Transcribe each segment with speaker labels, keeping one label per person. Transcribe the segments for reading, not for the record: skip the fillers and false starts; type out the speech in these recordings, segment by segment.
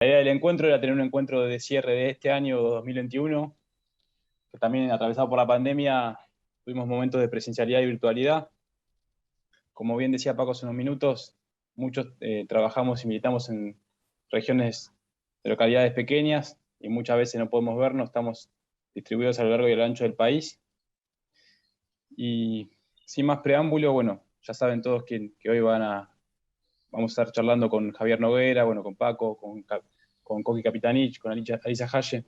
Speaker 1: La idea del encuentro era tener un encuentro de cierre de este año 2021, que también atravesado por la pandemia tuvimos momentos de presencialidad y virtualidad. Como bien decía Paco hace unos minutos, muchos trabajamos y militamos en regiones de localidades pequeñas y muchas veces no podemos vernos, estamos distribuidos a lo largo y a lo ancho del país. Y sin más preámbulo, bueno, ya saben todos que hoy vamos a estar charlando con Javier Noguera, bueno, con Paco, con Coqui Capitanich, con Alisa Haye,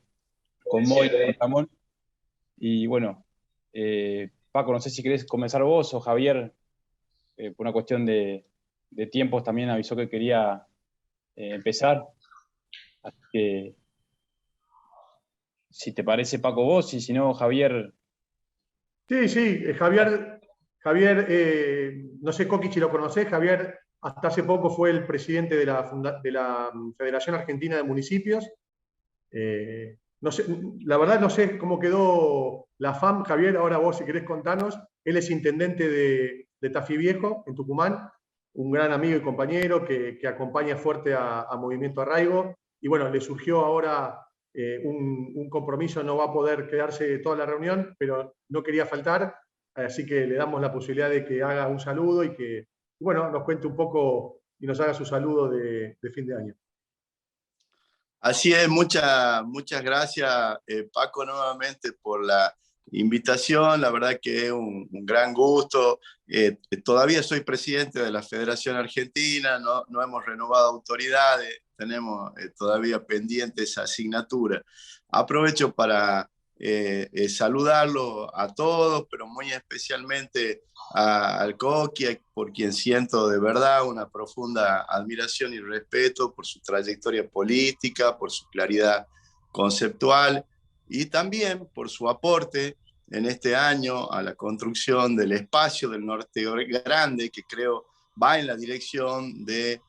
Speaker 1: con Moira, con Ramón. Y bueno, Paco, no sé si querés comenzar vos o Javier, por una cuestión de tiempos también avisó que quería empezar. Así que, si te parece, Paco, vos, y si no, Javier.
Speaker 2: Sí, sí, Javier, no sé, Coqui, si lo conocés, Javier hasta hace poco fue el presidente de la Federación Argentina de Municipios. No sé, la verdad no sé cómo quedó la FAM, Javier, ahora vos si querés contanos. Él es intendente de Tafí Viejo, en Tucumán, un gran amigo y compañero que acompaña fuerte a Movimiento Arraigo. Y bueno, le surgió ahora un compromiso, no va a poder quedarse toda la reunión, pero no quería faltar, así que le damos la posibilidad de que haga un saludo y que, bueno, nos cuente un poco y nos haga su saludo de fin de año.
Speaker 3: Así es, muchas gracias, Paco, nuevamente por la invitación. La verdad que es un gran gusto. Todavía soy presidente de la Federación Argentina, no hemos renovado autoridades, tenemos todavía pendiente esa asignatura. Aprovecho para saludarlo a todos, pero muy especialmente al Coqui, por quien siento de verdad una profunda admiración y respeto por su trayectoria política, por su claridad conceptual y también por su aporte en este año a la construcción del espacio del Norte Grande, que creo va en la dirección de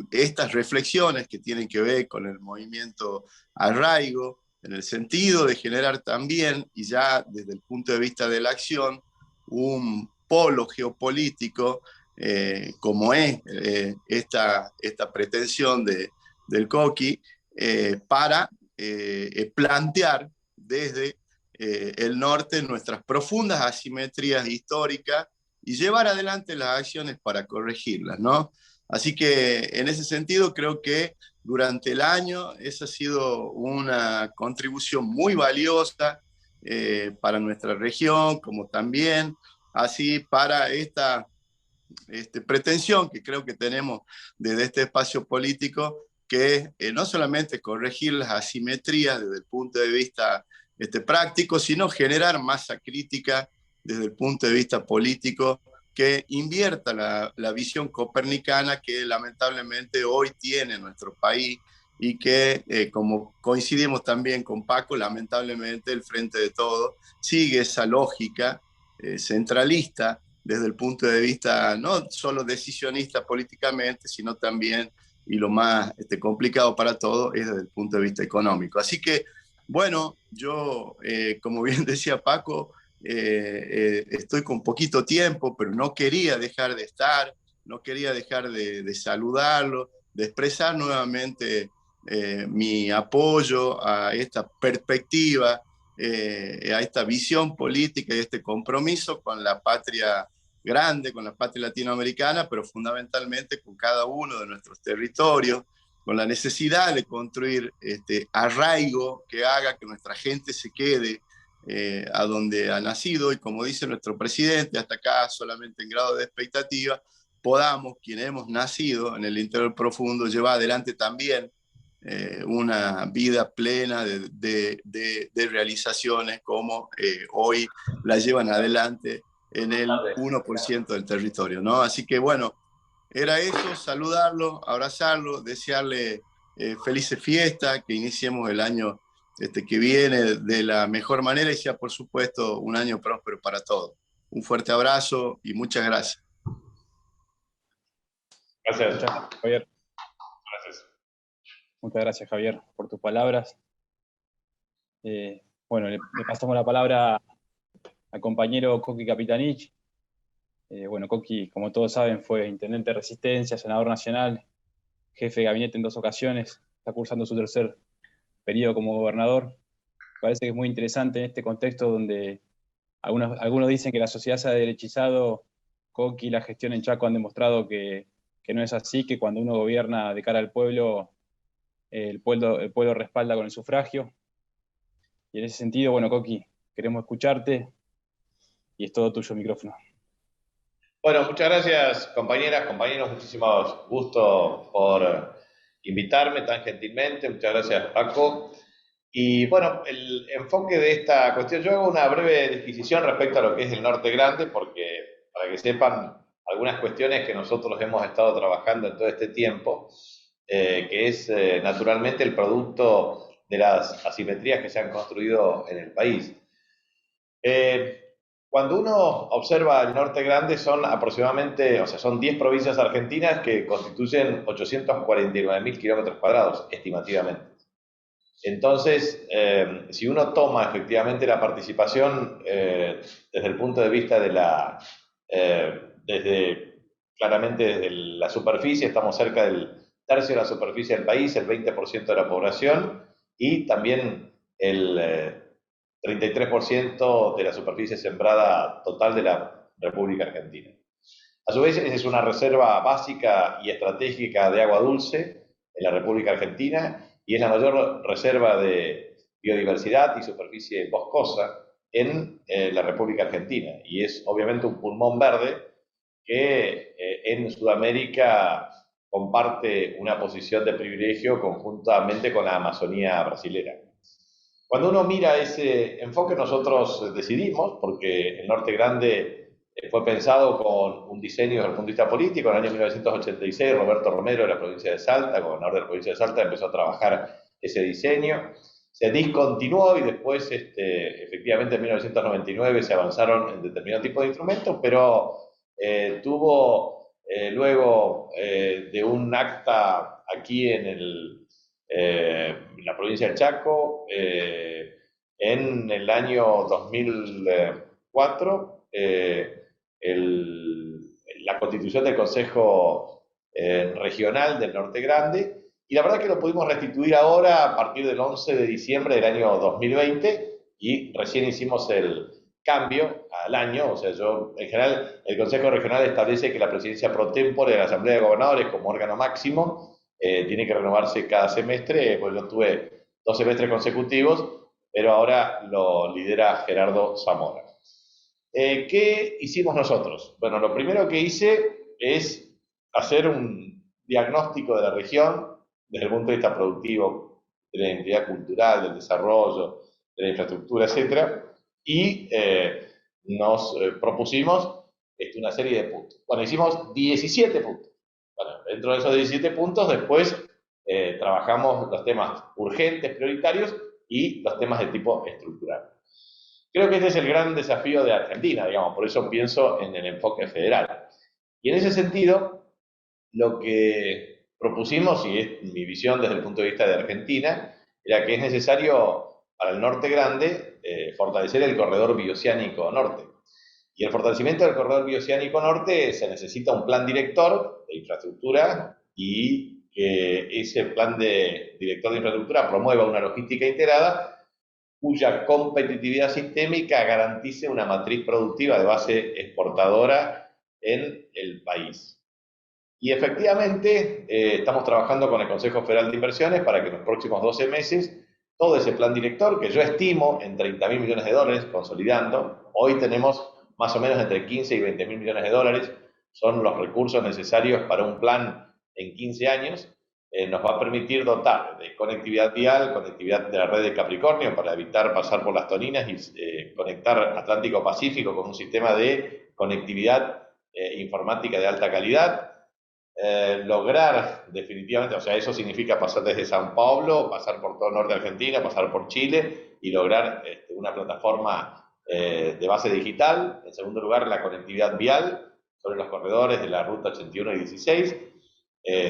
Speaker 3: estas reflexiones que tienen que ver con el movimiento Arraigo, en el sentido de generar también, y ya desde el punto de vista de la acción, un polo geopolítico como es esta pretensión del Coqui para plantear desde el norte nuestras profundas asimetrías históricas y llevar adelante las acciones para corregirlas, ¿no? Así que en ese sentido creo que durante el año esa ha sido una contribución muy valiosa para nuestra región, como también así para esta pretensión que creo que tenemos desde este espacio político, que es no solamente corregir las asimetrías desde el punto de vista práctico, sino generar masa crítica desde el punto de vista político que invierta la visión copernicana que lamentablemente hoy tiene nuestro país y que, como coincidimos también con Paco, lamentablemente el Frente de Todos sigue esa lógica centralista desde el punto de vista no solo decisionista políticamente, sino también, y lo más complicado para todos, es desde el punto de vista económico. Así que, bueno, yo, como bien decía Paco, estoy con poquito tiempo, pero no quería dejar de estar, no quería dejar de saludarlo, de expresar nuevamente mi apoyo a esta perspectiva, a esta visión política y este compromiso con la patria grande, con la patria latinoamericana, pero fundamentalmente con cada uno de nuestros territorios, con la necesidad de construir arraigo que haga que nuestra gente se quede a donde ha nacido y, como dice nuestro presidente, hasta acá solamente en grado de expectativa, podamos, quienes hemos nacido en el interior profundo, llevar adelante también una vida plena de realizaciones como hoy la llevan adelante en el 1% del territorio, ¿no? Así que bueno, era eso, saludarlo, abrazarlo, desearle felices fiestas, que iniciemos el año que viene de la mejor manera y sea, por supuesto, un año próspero para todos. Un fuerte abrazo y muchas gracias.
Speaker 1: Gracias. Muchas gracias, Javier.
Speaker 4: Gracias.
Speaker 1: Muchas gracias, Javier, por tus palabras. Bueno, le pasamos la palabra al compañero Coqui Capitanich. Bueno, Coqui, como todos saben, fue intendente de Resistencia, senador nacional, jefe de gabinete en 2 ocasiones, está cursando su tercer periodo como gobernador. Parece que es muy interesante en este contexto donde algunos dicen que la sociedad se ha derechizado. Coqui y la gestión en Chaco han demostrado que no es así, que cuando uno gobierna de cara al pueblo, el pueblo respalda con el sufragio. Y en ese sentido, bueno, Coqui, queremos escucharte y es todo tuyo el micrófono.
Speaker 4: Bueno, muchas gracias, compañeras, compañeros, muchísimos gustos por invitarme tan gentilmente. Muchas gracias, Paco. Y bueno, el enfoque de esta cuestión, yo hago una breve disquisición respecto a lo que es el Norte Grande, porque para que sepan algunas cuestiones que nosotros hemos estado trabajando en todo este tiempo, que es naturalmente el producto de las asimetrías que se han construido en el país. Cuando uno observa el Norte Grande son aproximadamente, o sea, son 10 provincias argentinas que constituyen 849.000 kilómetros cuadrados, estimativamente. Entonces, si uno toma efectivamente la participación desde el punto de vista de claramente desde la superficie, estamos cerca del tercio de la superficie del país, el 20% de la población, y también el 33% de la superficie sembrada total de la República Argentina. A su vez, es una reserva básica y estratégica de agua dulce en la República Argentina y es la mayor reserva de biodiversidad y superficie boscosa en la República Argentina. Y es obviamente un pulmón verde que en Sudamérica comparte una posición de privilegio conjuntamente con la Amazonía brasilera. Cuando uno mira ese enfoque, nosotros decidimos, porque el Norte Grande fue pensado con un diseño desde el punto de vista político. En el año 1986, Roberto Romero, de la provincia de Salta, gobernador de la provincia de Salta, empezó a trabajar ese diseño. Se discontinuó y después, efectivamente, en 1999 se avanzaron en determinado tipo de instrumentos, pero tuvo luego de un acta aquí en la provincia del Chaco, en el año 2004, la constitución del Consejo Regional del Norte Grande, y la verdad que lo pudimos restituir ahora a partir del 11 de diciembre del año 2020, y recién hicimos el cambio al año. O sea, en general, el Consejo Regional establece que la presidencia pro tempore de la Asamblea de Gobernadores como órgano máximo tiene que renovarse cada semestre. Pues yo tuve 2 semestres consecutivos, pero ahora lo lidera Gerardo Zamora. ¿Qué hicimos nosotros? Bueno, lo primero que hice es hacer un diagnóstico de la región desde el punto de vista productivo, de la identidad cultural, del desarrollo, de la infraestructura, etc. Y nos propusimos una serie de puntos. Bueno, hicimos 17 puntos. Bueno, dentro de esos 17 puntos, después trabajamos los temas urgentes, prioritarios, y los temas de tipo estructural. Creo que este es el gran desafío de Argentina, digamos, por eso pienso en el enfoque federal. Y en ese sentido, lo que propusimos, y es mi visión desde el punto de vista de Argentina, era que es necesario para el Norte Grande fortalecer el corredor bioceánico norte. Y el fortalecimiento del corredor bioceánico norte se necesita un plan director de infraestructura y que ese plan director de infraestructura promueva una logística integrada cuya competitividad sistémica garantice una matriz productiva de base exportadora en el país. Y efectivamente estamos trabajando con el Consejo Federal de Inversiones para que en los próximos 12 meses todo ese plan director, que yo estimo en $30.000 millones consolidando, hoy tenemos más o menos entre 15 y 20.000 millones de dólares, son los recursos necesarios para un plan en 15 años, nos va a permitir dotar de conectividad vial, conectividad de la red de Capricornio para evitar pasar por las Toninas y conectar Atlántico-Pacífico con un sistema de conectividad informática de alta calidad. Lograr definitivamente, o sea, eso significa pasar desde San Pablo, pasar por todo el norte de Argentina, pasar por Chile y lograr una plataforma de base digital. En segundo lugar, la conectividad vial sobre los corredores de la ruta 81 y 16,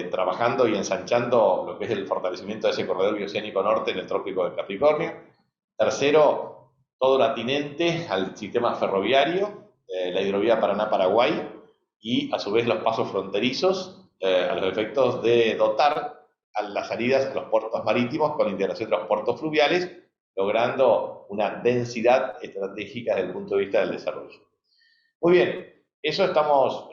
Speaker 4: trabajando y ensanchando lo que es el fortalecimiento de ese corredor bioceánico norte en el trópico de Capricornio. Tercero, todo lo atinente al sistema ferroviario, la hidrovía Paraná-Paraguay, y a su vez los pasos fronterizos a los efectos de dotar a las salidas a los puertos marítimos con la integración de los puertos fluviales, logrando una densidad estratégica desde el punto de vista del desarrollo. Muy bien, eso estamos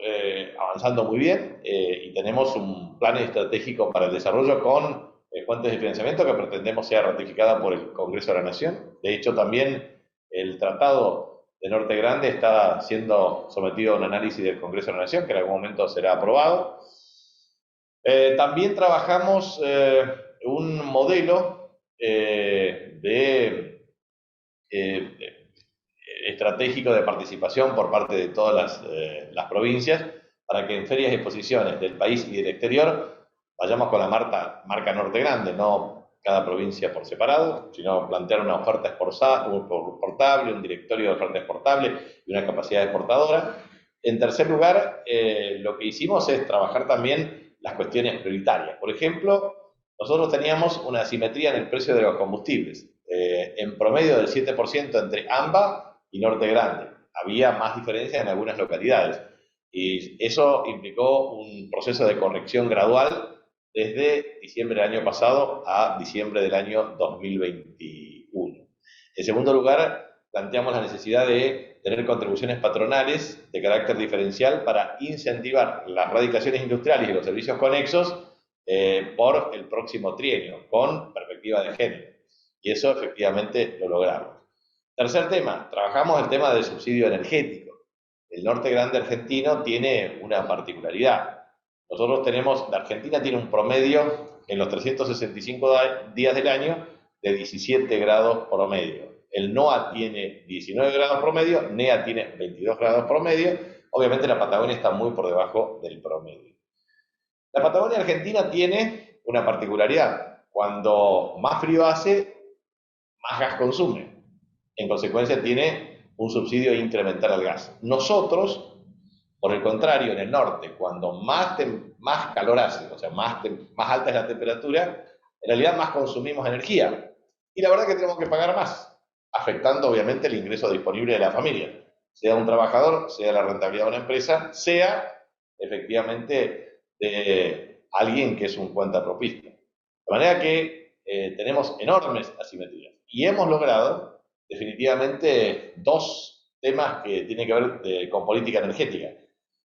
Speaker 4: avanzando muy bien y tenemos un plan estratégico para el desarrollo con fuentes de financiamiento que pretendemos sea ratificada por el Congreso de la Nación. De hecho, también el Tratado de Norte Grande está siendo sometido a un análisis del Congreso de la Nación, que en algún momento será aprobado. También trabajamos un modelo estratégico de participación por parte de todas las provincias para que en ferias y exposiciones del país y del exterior vayamos con la marca Norte Grande, no cada provincia por separado, sino plantear una oferta exportable, un directorio de oferta exportable y una capacidad exportadora. En tercer lugar, lo que hicimos es trabajar también las cuestiones prioritarias. Por ejemplo, nosotros teníamos una asimetría en el precio de los combustibles, en promedio del 7% entre AMBA y Norte Grande. Había más diferencia en algunas localidades y eso implicó un proceso de corrección gradual desde diciembre del año pasado a diciembre del año 2021. En segundo lugar, planteamos la necesidad de tener contribuciones patronales de carácter diferencial para incentivar las radicaciones industriales y los servicios conexos por el próximo trienio, con perspectiva de género. Y eso efectivamente lo logramos. Tercer tema, trabajamos el tema del subsidio energético. El Norte Grande argentino tiene una particularidad. La Argentina tiene un promedio en los 365 días del año de 17 grados promedio. El NOA tiene 19 grados promedio, NEA tiene 22 grados promedio. Obviamente la Patagonia está muy por debajo del promedio. La Patagonia argentina tiene una particularidad. Cuando más frío hace, más gas consume. En consecuencia, tiene un subsidio incremental al gas. Nosotros, por el contrario, en el norte, cuando más calor hace, o sea, más alta es la temperatura, en realidad más consumimos energía. Y la verdad es que tenemos que pagar más, afectando obviamente el ingreso disponible de la familia, sea un trabajador, sea la rentabilidad de una empresa, sea efectivamente de alguien que es un cuentapropista. De manera que tenemos enormes asimetrías. Y hemos logrado definitivamente dos temas que tienen que ver con política energética.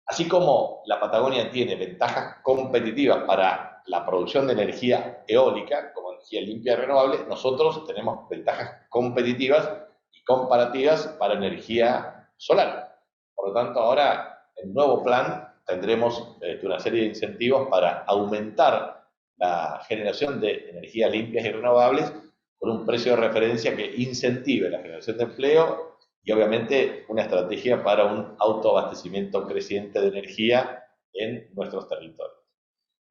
Speaker 4: Así como la Patagonia tiene ventajas competitivas para la producción de energía eólica, como energía limpia y renovable, nosotros tenemos ventajas competitivas y comparativas para energía solar. Por lo tanto, ahora, en el nuevo plan, tendremos una serie de incentivos para aumentar la generación de energías limpias y renovables con un precio de referencia que incentive la generación de empleo y obviamente una estrategia para un autoabastecimiento creciente de energía en nuestros territorios.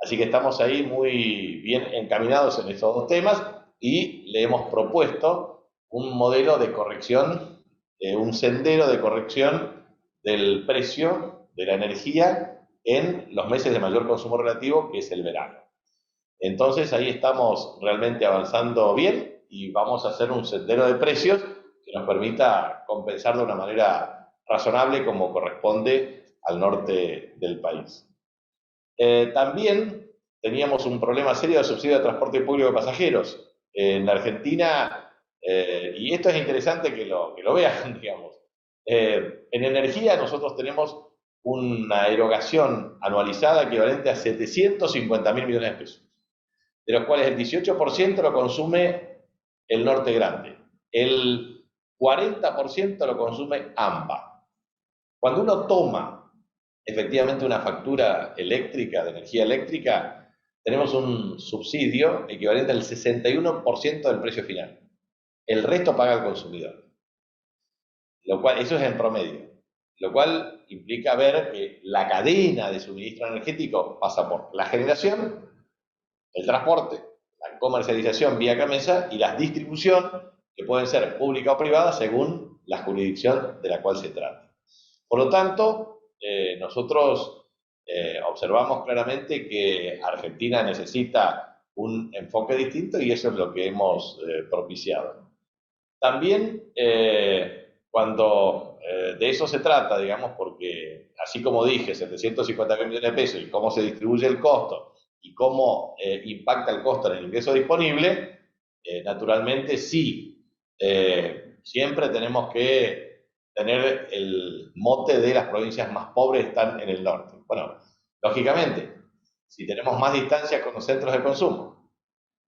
Speaker 4: Así que estamos ahí muy bien encaminados en estos dos temas y le hemos propuesto un modelo de corrección, un sendero de corrección del precio de la energía en los meses de mayor consumo relativo, que es el verano. Entonces ahí estamos realmente avanzando bien y vamos a hacer un sendero de precios que nos permita compensar de una manera razonable como corresponde al norte del país. También teníamos un problema serio de subsidio de transporte público de pasajeros. En la Argentina, y esto es interesante que lo vean, digamos, en energía nosotros tenemos una erogación anualizada equivalente a 750.000 millones de pesos, de los cuales el 18% lo consume el Norte Grande, el 40% lo consume AMBA. Cuando uno toma efectivamente una factura eléctrica, de energía eléctrica, tenemos un subsidio equivalente al 61% del precio final. El resto paga el consumidor. Lo cual, eso es en promedio. Lo cual implica ver que la cadena de suministro energético pasa por la generación, el transporte, la comercialización vía CAMESA y la distribución, que pueden ser pública o privada según la jurisdicción de la cual se trate. Por lo tanto, nosotros observamos claramente que Argentina necesita un enfoque distinto y eso es lo que hemos propiciado. También, cuando de eso se trata, digamos, porque así como dije, 750.000 millones de pesos y cómo se distribuye el costo y cómo impacta el costo en el ingreso disponible, naturalmente sí, siempre tenemos que tener el mote de las provincias más pobres están en el norte. Bueno, lógicamente, si tenemos más distancia con los centros de consumo,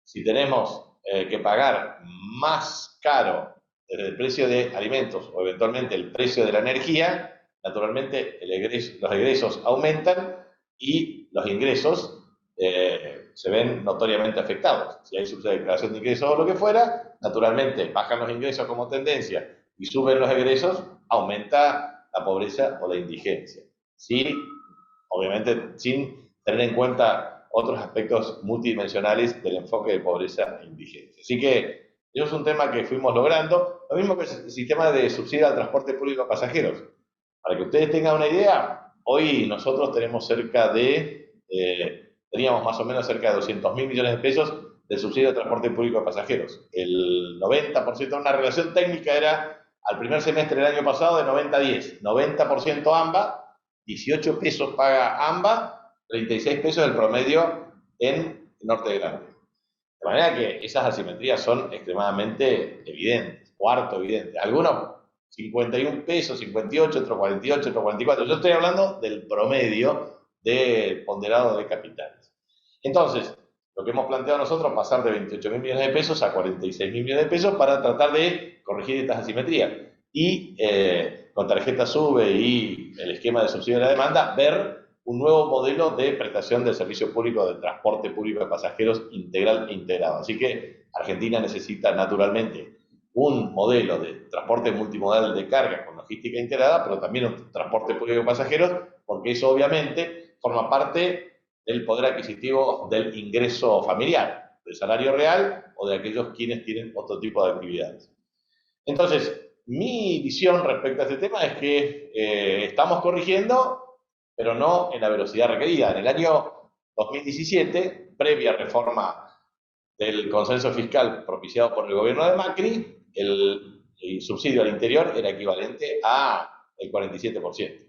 Speaker 4: si tenemos que pagar más caro desde el precio de alimentos o eventualmente el precio de la energía, naturalmente los egresos aumentan y los ingresos se ven notoriamente afectados. Si hay subdeclaración de ingresos o lo que fuera, naturalmente bajan los ingresos como tendencia y suben los egresos, aumenta la pobreza o la indigencia. Sí, obviamente sin tener en cuenta otros aspectos multidimensionales del enfoque de pobreza e indigencia. Así que eso es un tema que fuimos logrando, lo mismo que el sistema de subsidio al transporte público a pasajeros. Para que ustedes tengan una idea, hoy nosotros tenemos teníamos más o menos cerca de 200.000 millones de pesos de subsidio de transporte público a pasajeros. El 90% de una relación técnica era al primer semestre del año pasado de 90-10, 90% AMBA, 18 pesos paga AMBA, 36 pesos el promedio en Norte de Grande. De manera que esas asimetrías son extremadamente evidentes, o harto evidentes. Algunos 51 pesos, 58, otros 48, otros 44. Yo estoy hablando del promedio de ponderado de capitales. Entonces, lo que hemos planteado nosotros es pasar de 28.000 millones de pesos a 46.000 millones de pesos para tratar de corregir estas asimetrías. Y con tarjeta SUBE y el esquema de subsidio de la demanda, ver un nuevo modelo de prestación del servicio público de transporte público de pasajeros integral e integrado. Así que Argentina necesita naturalmente un modelo de transporte multimodal de carga con logística integrada, pero también un transporte público de pasajeros, porque eso obviamente forma parte del poder adquisitivo del ingreso familiar, del salario real o de aquellos quienes tienen otro tipo de actividades. Entonces, mi visión respecto a este tema es que estamos corrigiendo, pero no en la velocidad requerida. En el año 2017, previa reforma del consenso fiscal propiciado por el gobierno de Macri, el subsidio al interior era equivalente al 47%.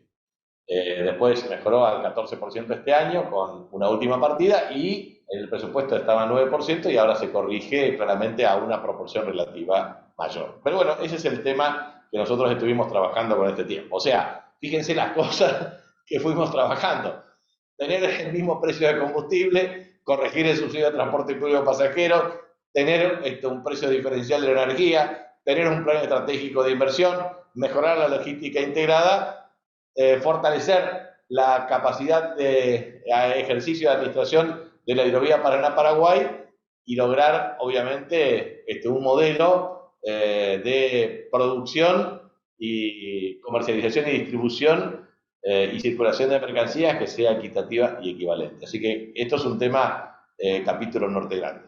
Speaker 4: Después mejoró al 14% este año con una última partida y el presupuesto estaba al 9% y ahora se corrige claramente a una proporción relativa mayor. Pero bueno, ese es el tema que nosotros estuvimos trabajando con este tiempo. O sea, fíjense las cosas que fuimos trabajando. Tener el mismo precio de combustible, corregir el subsidio de transporte público de pasajeros, tener un precio diferencial de la energía, tener un plan estratégico de inversión, mejorar la logística integrada, fortalecer la capacidad de ejercicio de administración de la hidrovía Paraná-Paraguay y lograr, obviamente, un modelo de producción y comercialización y distribución y circulación de mercancías que sea equitativa y equivalente. Así que esto es un tema capítulo Norte Grande.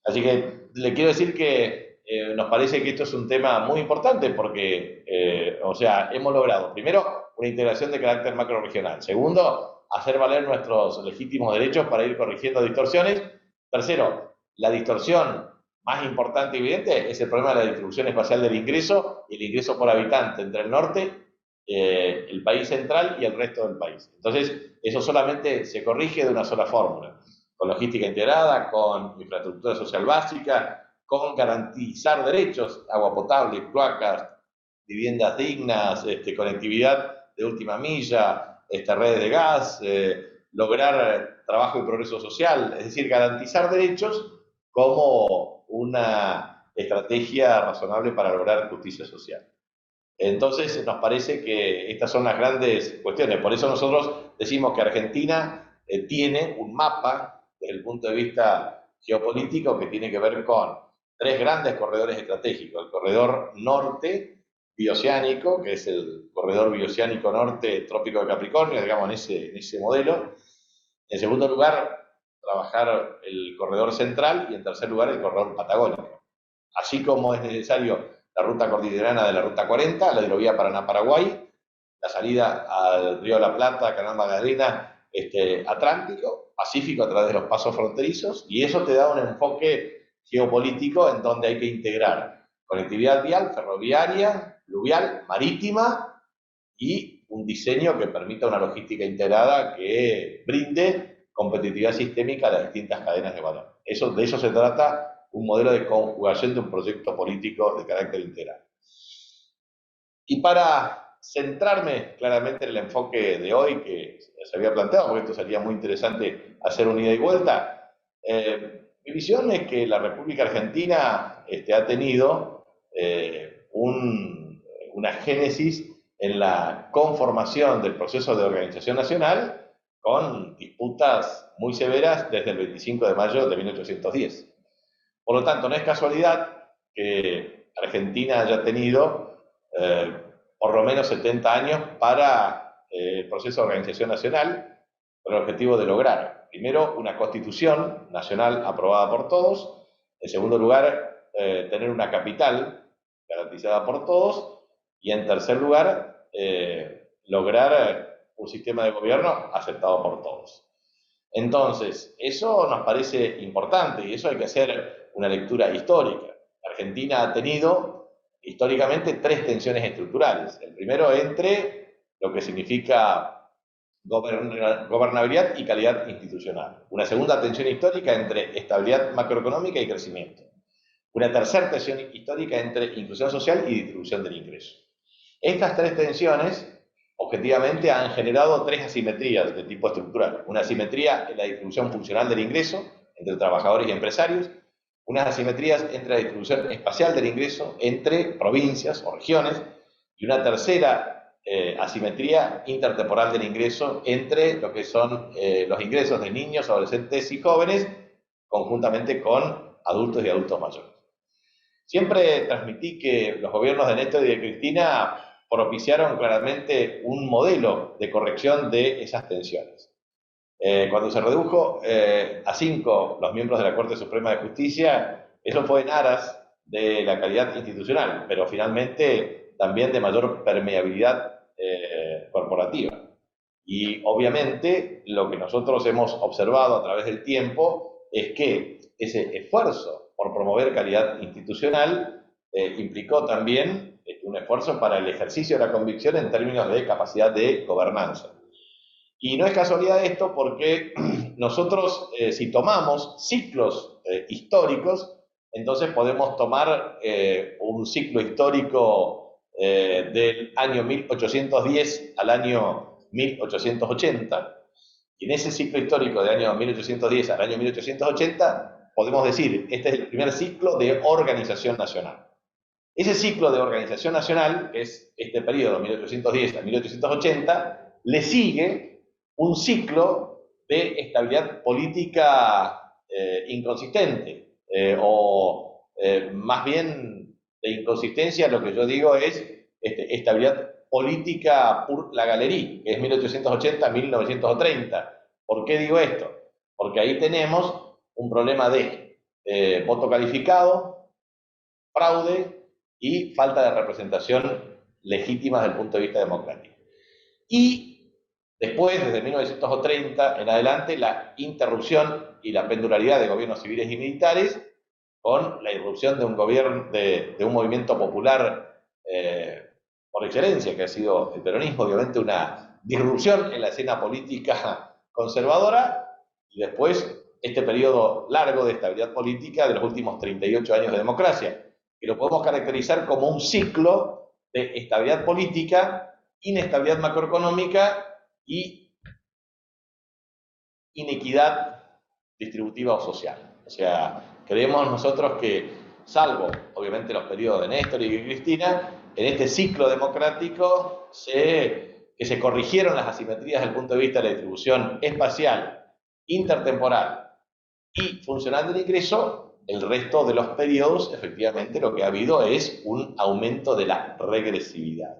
Speaker 4: Así que le quiero decir que nos parece que esto es un tema muy importante porque, o sea, hemos logrado, primero, una integración de carácter macrorregional. Segundo, hacer valer nuestros legítimos derechos para ir corrigiendo distorsiones. Tercero, la distorsión más importante y evidente es el problema de la distribución espacial del ingreso y el ingreso por habitante entre el norte, el país central y el resto del país. Entonces, eso solamente se corrige de una sola fórmula, con logística integrada, con infraestructura social básica, con garantizar derechos, agua potable, cloacas, viviendas dignas, conectividad de última milla, redes de gas, lograr trabajo y progreso social, es decir, garantizar derechos como una estrategia razonable para lograr justicia social. Entonces, nos parece que estas son las grandes cuestiones. Por eso nosotros decimos que Argentina tiene un mapa desde el punto de vista geopolítico que tiene que ver con tres grandes corredores estratégicos. El corredor norte, bioceánico, que es el corredor bioceánico norte trópico de Capricornio, digamos, en ese modelo. En segundo lugar, trabajar el corredor central y en tercer lugar el corredor patagónico. Así como es necesario la ruta cordillerana de la ruta 40, la hidrovía Paraná-Paraguay, la salida al río de la Plata, Canal Magdalena, Atlántico, Pacífico a través de los pasos fronterizos, y eso te da un enfoque geopolítico en donde hay que integrar conectividad vial, ferroviaria, fluvial, marítima y un diseño que permita una logística integrada que brinde competitividad sistémica a las distintas cadenas de valor. De eso se trata un modelo de conjugación de un proyecto político de carácter integral. Y para centrarme claramente en el enfoque de hoy que se había planteado, porque esto sería muy interesante hacer un ida y vuelta, mi visión es que la República Argentina ha tenido una génesis en la conformación del proceso de organización nacional con disputas muy severas desde el 25 de mayo de 1810. Por lo tanto, no es casualidad que Argentina haya tenido por lo menos 70 años para el proceso de organización nacional, con el objetivo de lograr, primero, una constitución nacional aprobada por todos, en segundo lugar, tener una capital garantizada por todos, y en tercer lugar, lograr un sistema de gobierno aceptado por todos. Entonces, eso nos parece importante y eso hay que hacer una lectura histórica. Argentina ha tenido históricamente 3 tensiones estructurales. El primero entre lo que significa gobernabilidad y calidad institucional. Una segunda tensión histórica entre estabilidad macroeconómica y crecimiento. Una tercera tensión histórica entre inclusión social y distribución del ingreso. Estas 3 tensiones objetivamente han generado 3 asimetrías de tipo estructural. Una asimetría en la distribución funcional del ingreso entre trabajadores y empresarios, unas asimetrías entre la distribución espacial del ingreso entre provincias o regiones, y una tercera asimetría intertemporal del ingreso entre lo que son los ingresos de niños, adolescentes y jóvenes, conjuntamente con adultos y adultos mayores. Siempre transmití que los gobiernos de Néstor y de Cristina propiciaron claramente un modelo de corrección de esas tensiones. Cuando se redujo a 5 los miembros de la Corte Suprema de Justicia, eso fue en aras de la calidad institucional, pero finalmente también de mayor permeabilidad corporativa. Y obviamente lo que nosotros hemos observado a través del tiempo es que ese esfuerzo por promover calidad institucional implicó también un esfuerzo para el ejercicio de la convicción en términos de capacidad de gobernanza. Y no es casualidad esto porque nosotros, si tomamos ciclos históricos, entonces podemos tomar un ciclo histórico del año 1810 al año 1880. Y en ese ciclo histórico del año 1810 al año 1880, podemos decir, este es el primer ciclo de organización nacional. Ese ciclo de organización nacional, que es este periodo 1810 a 1880, le sigue un ciclo de estabilidad política inconsistente, o más bien de inconsistencia, lo que yo digo es estabilidad política pour la galerie, que es 1880 a 1930. ¿Por qué digo esto? Porque ahí tenemos un problema de voto calificado, fraude y falta de representación legítima desde el punto de vista democrático. Y después, desde 1930 en adelante, la interrupción y la pendularidad de gobiernos civiles y militares con la irrupción de un gobierno, de un movimiento popular por excelencia, que ha sido el peronismo, obviamente una disrupción en la escena política conservadora, y después este periodo largo de estabilidad política de los últimos 38 años de democracia, que lo podemos caracterizar como un ciclo de estabilidad política, inestabilidad macroeconómica y inequidad distributiva o social. O sea, creemos nosotros que, salvo obviamente los periodos de Néstor y de Cristina, en este ciclo democrático que se corrigieron las asimetrías desde el punto de vista de la distribución espacial, intertemporal y funcional del ingreso. El resto de los periodos, efectivamente, lo que ha habido es un aumento de la regresividad.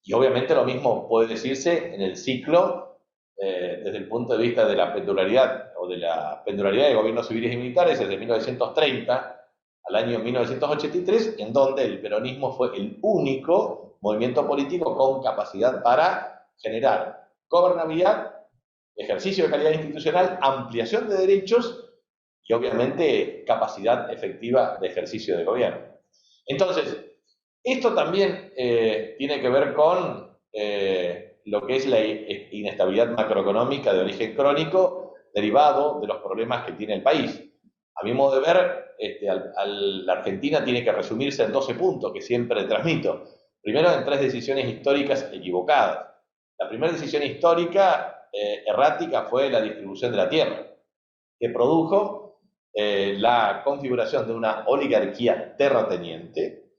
Speaker 4: Y obviamente lo mismo puede decirse en el ciclo desde el punto de vista de la pendularidad o de la pendularidad de gobiernos civiles y militares desde 1930 al año 1983, en donde el peronismo fue el único movimiento político con capacidad para generar gobernabilidad, ejercicio de calidad institucional, ampliación de derechos y obviamente capacidad efectiva de ejercicio de gobierno. Entonces, esto también tiene que ver con lo que es la inestabilidad macroeconómica de origen crónico derivado de los problemas que tiene el país. A mi modo de ver, la Argentina tiene que resumirse en 12 puntos que siempre transmito. Primero, en 3 decisiones históricas equivocadas. La primera decisión histórica errática fue la distribución de la tierra, que produjo la configuración de una oligarquía terrateniente,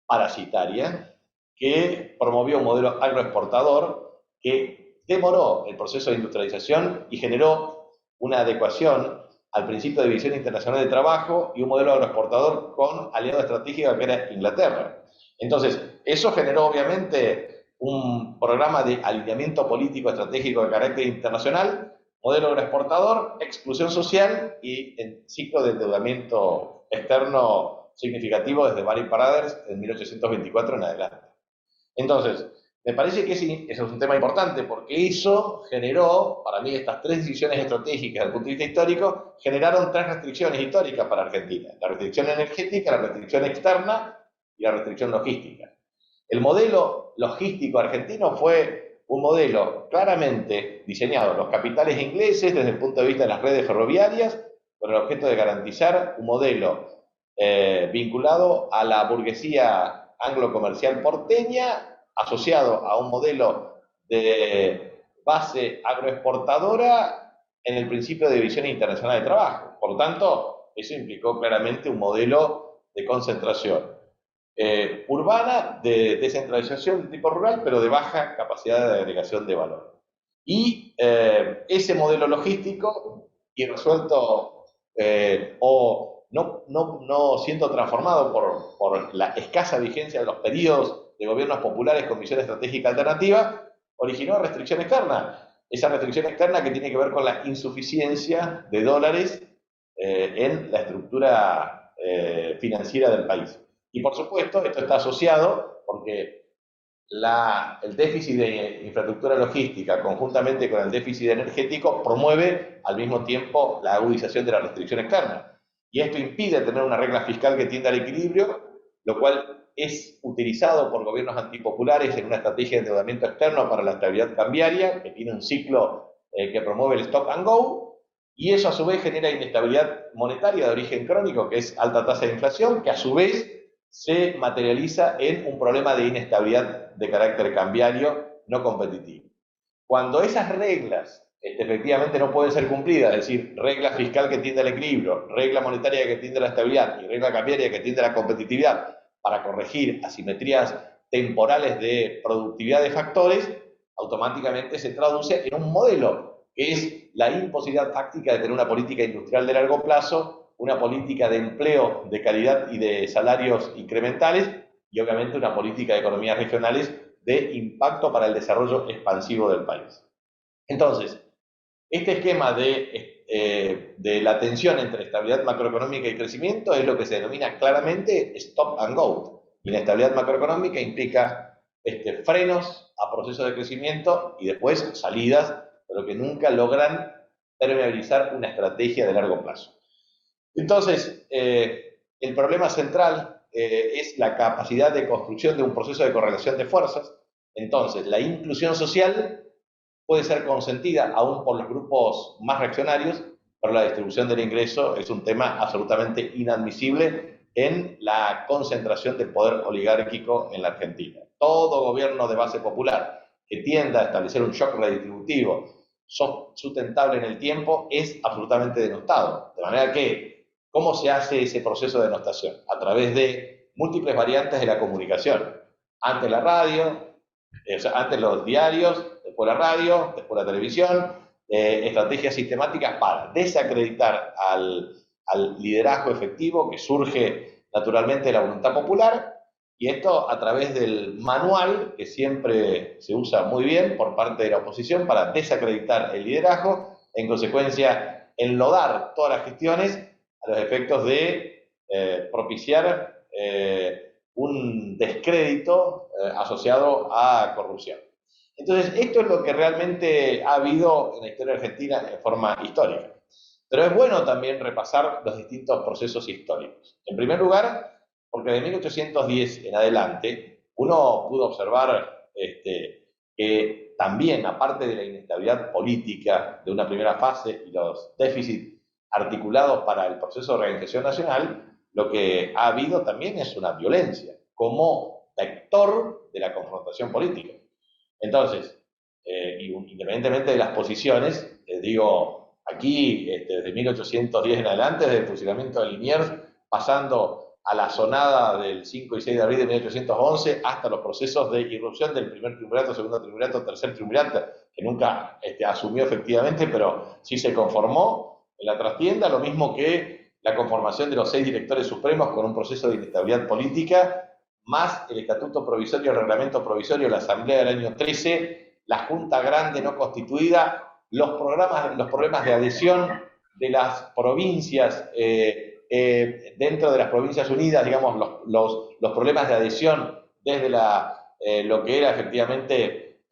Speaker 4: parasitaria, que promovió un modelo agroexportador que demoró el proceso de industrialización y generó una adecuación al principio de división internacional de trabajo y un modelo agroexportador con aliado estratégico que era Inglaterra. Entonces, eso generó obviamente un programa de alineamiento político estratégico de carácter internacional, modelo agroexportador, exclusión social y el ciclo de endeudamiento externo significativo desde Lehman Brothers en 1824 en adelante. Entonces, me parece que ese es un tema importante porque eso generó, para mí, estas 3 decisiones estratégicas desde el punto de vista histórico, generaron 3 restricciones históricas para Argentina. La restricción energética, la restricción externa y la restricción logística. El modelo logístico argentino fue un modelo claramente diseñado los capitales ingleses desde el punto de vista de las redes ferroviarias, con el objeto de garantizar un modelo vinculado a la burguesía anglo-comercial porteña, asociado a un modelo de base agroexportadora en el principio de división internacional de trabajo. Por lo tanto, eso implicó claramente un modelo de concentración urbana, de descentralización de tipo rural, pero de baja capacidad de agregación de valor. Y ese modelo logístico, y resuelto o no siendo transformado por la escasa vigencia de los periodos de gobiernos populares con visión estratégica alternativa, originó restricción externa. Esa restricción externa que tiene que ver con la insuficiencia de dólares en la estructura financiera del país. Y por supuesto, esto está asociado porque el déficit de infraestructura logística, conjuntamente con el déficit energético, promueve al mismo tiempo la agudización de la restricción externa. Y esto impide tener una regla fiscal que tienda al equilibrio, lo cual es utilizado por gobiernos antipopulares en una estrategia de endeudamiento externo para la estabilidad cambiaria, que tiene un ciclo que promueve el stop and go, y eso a su vez genera inestabilidad monetaria de origen crónico, que es alta tasa de inflación, que a su vez se materializa en un problema de inestabilidad de carácter cambiario no competitivo. Cuando esas reglas efectivamente no pueden ser cumplidas, es decir, regla fiscal que tiende al equilibrio, regla monetaria que tiende a la estabilidad y regla cambiaria que tiende a la competitividad para corregir asimetrías temporales de productividad de factores, automáticamente se traduce en un modelo que es la imposibilidad táctica de tener una política industrial de largo plazo, una política de empleo de calidad y de salarios incrementales y obviamente una política de economías regionales de impacto para el desarrollo expansivo del país. Entonces, este esquema de la tensión entre estabilidad macroeconómica y crecimiento es lo que se denomina claramente stop and go. Inestabilidad macroeconómica implica frenos a procesos de crecimiento y después salidas, pero que nunca logran permeabilizar una estrategia de largo plazo. Entonces, el problema central es la capacidad de construcción de un proceso de correlación de fuerzas. Entonces, la inclusión social puede ser consentida aún por los grupos más reaccionarios, pero la distribución del ingreso es un tema absolutamente inadmisible en la concentración del poder oligárquico en la Argentina. Todo gobierno de base popular que tienda a establecer un shock redistributivo sustentable en el tiempo es absolutamente denostado. De manera que, ¿cómo se hace ese proceso de denostación? A través de múltiples variantes de la comunicación. Antes la radio, antes los diarios, después la radio, después la televisión, estrategias sistemáticas para desacreditar al liderazgo efectivo que surge naturalmente de la voluntad popular, y esto a través del manual que siempre se usa muy bien por parte de la oposición para desacreditar el liderazgo, en consecuencia enlodar todas las gestiones a los efectos de propiciar un descrédito asociado a corrupción. Entonces, esto es lo que realmente ha habido en la historia argentina en forma histórica. Pero es bueno también repasar los distintos procesos históricos. En primer lugar, porque de 1810 en adelante uno pudo observar que también, aparte de la inestabilidad política de una primera fase y los déficits articulados para el proceso de organización nacional, lo que ha habido también es una violencia como vector de la confrontación política. Entonces, independientemente de las posiciones, digo, aquí desde 1810 en adelante, desde el fusilamiento de Liniers, pasando a la sonada del 5 y 6 de abril de 1811, hasta los procesos de irrupción del primer triunvirato, segundo triunvirato, tercer triunvirato, que nunca asumió efectivamente, pero sí se conformó en la trastienda, lo mismo que la conformación de los 6 directores supremos con un proceso de inestabilidad política, más el estatuto provisorio, el reglamento provisorio, la asamblea del año 13, la junta grande no constituida, los problemas de adhesión de las provincias dentro de las provincias unidas, digamos, los problemas de adhesión desde lo que era efectivamente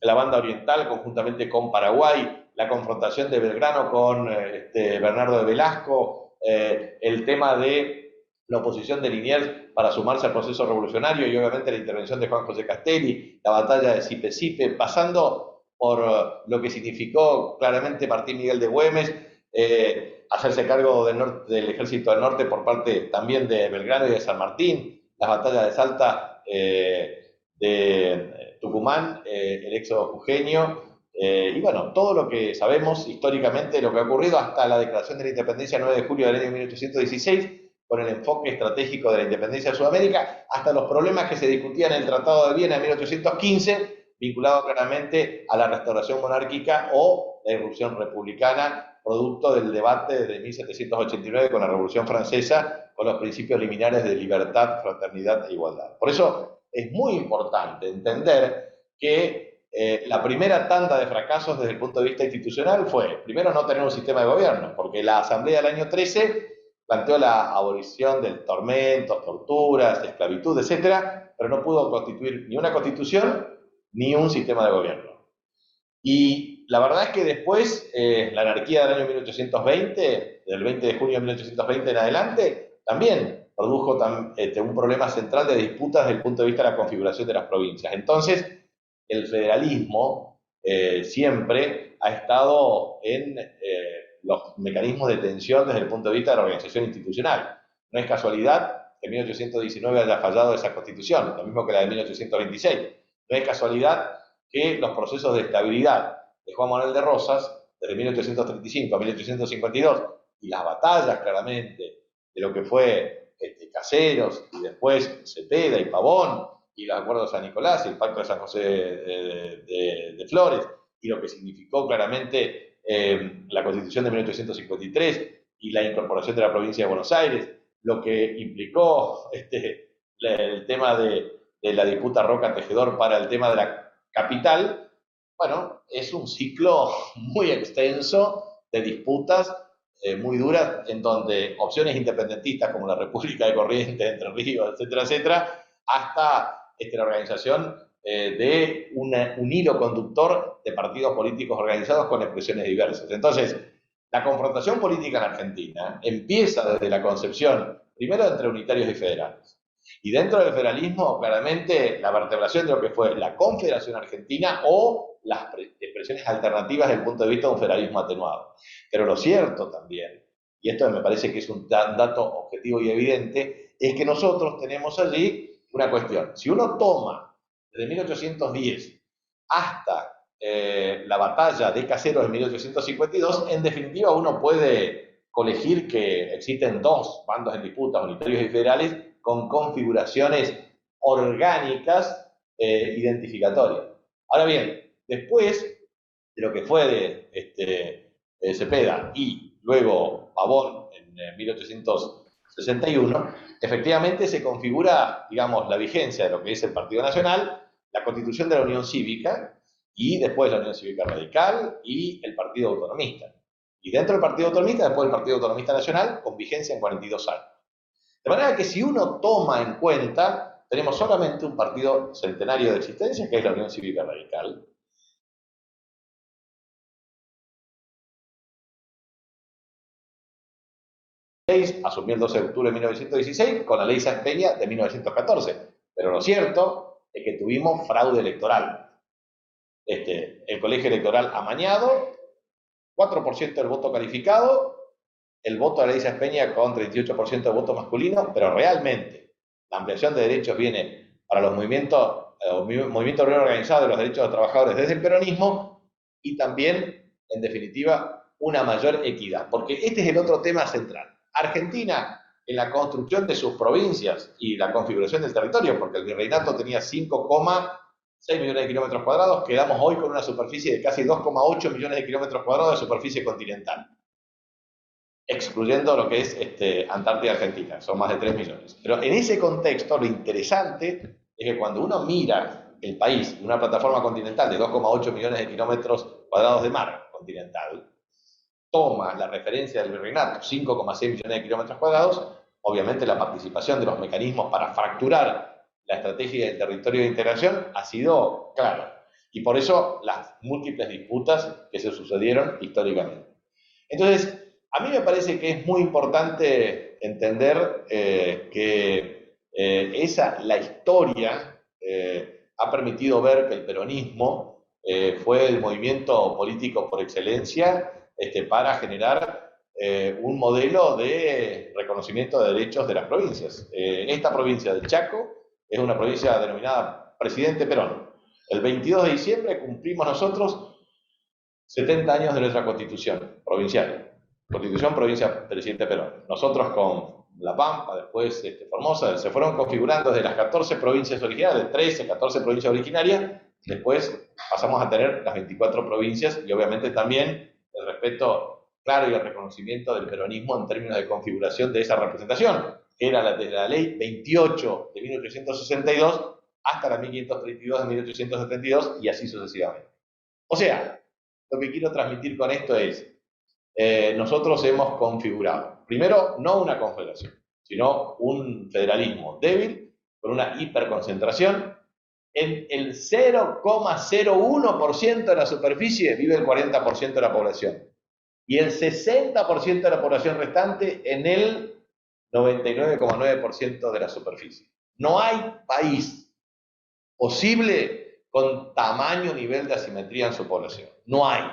Speaker 4: la banda oriental conjuntamente con Paraguay, la confrontación de Belgrano con Bernardo de Velasco, el tema de la oposición de Liniers para sumarse al proceso revolucionario y obviamente la intervención de Juan José Castelli, la batalla de Sipe-Sipe, pasando por lo que significó claramente Martín Miguel de Güemes, hacerse cargo del Ejército del Norte por parte también de Belgrano y de San Martín, las batallas de Salta, de Tucumán, el éxodo jujeño, y bueno, todo lo que sabemos históricamente, lo que ha ocurrido hasta la declaración de la independencia el 9 de julio del año 1816, con el enfoque estratégico de la independencia de Sudamérica, hasta los problemas que se discutían en el Tratado de Viena en 1815, vinculado claramente a la restauración monárquica o la irrupción republicana, producto del debate de 1789 con la Revolución Francesa, con los principios liminares de libertad, fraternidad e igualdad. Por eso es muy importante entender que la primera tanda de fracasos desde el punto de vista institucional fue, primero, no tener un sistema de gobierno, porque la Asamblea del año 13 planteó la abolición del tormento, torturas, esclavitud, etcétera, pero no pudo constituir ni una constitución ni un sistema de gobierno. Y la verdad es que después, la anarquía del año 1820, del 20 de junio de 1820 en adelante, también produjo un problema central de disputas desde el punto de vista de la configuración de las provincias. Entonces, el federalismo siempre ha estado en los mecanismos de tensión desde el punto de vista de la organización institucional. No es casualidad que en 1819 haya fallado esa constitución, lo mismo que la de 1826. No es casualidad que los procesos de estabilidad de Juan Manuel de Rosas, desde 1835 a 1852, y las batallas claramente de lo que fue Caseros, y después Cepeda y Pavón, y los acuerdos de San Nicolás, y el pacto de San José de Flores, y lo que significó claramente la Constitución de 1853 y la incorporación de la provincia de Buenos Aires, lo que implicó el tema de la disputa Roca-Tejedor para el tema de la capital, bueno, es un ciclo muy extenso de disputas muy duras, en donde opciones independentistas como la República de Corrientes, Entre Ríos, etcétera, etcétera, hasta la organización de un hilo conductor de partidos políticos organizados con expresiones diversas. Entonces, la confrontación política en Argentina empieza desde la concepción, primero, entre unitarios y federales. Y dentro del federalismo, claramente, la vertebración de lo que fue la Confederación Argentina o las expresiones alternativas desde el punto de vista de un federalismo atenuado. Pero lo cierto también, y esto me parece que es un dato objetivo y evidente, es que nosotros tenemos allí una cuestión. Si uno toma desde 1810 hasta la batalla de Caseros en 1852, en definitiva uno puede colegir que existen dos bandos en disputa, unitarios y federales, con configuraciones orgánicas identificatorias. Ahora bien, después de lo que fue de Cepeda y luego Pavón en 1861, efectivamente se configura, digamos, la vigencia de lo que es el Partido Nacional, la constitución de la Unión Cívica y después la Unión Cívica Radical y el Partido Autonomista. Y dentro del Partido Autonomista, después el Partido Autonomista Nacional, con vigencia en 42 años. De manera que si uno toma en cuenta, tenemos solamente un partido centenario de existencia, que es la Unión Cívica Radical. Asumió el 12 de octubre de 1916 con la ley Sáenz Peña de 1914. Pero lo cierto es que tuvimos fraude electoral. el colegio electoral amañado, 4% del voto calificado, el voto de la Elisa Peña con 38% de voto masculino, pero realmente la ampliación de derechos viene para los movimientos obrero organizado de los derechos de los trabajadores desde el peronismo y también, en definitiva, una mayor equidad. Porque este es el otro tema central. Argentina, en la construcción de sus provincias y la configuración del territorio, porque el virreinato tenía 5,6 millones de kilómetros cuadrados, quedamos hoy con una superficie de casi 2,8 millones de kilómetros cuadrados de superficie continental, excluyendo lo que es Antártida Argentina, son más de 3 millones. Pero en ese contexto, lo interesante es que cuando uno mira el país, una plataforma continental de 2,8 millones de kilómetros cuadrados de mar continental, toma la referencia del virreinato, 5,6 millones de kilómetros cuadrados, obviamente la participación de los mecanismos para fracturar la estrategia del territorio de integración ha sido clara. Y por eso las múltiples disputas que se sucedieron históricamente. Entonces, a mí me parece que es muy importante entender que la historia ha permitido ver que el peronismo fue el movimiento político por excelencia para generar un modelo de reconocimiento de derechos de las provincias. Esta provincia del Chaco es una provincia denominada Presidente Perón. El 22 de diciembre cumplimos nosotros 70 años de nuestra constitución provincial. Constitución Provincia Presidente Perón. Nosotros con La Pampa, después Formosa, se fueron configurando desde las 14 provincias originarias, 13, 14 provincias originarias, después pasamos a tener las 24 provincias y obviamente también el respeto claro y el reconocimiento del peronismo en términos de configuración de esa representación, que era desde la ley 28 de 1862 hasta la 1532 de 1872 y así sucesivamente. O sea, lo que quiero transmitir con esto es, nosotros hemos configurado, primero, no una confederación, sino un federalismo débil, con una hiperconcentración. En el 0,01% de la superficie vive el 40% de la población. Y el 60% de la población restante en el 99,9% de la superficie. No hay país posible con tamaño nivel de asimetría en su población. No hay.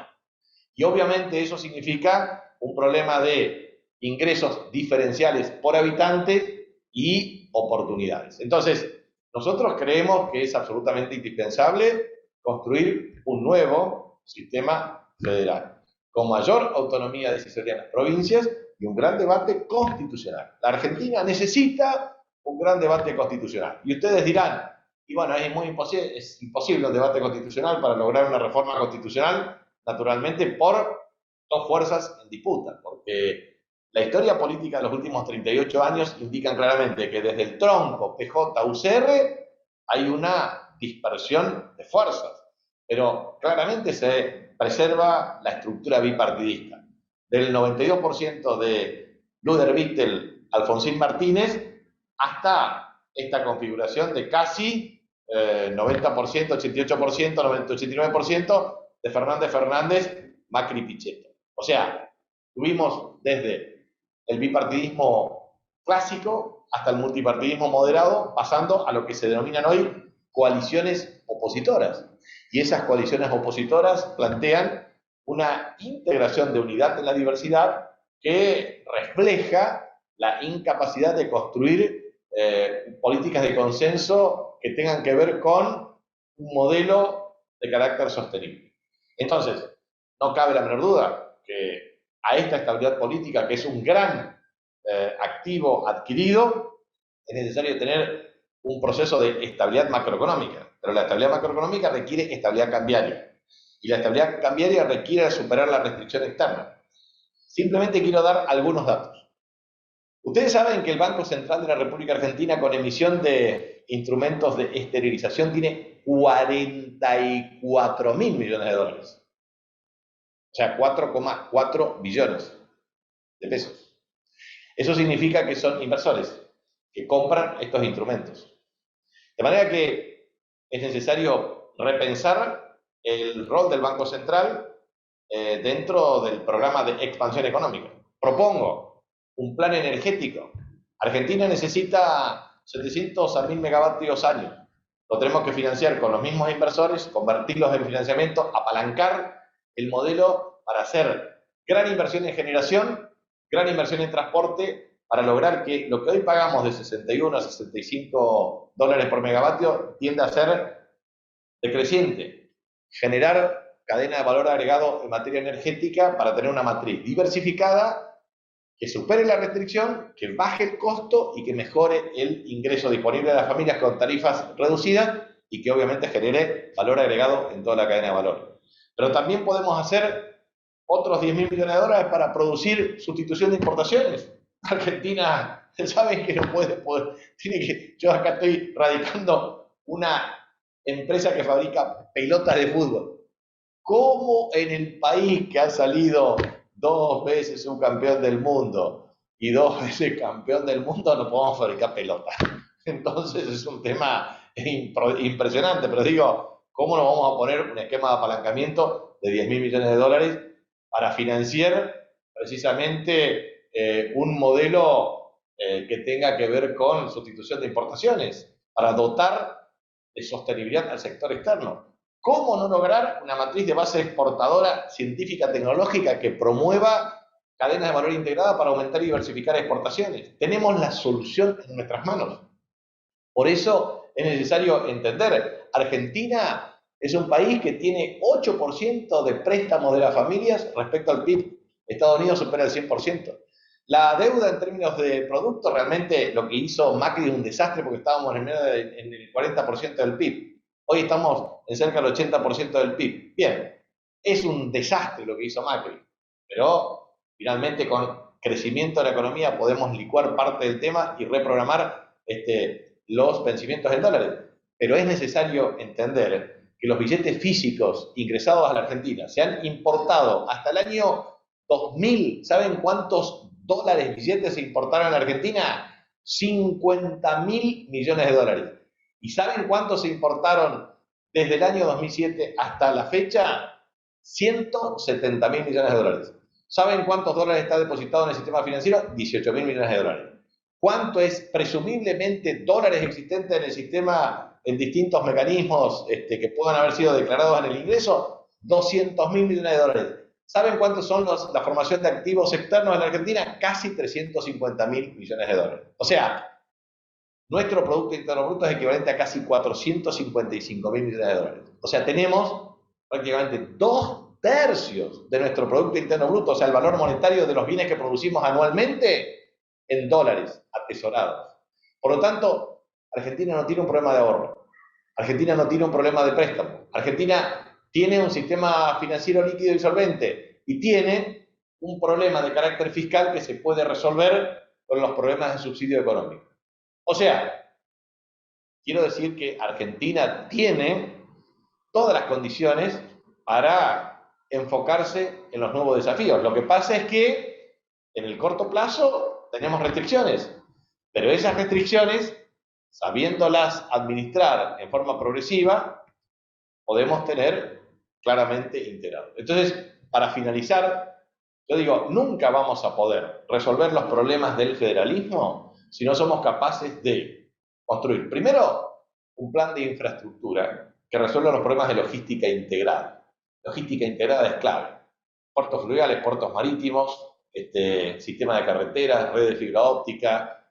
Speaker 4: Y obviamente eso significa un problema de ingresos diferenciales por habitante y oportunidades. Entonces, nosotros creemos que es absolutamente indispensable construir un nuevo sistema federal, con mayor autonomía decisoria en las provincias y un gran debate constitucional. La Argentina necesita un gran debate constitucional. Y ustedes dirán, y bueno, es imposible un debate constitucional para lograr una reforma constitucional, naturalmente por dos fuerzas en disputa, porque la historia política de los últimos 38 años indican claramente que desde el tronco PJ-UCR hay una dispersión de fuerzas, pero claramente se preserva la estructura bipartidista. Del 92% de Luder Vittel, Alfonsín Martínez, hasta esta configuración de casi 90%, 88%, 89% de Fernández, Macri, Pichetto. O sea, tuvimos desde el bipartidismo clásico hasta el multipartidismo moderado, pasando a lo que se denominan hoy coaliciones opositoras. Y esas coaliciones opositoras plantean una integración de unidad en la diversidad que refleja la incapacidad de construir políticas de consenso que tengan que ver con un modelo de carácter sostenible. Entonces, no cabe la menor duda que a esta estabilidad política, que es un gran activo adquirido, es necesario tener un proceso de estabilidad macroeconómica, pero la estabilidad macroeconómica requiere estabilidad cambiaria, y la estabilidad cambiaria requiere superar la restricción externa. Simplemente quiero dar algunos datos. Ustedes saben que el Banco Central de la República Argentina, con emisión de instrumentos de esterilización, tiene 44.000 millones de dólares. O sea, 4,4 billones de pesos. Eso significa que son inversores que compran estos instrumentos. De manera que es necesario repensar el rol del Banco Central dentro del programa de expansión económica. Propongo un plan energético. Argentina necesita 700 a 1000 megavatios año. lo tenemos que financiar con los mismos inversores, convertirlos en financiamiento, apalancar el modelo para hacer gran inversión en generación, gran inversión en transporte, para lograr que lo que hoy pagamos de 61 a 65 dólares por megavatio tienda a ser decreciente. Generar cadena de valor agregado en materia energética para tener una matriz diversificada que supere la restricción, que baje el costo y que mejore el ingreso disponible de las familias con tarifas reducidas y que obviamente genere valor agregado en toda la cadena de valor. Pero también podemos hacer otros 10.000 millones de dólares para producir sustitución de importaciones. Argentina, saben que no puede, tiene que, yo acá estoy radicando una empresa que fabrica pelotas de fútbol. ¿Cómo en el país que ha salido 2 veces subcampeón del mundo y 2 veces campeón del mundo no podemos fabricar pelotas? Entonces es un tema impresionante, pero digo, ¿cómo nos vamos a poner un esquema de apalancamiento de 10.000 millones de dólares para financiar precisamente un modelo que tenga que ver con sustitución de importaciones, para dotar de sostenibilidad al sector externo? ¿Cómo no lograr una matriz de base exportadora científica tecnológica que promueva cadenas de valor integrada para aumentar y diversificar exportaciones? Tenemos la solución en nuestras manos. Por eso es necesario entender, Argentina es un país que tiene 8% de préstamos de las familias respecto al PIB. Estados Unidos supera el 100%. La deuda en términos de producto, realmente lo que hizo Macri es un desastre porque estábamos en el 40% del PIB. Hoy estamos en cerca del 80% del PIB. Bien, es un desastre lo que hizo Macri, pero finalmente con crecimiento de la economía podemos licuar parte del tema y reprogramar los vencimientos en dólares. Pero es necesario entender que los billetes físicos ingresados a la Argentina se han importado hasta el año 2000. ¿Saben cuántos dólares billetes se importaron a la Argentina? 50.000 millones de dólares. ¿Y saben cuántos se importaron desde el año 2007 hasta la fecha? 170.000 millones de dólares. ¿Saben cuántos dólares está depositado en el sistema financiero? 18.000 millones de dólares. ¿Cuánto es presumiblemente dólares existentes en el sistema en distintos mecanismos que puedan haber sido declarados en el ingreso? 200.000 millones de dólares. ¿Saben cuántos son la formación de activos externos en la Argentina? Casi 350.000 millones de dólares. O sea, nuestro Producto Interno Bruto es equivalente a casi 455.000 millones de dólares. O sea, tenemos prácticamente 2/3 de nuestro Producto Interno Bruto, o sea, el valor monetario de los bienes que producimos anualmente, en dólares atesorados. Por lo tanto, Argentina no tiene un problema de ahorro. Argentina no tiene un problema de préstamo. Argentina tiene un sistema financiero líquido y solvente y tiene un problema de carácter fiscal que se puede resolver con los problemas de subsidio económico. O sea, quiero decir que Argentina tiene todas las condiciones para enfocarse en los nuevos desafíos. Lo que pasa es que en el corto plazo tenemos restricciones, pero esas restricciones, sabiéndolas administrar en forma progresiva, podemos tener claramente integrado. Entonces, para finalizar, yo digo, nunca vamos a poder resolver los problemas del federalismo si no somos capaces de construir, primero, un plan de infraestructura que resuelva los problemas de logística integrada. Logística integrada es clave. Puertos fluviales, puertos marítimos, sistema de carreteras, red de fibra óptica,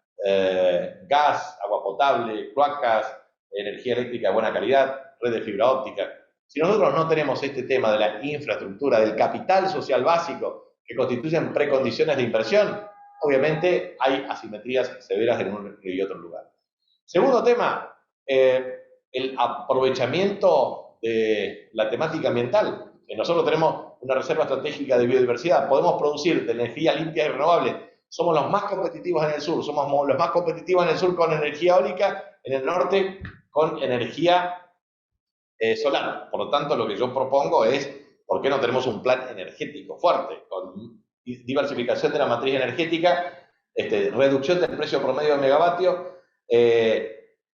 Speaker 4: gas, agua potable, cloacas, energía eléctrica de buena calidad, red de fibra óptica. Si nosotros no tenemos este tema de la infraestructura, del capital social básico, que constituyen precondiciones de inversión, obviamente hay asimetrías severas en un y otro lugar. Segundo tema, el aprovechamiento de la temática ambiental. Nosotros tenemos una reserva estratégica de biodiversidad, podemos producir de energía limpia y renovable, somos los más competitivos en el sur, somos los más competitivos en el sur con energía eólica, en el norte con energía solar. Por lo tanto, lo que yo propongo es, ¿por qué no tenemos un plan energético fuerte, con diversificación de la matriz energética, reducción del precio promedio de megavatio,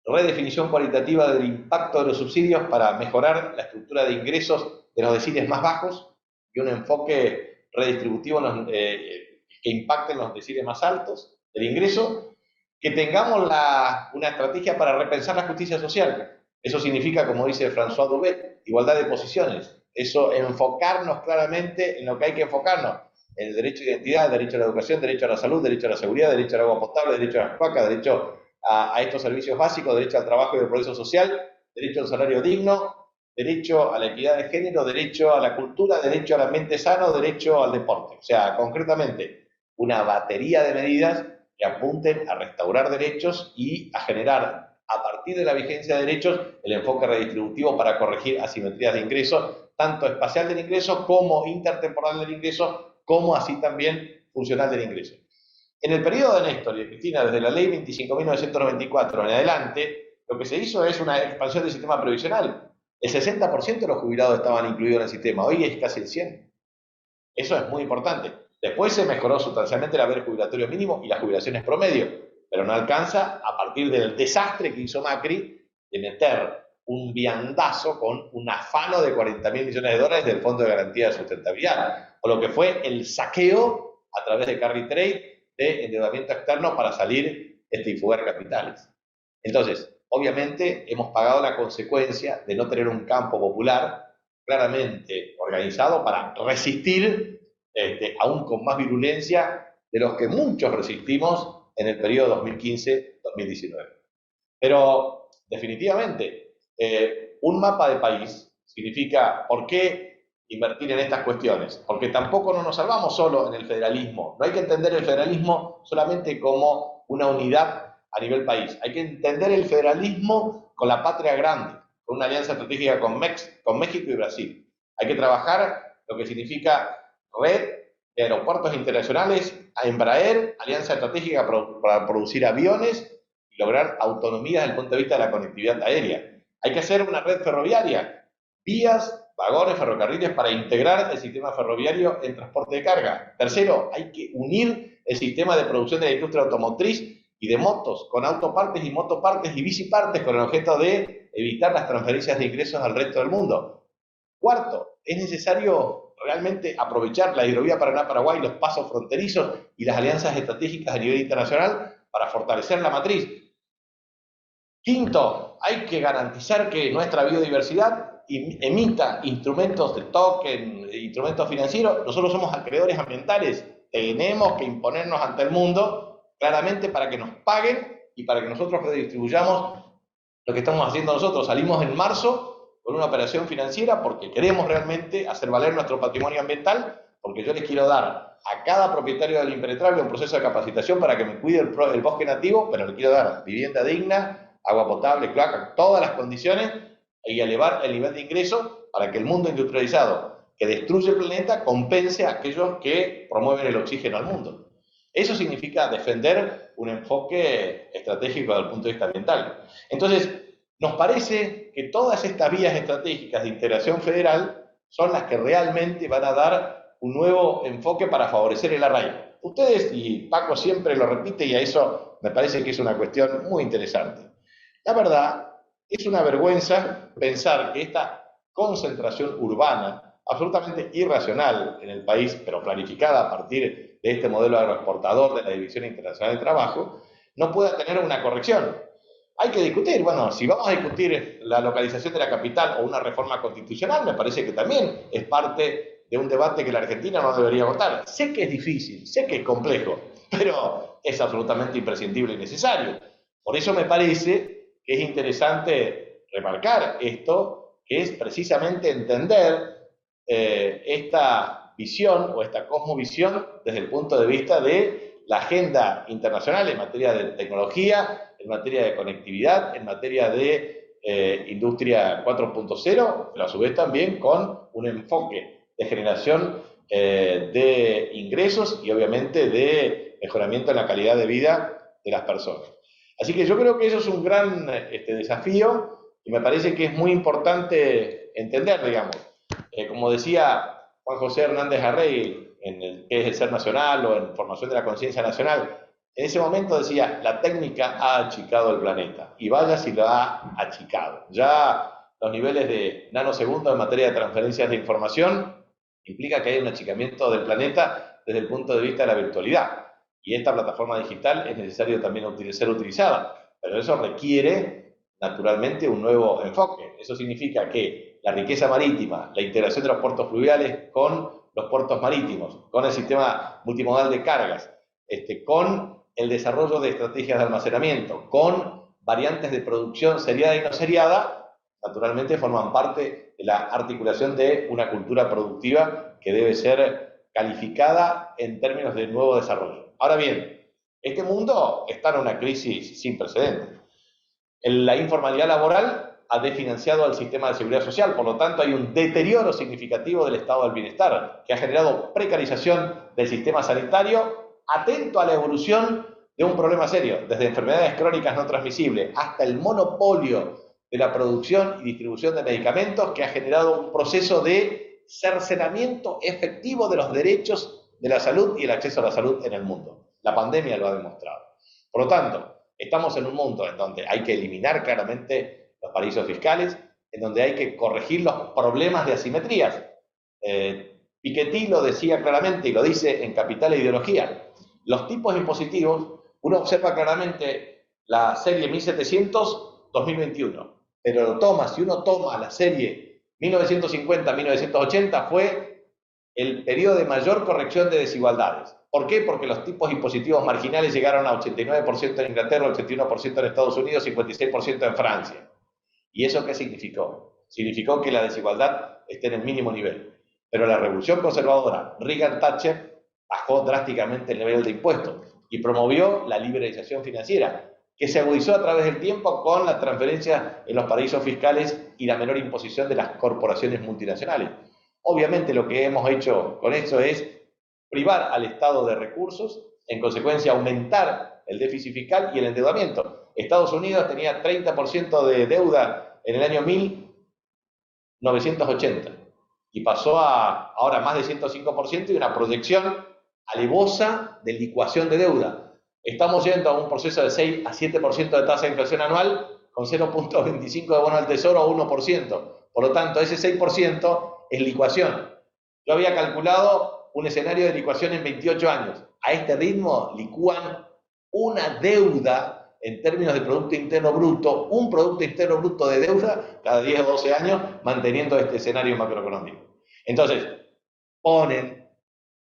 Speaker 4: redefinición cualitativa del impacto de los subsidios para mejorar la estructura de ingresos de los deciles más bajos y un enfoque redistributivo que impacte en los deciles más altos del ingreso, que tengamos una estrategia para repensar la justicia social. Eso significa, como dice François Dubé, igualdad de posiciones. Eso, enfocarnos claramente en lo que hay que enfocarnos. El derecho a identidad, el derecho a la educación, derecho a la salud, derecho a la seguridad, derecho al agua potable, derecho a las cloacas, derecho a estos servicios básicos, derecho al trabajo y al progreso social, derecho al salario digno, derecho a la equidad de género, derecho a la cultura, derecho al ambiente sano, derecho al deporte. O sea, concretamente, una batería de medidas que apunten a restaurar derechos y a generar, a partir de la vigencia de derechos, el enfoque redistributivo para corregir asimetrías de ingresos, tanto espacial del ingreso como intertemporal del ingreso, como así también funcional del ingreso. En el periodo de Néstor y de Cristina, desde la ley 25.994 en adelante, lo que se hizo es una expansión del sistema previsional. El 60% de los jubilados estaban incluidos en el sistema, hoy es casi el 100%. Eso es muy importante. Después se mejoró sustancialmente el haber jubilatorio mínimo y las jubilaciones promedio, pero no alcanza a partir del desastre que hizo Macri de meter un viandazo con un afano de 40.000 millones de dólares del Fondo de Garantía de Sustentabilidad, o lo que fue el saqueo a través de carry trade de endeudamiento externo para salir y fugar capitales. Entonces, obviamente hemos pagado la consecuencia de no tener un campo popular claramente organizado para resistir aún con más virulencia de los que muchos resistimos en el periodo 2015-2019. Pero definitivamente, un mapa de país significa por qué invertir en estas cuestiones, porque tampoco no nos salvamos solo en el federalismo. No hay que entender el federalismo solamente como una unidad a nivel país. Hay que entender el federalismo con la patria grande, con una alianza estratégica con México y Brasil. Hay que trabajar lo que significa red de aeropuertos internacionales a Embraer, alianza estratégica para producir aviones y lograr autonomía desde el punto de vista de la conectividad aérea. Hay que hacer una red ferroviaria, vías, vagones, ferrocarriles para integrar el sistema ferroviario en transporte de carga. Tercero, hay que unir el sistema de producción de la industria automotriz y de motos con autopartes y motopartes y bicipartes con el objeto de evitar las transferencias de ingresos al resto del mundo. Cuarto, es necesario realmente aprovechar la hidrovía Paraná-Paraguay, los pasos fronterizos y las alianzas estratégicas a nivel internacional para fortalecer la matriz. Quinto, hay que garantizar que nuestra biodiversidad emita instrumentos de token, instrumentos financieros. Nosotros somos acreedores ambientales, tenemos que imponernos ante el mundo claramente para que nos paguen y para que nosotros redistribuyamos lo que estamos haciendo nosotros. Salimos en marzo con una operación financiera porque queremos realmente hacer valer nuestro patrimonio ambiental, porque yo les quiero dar a cada propietario del impenetrable un proceso de capacitación para que me cuide el bosque nativo, pero le quiero dar vivienda digna, agua potable, cloaca, todas las condiciones y elevar el nivel de ingreso para que el mundo industrializado que destruye el planeta compense a aquellos que promueven el oxígeno al mundo. Eso significa defender un enfoque estratégico desde el punto de vista ambiental. Entonces, nos parece que todas estas vías estratégicas de integración federal son las que realmente van a dar un nuevo enfoque para favorecer el arraigo. Ustedes, y Paco siempre lo repite, y a eso me parece que es una cuestión muy interesante. La verdad, es una vergüenza pensar que esta concentración urbana, absolutamente irracional en el país, pero planificada a partir de este modelo agroexportador de la División Internacional del Trabajo, no pueda tener una corrección. Hay que discutir, bueno, si vamos a discutir la localización de la capital o una reforma constitucional, me parece que también es parte de un debate que la Argentina no debería votar. Sé que es difícil, sé que es complejo, pero es absolutamente imprescindible y necesario. Por eso me parece que es interesante remarcar esto, que es precisamente entender esta visión o esta cosmovisión desde el punto de vista de la agenda internacional en materia de tecnología, en materia de conectividad, en materia de industria 4.0, pero a su vez también con un enfoque de generación de ingresos y obviamente de mejoramiento en la calidad de vida de las personas. Así que yo creo que eso es un gran desafío y me parece que es muy importante entender, digamos. Como decía Juan José Hernández Arrey, en el que es el ser nacional o en formación de la conciencia nacional, en ese momento decía, la técnica ha achicado el planeta, y vaya si lo ha achicado. Ya los niveles de nanosegundos en materia de transferencias de información implica que hay un achicamiento del planeta desde el punto de vista de la virtualidad, y esta plataforma digital es necesario también ser utilizada, pero eso requiere naturalmente un nuevo enfoque. Eso significa que la riqueza marítima, la integración de los puertos fluviales con los puertos marítimos, con el sistema multimodal de cargas, con el desarrollo de estrategias de almacenamiento, con variantes de producción seriada y no seriada, naturalmente forman parte de la articulación de una cultura productiva que debe ser calificada en términos de nuevo desarrollo. Ahora bien, este mundo está en una crisis sin precedentes. La informalidad laboral ha desfinanciado al sistema de seguridad social, por lo tanto hay un deterioro significativo del estado del bienestar, que ha generado precarización del sistema sanitario, atento a la evolución de un problema serio, desde enfermedades crónicas no transmisibles hasta el monopolio de la producción y distribución de medicamentos, que ha generado un proceso de cercenamiento efectivo de los derechos de la salud y el acceso a la salud en el mundo. La pandemia lo ha demostrado. Por lo tanto, estamos en un mundo en donde hay que eliminar claramente los paraísos fiscales, en donde hay que corregir los problemas de asimetrías. Piketty lo decía claramente y lo dice en Capital e Ideología. Los tipos impositivos, uno observa claramente la serie 1700-2021, pero si uno toma la serie 1950-1980, fue el periodo de mayor corrección de desigualdades. ¿Por qué? Porque los tipos impositivos marginales llegaron a 89% en Inglaterra, 81% en Estados Unidos, 56% en Francia. ¿Y eso qué significó? Significó que la desigualdad esté en el mínimo nivel. Pero la revolución conservadora, Reagan-Thatcher, bajó drásticamente el nivel de impuestos y promovió la liberalización financiera, que se agudizó a través del tiempo con la transferencia en los paraísos fiscales y la menor imposición de las corporaciones multinacionales. Obviamente lo que hemos hecho con esto es privar al Estado de recursos, en consecuencia aumentar el déficit fiscal y el endeudamiento. Estados Unidos tenía 30% de deuda en el año 1980 y pasó a ahora más de 105% y una proyección alevosa de licuación de deuda. Estamos yendo a un proceso de 6 a 7% de tasa de inflación anual con 0.25 de bono del tesoro a 1%. Por lo tanto, ese 6% es licuación. Yo había calculado un escenario de licuación en 28 años. A este ritmo licúan una deuda en términos de Producto Interno Bruto, un Producto Interno Bruto de deuda cada 10 o 12 años, manteniendo este escenario macroeconómico. Entonces, ponen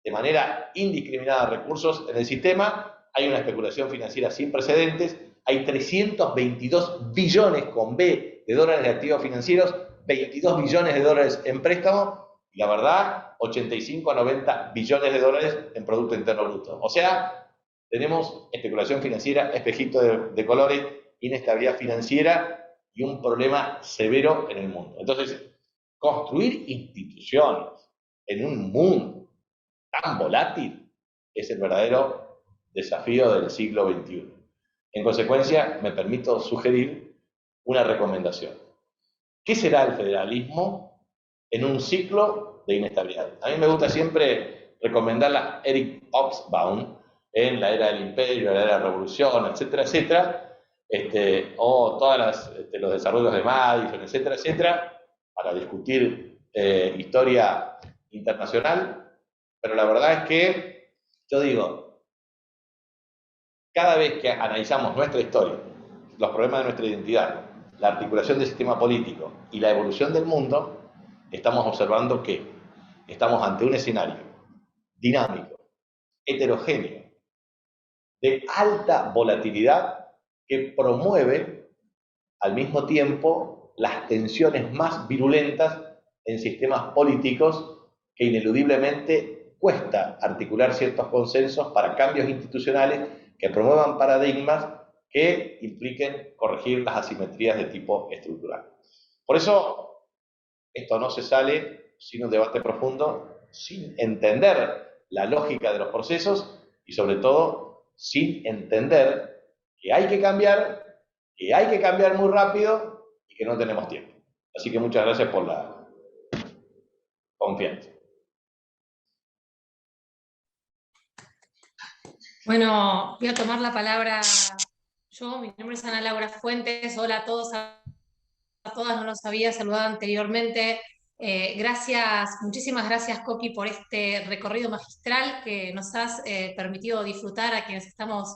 Speaker 4: de manera indiscriminada recursos en el sistema, hay una especulación financiera sin precedentes, hay 322 billones con B de dólares de activos financieros, 22 billones de dólares en préstamos, y la verdad, 85 a 90 billones de dólares en Producto Interno Bruto. O sea, tenemos especulación financiera, espejito de colores, inestabilidad financiera y un problema severo en el mundo. Entonces, construir instituciones en un mundo tan volátil es el verdadero desafío del siglo XXI. En consecuencia, me permito sugerir una recomendación. ¿Qué será el federalismo en un ciclo de inestabilidad? A mí me gusta siempre recomendarla a Eric Hobsbawm en la era del imperio, la era de la revolución, etcétera, etcétera, o todos los desarrollos de Madison, etcétera, etcétera, para discutir historia internacional. Pero la verdad es que, yo digo, cada vez que analizamos nuestra historia, los problemas de nuestra identidad, la articulación del sistema político y la evolución del mundo, estamos observando que estamos ante un escenario dinámico, heterogéneo, de alta volatilidad que promueve al mismo tiempo las tensiones más virulentas en sistemas políticos que ineludiblemente cuesta articular ciertos consensos para cambios institucionales que promuevan paradigmas que impliquen corregir las asimetrías de tipo estructural. Por eso, esto no se sale sin un debate profundo, sin entender la lógica de los procesos y sobre todo sin entender que hay que cambiar muy rápido y que no tenemos tiempo. Así que muchas gracias por la confianza.
Speaker 5: Bueno, voy a tomar la palabra yo. Mi nombre es Ana Laura Fuentes. Hola a todos, a todas, no los había saludado anteriormente. Gracias, muchísimas gracias, Coqui, por este recorrido magistral que nos has permitido disfrutar a quienes estamos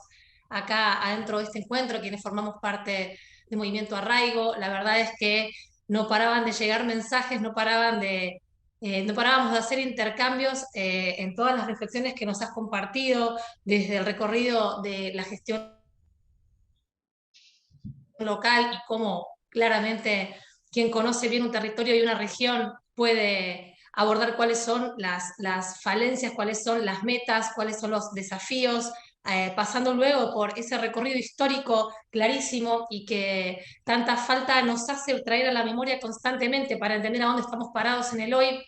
Speaker 5: acá adentro de este encuentro, quienes formamos parte de Movimiento Arraigo. La verdad es que no paraban de llegar mensajes, no parábamos de hacer intercambios en todas las reflexiones que nos has compartido, desde el recorrido de la gestión local y cómo claramente quien conoce bien un territorio y una región puede abordar cuáles son las falencias, cuáles son las metas, cuáles son los desafíos, pasando luego por ese recorrido histórico clarísimo y que tanta falta nos hace traer a la memoria constantemente para entender a dónde estamos parados en el hoy.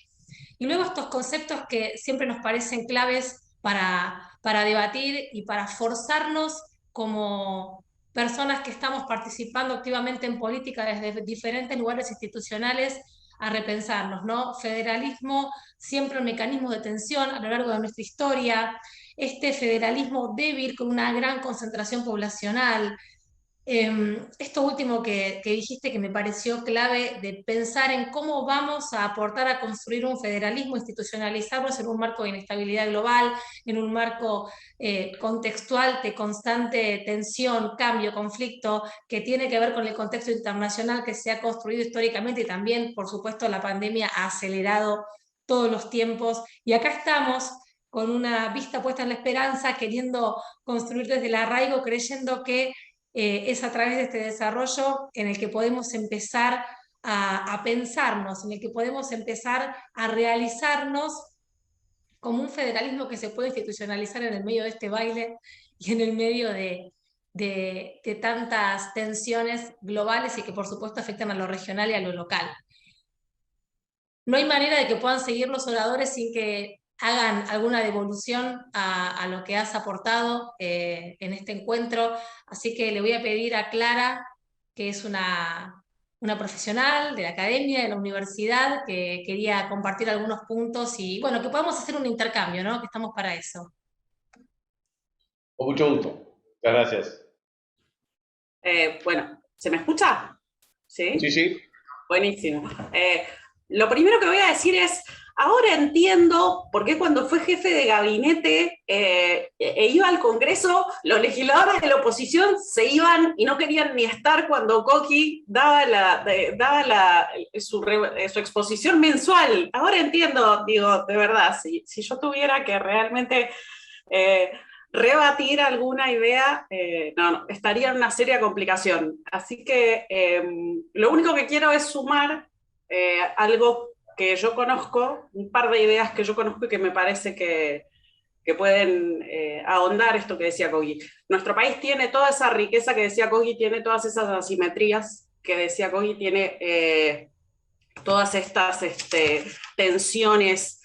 Speaker 5: Y luego estos conceptos que siempre nos parecen claves para debatir y para forzarnos como personas que estamos participando activamente en política desde diferentes lugares institucionales a repensarnos, ¿no? Federalismo, siempre un mecanismo de tensión a lo largo de nuestra historia, este federalismo débil con una gran concentración poblacional. Esto último que dijiste que me pareció clave de pensar en cómo vamos a aportar a construir un federalismo, institucionalizarnos en un marco de inestabilidad global, en un marco contextual de constante tensión, cambio, conflicto, que tiene que ver con el contexto internacional que se ha construido históricamente y también, por supuesto, la pandemia ha acelerado todos los tiempos. Y acá estamos con una vista puesta en la esperanza, queriendo construir desde el arraigo, creyendo que es a través de este desarrollo en el que podemos empezar a pensarnos, en el que podemos empezar a realizarnos como un federalismo que se puede institucionalizar en el medio de este baile y en el medio de tantas tensiones globales y que por supuesto afectan a lo regional y a lo local. No hay manera de que puedan seguir los oradores sin que hagan alguna devolución a lo que has aportado en este encuentro. Así que le voy a pedir a Clara, que es una profesional de la academia, de la universidad, que quería compartir algunos puntos y, bueno, que podamos hacer un intercambio, ¿no? Que estamos para eso.
Speaker 4: Con mucho gusto. Muchas gracias.
Speaker 6: Bueno, ¿se me escucha? Sí.
Speaker 4: Sí, sí.
Speaker 6: Buenísimo. Lo primero que voy a decir es, ahora entiendo por qué cuando fue jefe de gabinete e iba al Congreso, los legisladores de la oposición se iban y no querían ni estar cuando Coqui daba su exposición mensual. Ahora entiendo, digo, de verdad, si yo tuviera que realmente rebatir alguna idea, no, estaría en una seria complicación. Así que lo único que quiero es sumar algo que yo conozco, un par de ideas que yo conozco y que me parece que pueden ahondar esto que decía Coqui. Nuestro país tiene toda esa riqueza que decía Coqui, tiene todas esas asimetrías que decía Coqui, tiene todas estas tensiones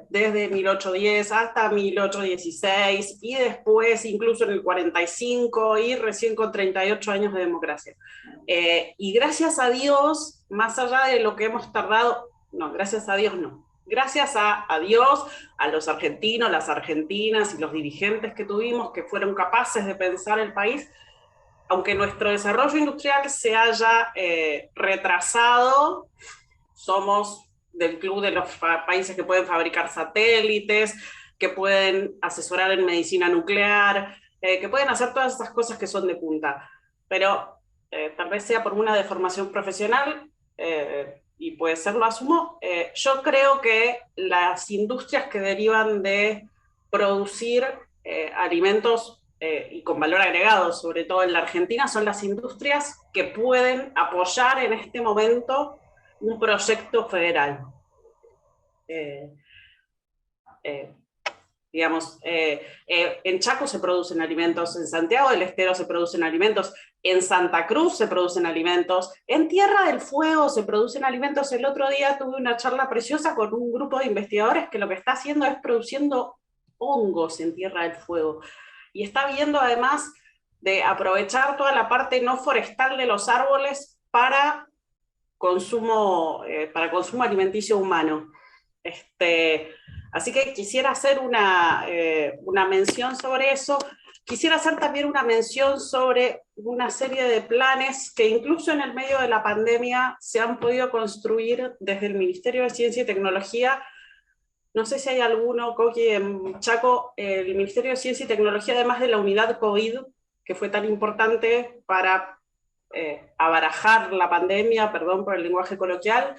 Speaker 6: desde 1810 hasta 1816 y después incluso en el 45 y recién con 38 años de democracia. Y gracias a Dios, más allá de lo que hemos tardado, no, gracias a Dios no, gracias a Dios, a los argentinos, las argentinas y los dirigentes que tuvimos que fueron capaces de pensar el país, aunque nuestro desarrollo industrial se haya retrasado, somos del club de los países que pueden fabricar satélites, que pueden asesorar en medicina nuclear, que pueden hacer todas esas cosas que son de punta. Pero tal vez sea por una deformación profesional, y puede ser, lo asumo, yo creo que las industrias que derivan de producir alimentos y con valor agregado, sobre todo en la Argentina, son las industrias que pueden apoyar en este momento un proyecto federal. Digamos, en Chaco se producen alimentos, en Santiago del Estero se producen alimentos, en Santa Cruz se producen alimentos, en Tierra del Fuego se producen alimentos. El otro día tuve una charla preciosa con un grupo de investigadores que lo que está haciendo es produciendo hongos en Tierra del Fuego, y está viendo además de aprovechar toda la parte no forestal de los árboles para consumo alimenticio humano. Así que quisiera hacer una mención sobre eso. Quisiera hacer también una mención sobre una serie de planes que incluso en el medio de la pandemia se han podido construir desde el Ministerio de Ciencia y Tecnología. No sé si hay alguno, Coqui, en Chaco, el Ministerio de Ciencia y Tecnología, además de la unidad COVID, que fue tan importante para abarajar la pandemia, perdón por el lenguaje coloquial,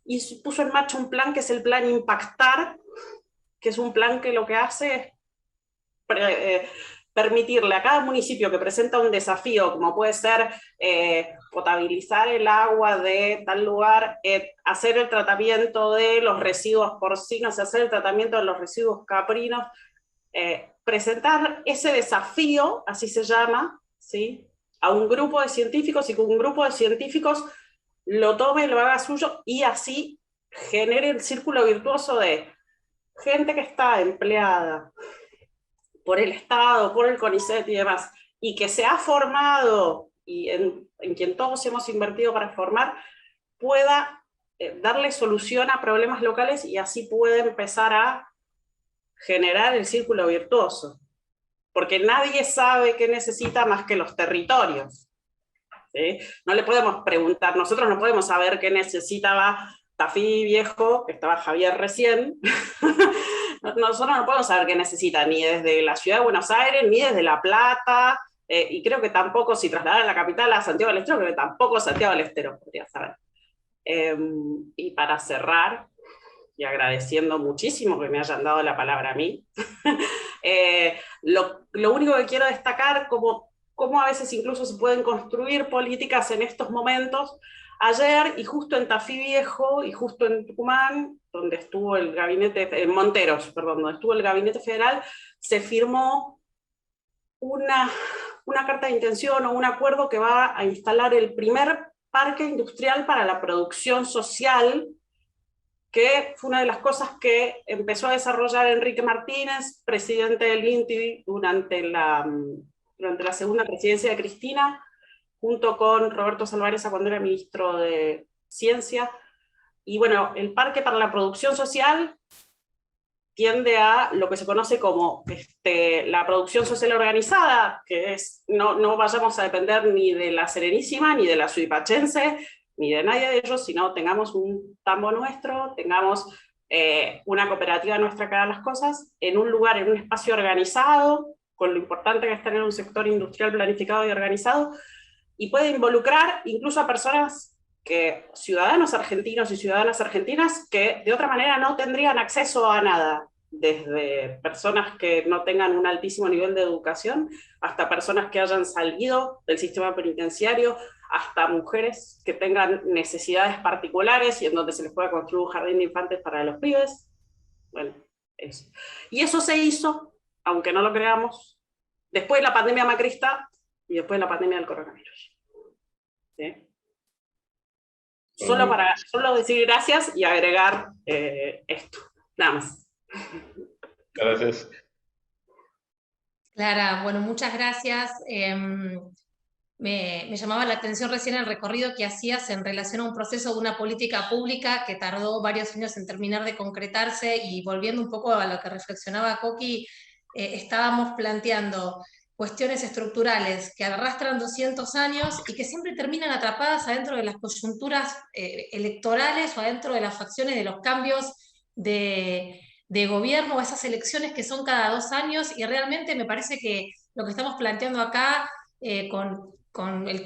Speaker 6: y puso en marcha un plan que es el plan Impactar, que es un plan que lo que hace es permitirle a cada municipio que presenta un desafío, como puede ser potabilizar el agua de tal lugar, hacer el tratamiento de los residuos porcinos, hacer el tratamiento de los residuos caprinos, presentar ese desafío, así se llama, ¿sí?, a un grupo de científicos, y que un grupo de científicos lo tome, lo haga suyo, y así genere el círculo virtuoso de gente que está empleada por el Estado, por el CONICET y demás, y que se ha formado, y en quien todos hemos invertido para formar, pueda darle solución a problemas locales, y así puede empezar a generar el círculo virtuoso. Porque nadie sabe qué necesita más que los territorios, ¿sí? No le podemos preguntar, nosotros no podemos saber qué necesitaba Tafí Viejo, que estaba Javier recién. Nosotros no podemos saber qué necesita, ni desde la ciudad de Buenos Aires, ni desde La Plata, y creo que tampoco, si trasladan la capital a Santiago del Estero, creo que tampoco Santiago del Estero podría saber. Y para cerrar, y agradeciendo muchísimo que me hayan dado la palabra a mí, lo único que quiero destacar, cómo a veces incluso se pueden construir políticas en estos momentos. Ayer, y justo en Tafí Viejo, y justo en Tucumán, donde estuvo el gabinete, en Monteros, perdón, donde estuvo el gabinete federal, se firmó una carta de intención o un acuerdo que va a instalar el primer parque industrial para la producción social, que fue una de las cosas que empezó a desarrollar Enrique Martínez, presidente del INTI, durante la segunda presidencia de Cristina, junto con Roberto Salvareza cuando era ministro de Ciencia. Y bueno, el Parque para la Producción Social tiende a lo que se conoce como la producción social organizada, que es, no vayamos a depender ni de la Serenísima, ni de la Suipachense, ni de nadie de ellos, sino tengamos un tambo nuestro, tengamos una cooperativa nuestra que haga las cosas, en un lugar, en un espacio organizado, con lo importante que es tener un sector industrial planificado y organizado, y puede involucrar incluso a personas ciudadanos argentinos y ciudadanas argentinas que de otra manera no tendrían acceso a nada, desde personas que no tengan un altísimo nivel de educación, hasta personas que hayan salido del sistema penitenciario, hasta mujeres que tengan necesidades particulares y en donde se les pueda construir un jardín de infantes para los pibes. Bueno, eso. Y eso se hizo, aunque no lo creamos, después de la pandemia macrista y después de la pandemia del coronavirus. ¿Sí? Solo decir gracias y agregar esto, nada más.
Speaker 4: Gracias.
Speaker 5: Clara, bueno, muchas gracias. Me llamaba la atención recién el recorrido que hacías en relación a un proceso de una política pública que tardó varios años en terminar de concretarse, y volviendo un poco a lo que reflexionaba Coqui, estábamos planteando cuestiones estructurales que arrastran 200 años y que siempre terminan atrapadas adentro de las coyunturas electorales o adentro de las facciones de los cambios de gobierno, o esas elecciones que son cada 2 años, y realmente me parece que lo que estamos planteando acá, con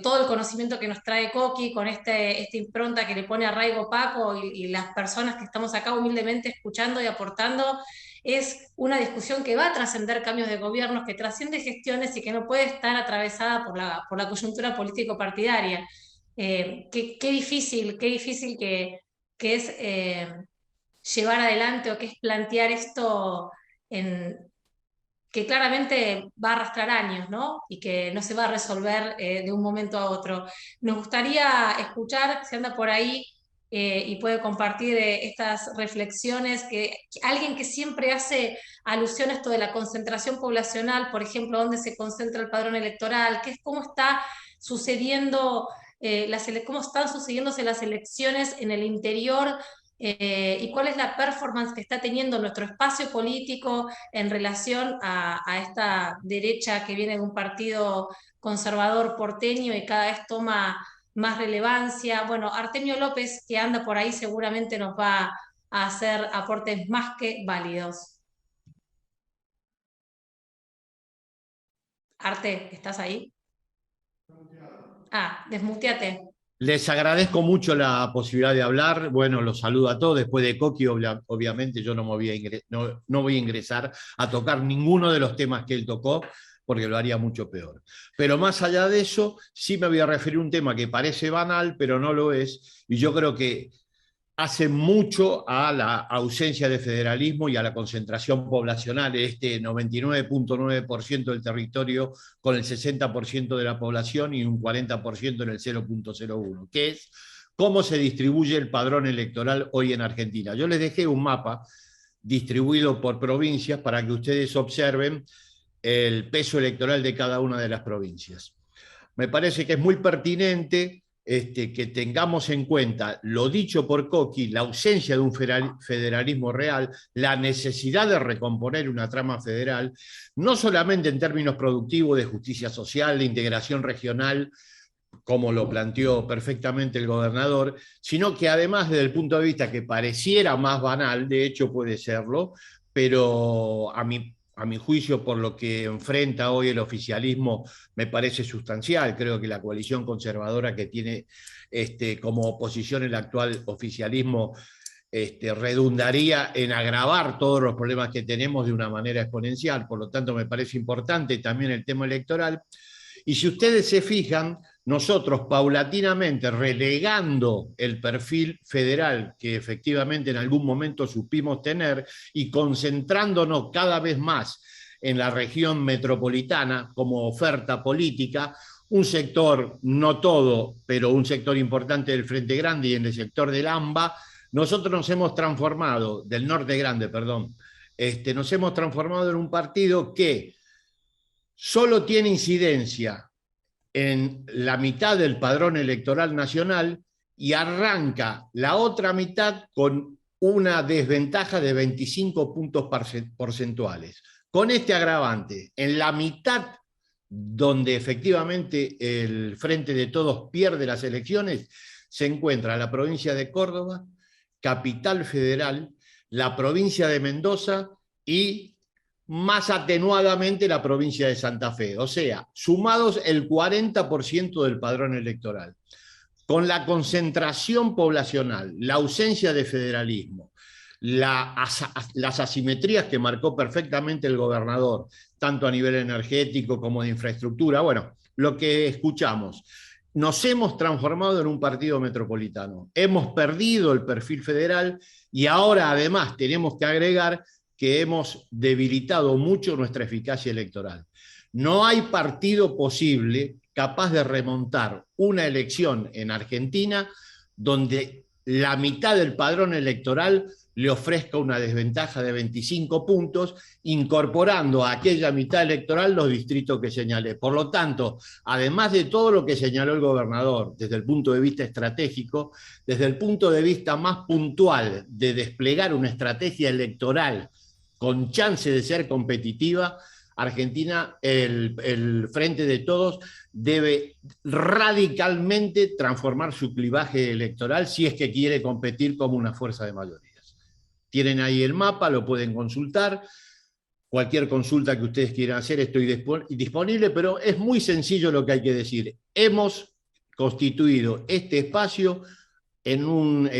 Speaker 5: todo el conocimiento que nos trae Coqui, con esta impronta que le pone arraigo Paco y las personas que estamos acá humildemente escuchando y aportando, es una discusión que va a trascender cambios de gobiernos, que trasciende gestiones y que no puede estar atravesada por la coyuntura político-partidaria. Qué difícil que es llevar adelante, o que es plantear esto que claramente va a arrastrar años, ¿no? Y que no se va a resolver de un momento a otro. Nos gustaría escuchar, si anda por ahí y puede compartir estas reflexiones, alguien que siempre hace alusión a esto de la concentración poblacional, por ejemplo, dónde se concentra el padrón electoral, cómo está sucediendo, cómo están sucediéndose las elecciones en el interior, y cuál es la performance que está teniendo nuestro espacio político en relación a esta derecha que viene de un partido conservador porteño y cada vez toma más relevancia. Bueno, Artemio López, que anda por ahí, seguramente nos va a hacer aportes más que válidos. Arte, ¿estás ahí? Desmuteate.
Speaker 7: Les agradezco mucho la posibilidad de hablar. Bueno, los saludo a todos. Después de Coqui, obviamente, yo no voy a ingresar a tocar ninguno de los temas que él tocó, porque lo haría mucho peor. Pero más allá de eso, sí me voy a referir a un tema que parece banal, pero no lo es, y yo creo que hace mucho a la ausencia de federalismo y a la concentración poblacional en este 99.9% del territorio con el 60% de la población y un 40% en el 0.01, que es cómo se distribuye el padrón electoral hoy en Argentina. Yo les dejé un mapa distribuido por provincias para que ustedes observen el peso electoral de cada una de las provincias. Me parece que es muy pertinente que tengamos en cuenta lo dicho por Coqui, la ausencia de un federalismo real, la necesidad de recomponer una trama federal, no solamente en términos productivos de justicia social, de integración regional, como lo planteó perfectamente el gobernador, sino que además desde el punto de vista que pareciera más banal, de hecho puede serlo, pero a mi juicio, por lo que enfrenta hoy el oficialismo, me parece sustancial. Creo que la coalición conservadora que tiene como oposición el actual oficialismo redundaría en agravar todos los problemas que tenemos de una manera exponencial. Por lo tanto, me parece importante también el tema electoral. Y si ustedes se fijan, nosotros paulatinamente relegando el perfil federal que efectivamente en algún momento supimos tener y concentrándonos cada vez más en la región metropolitana como oferta política, un sector, no todo, pero un sector importante del Frente Grande y en el sector del AMBA, nosotros nos hemos transformado, del Norte Grande, perdón, nos hemos transformado en un partido que solo tiene incidencia en la mitad del padrón electoral nacional y arranca la otra mitad con una desventaja de 25 puntos porcentuales. Con este agravante, en la mitad donde efectivamente el Frente de Todos pierde las elecciones, se encuentra la provincia de Córdoba, Capital Federal, la provincia de Mendoza y más atenuadamente la provincia de Santa Fe, o sea, sumados el 40% del padrón electoral. Con la concentración poblacional, la ausencia de federalismo, las asimetrías que marcó perfectamente el gobernador, tanto a nivel energético como de infraestructura, bueno, lo que escuchamos, nos hemos transformado en un partido metropolitano, hemos perdido el perfil federal y ahora además tenemos que agregar que hemos debilitado mucho nuestra eficacia electoral. No hay partido posible capaz de remontar una elección en Argentina donde la mitad del padrón electoral le ofrezca una desventaja de 25 puntos, incorporando a aquella mitad electoral los distritos que señalé. Por lo tanto, además de todo lo que señaló el gobernador, desde el punto de vista estratégico, desde el punto de vista más puntual de desplegar una estrategia electoral con chance de ser competitiva, Argentina, el Frente de Todos, debe radicalmente transformar su clivaje electoral si es que quiere competir como una fuerza de mayorías. Tienen ahí el mapa, lo pueden consultar. Cualquier consulta que ustedes quieran hacer, estoy disponible, pero es muy sencillo lo que hay que decir. Hemos constituido este espacio en un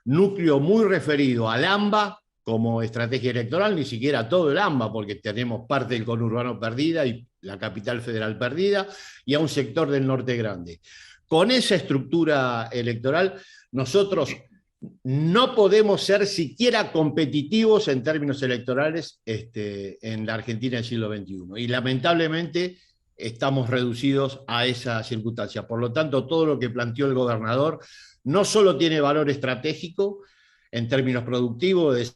Speaker 7: núcleo muy referido al AMBA, como estrategia electoral, ni siquiera todo el AMBA, porque tenemos parte del conurbano perdida y la capital federal perdida, y a un sector del Norte Grande. Con esa estructura electoral, nosotros no podemos ser siquiera competitivos en términos electorales en la Argentina del siglo XXI. Y lamentablemente estamos reducidos a esa circunstancia. Por lo tanto, todo lo que planteó el gobernador no solo tiene valor estratégico en términos productivos, de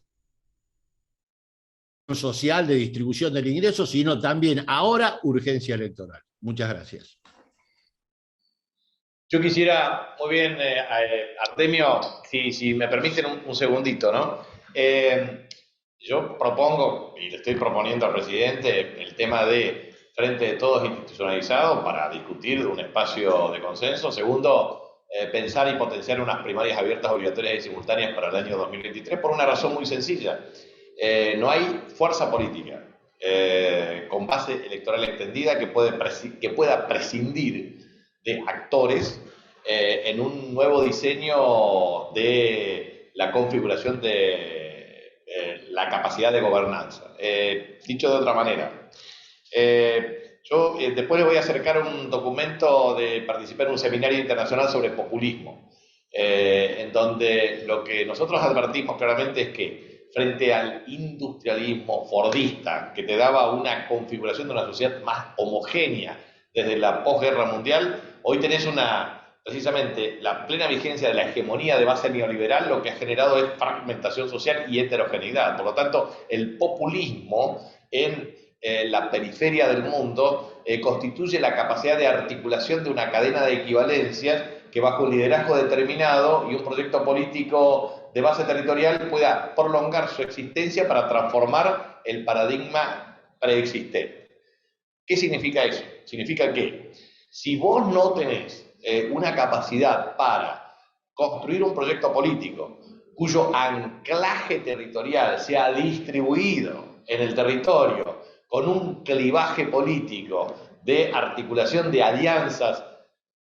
Speaker 7: social, de distribución del ingreso, sino también ahora urgencia electoral. Muchas gracias.
Speaker 4: Yo quisiera, muy bien, Artemio, si me permiten un segundito, ¿no? Yo propongo, y le estoy proponiendo al presidente, el tema de Frente de Todos institucionalizado para discutir un espacio de consenso. Segundo, pensar y potenciar unas primarias abiertas, obligatorias y simultáneas para el año 2023 por una razón muy sencilla. No hay fuerza política con base electoral extendida que pueda prescindir de actores en un nuevo diseño de la configuración de la capacidad de gobernanza. Dicho de otra manera, yo después le voy a acercar un documento de participar en un seminario internacional sobre populismo, en donde lo que nosotros advertimos claramente es que frente al industrialismo fordista, que te daba una configuración de una sociedad más homogénea desde la posguerra mundial, hoy tenés precisamente la plena vigencia de la hegemonía de base neoliberal, lo que ha generado es fragmentación social y heterogeneidad. Por lo tanto, el populismo en la periferia del mundo constituye la capacidad de articulación de una cadena de equivalencias que bajo un liderazgo determinado y un proyecto político de base territorial pueda prolongar su existencia para transformar el paradigma preexistente. ¿Qué significa eso? Significa que si vos no tenés una capacidad para construir un proyecto político cuyo anclaje territorial sea distribuido en el territorio con un clivaje político de articulación de alianzas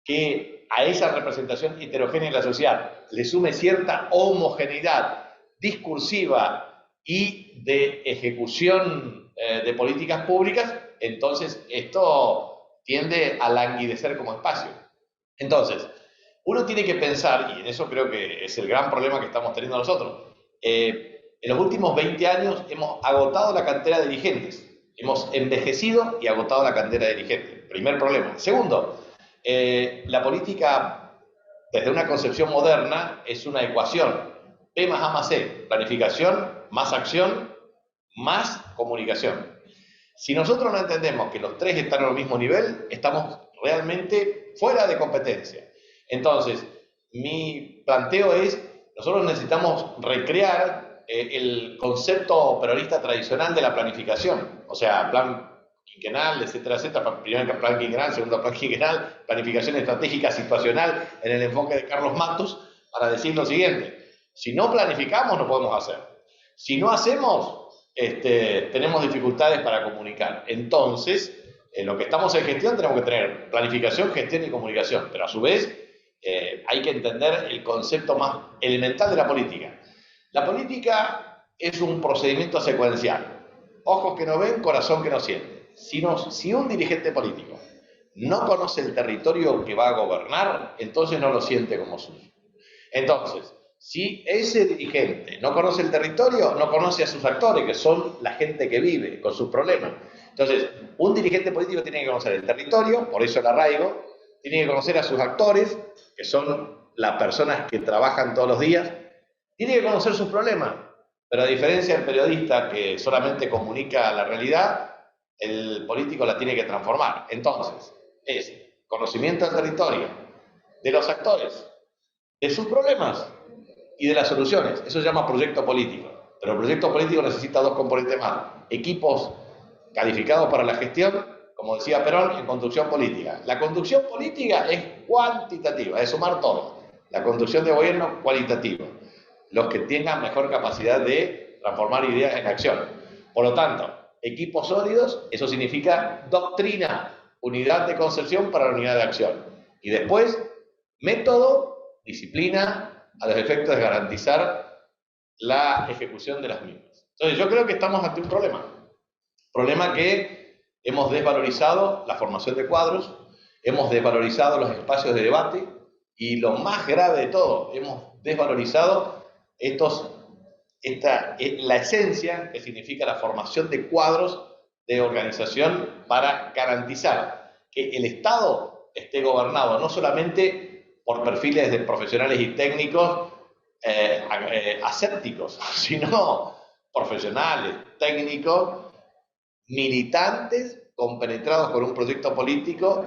Speaker 4: que a esa representación heterogénea en la sociedad le sume cierta homogeneidad discursiva y de ejecución de políticas públicas, entonces esto tiende a languidecer como espacio. Entonces, uno tiene que pensar, y en eso creo que es el gran problema que estamos teniendo nosotros, en los últimos 20 años hemos agotado la cantera de dirigentes, hemos envejecido y agotado la cantera de dirigentes. Primer problema. Segundo, la política, desde una concepción moderna, es una ecuación. P más A más C, planificación, más acción, más comunicación. Si nosotros no entendemos que los tres están al mismo nivel, estamos realmente fuera de competencia. Entonces, mi planteo es, nosotros necesitamos recrear el concepto peronista tradicional de la planificación, o sea, plan quinquenal, etcétera, etcétera, primer plan quinquenal, segundo plan quinquenal, planificación estratégica situacional en el enfoque de Carlos Matus, para decir lo siguiente: si no planificamos, no podemos hacer. Si no hacemos, tenemos dificultades para comunicar. Entonces, en lo que estamos en gestión tenemos que tener planificación, gestión y comunicación, pero a su vez hay que entender el concepto más elemental de la política. La política es un procedimiento secuencial. Ojos que no ven, corazón que no siente. Si un dirigente político no conoce el territorio que va a gobernar, entonces no lo siente como suyo. Entonces, si ese dirigente no conoce el territorio, no conoce a sus actores, que son la gente que vive con sus problemas. Entonces, un dirigente político tiene que conocer el territorio, por eso el arraigo, tiene que conocer a sus actores, que son las personas que trabajan todos los días, tiene que conocer sus problemas, pero a diferencia del periodista que solamente comunica la realidad, el político la tiene que transformar. Entonces, es conocimiento del territorio, de los actores, de sus problemas y de las soluciones. Eso se llama proyecto político. Pero el proyecto político necesita dos componentes más: equipos calificados para la gestión, como decía Perón, en conducción política. La conducción política es cuantitativa, es sumar todo. La conducción de gobierno, cualitativa. Los que tengan mejor capacidad de transformar ideas en acción. Por lo tanto, equipos sólidos, eso significa doctrina, unidad de concepción para la unidad de acción. Y después, método, disciplina, a los efectos de garantizar la ejecución de las mismas. Entonces, yo creo que estamos ante un problema que hemos desvalorizado la formación de cuadros, hemos desvalorizado los espacios de debate y lo más grave de todo, hemos desvalorizado la esencia que significa la formación de cuadros de organización para garantizar que el Estado esté gobernado no solamente por perfiles de profesionales y técnicos asépticos, sino profesionales, técnicos, militantes, compenetrados con un proyecto político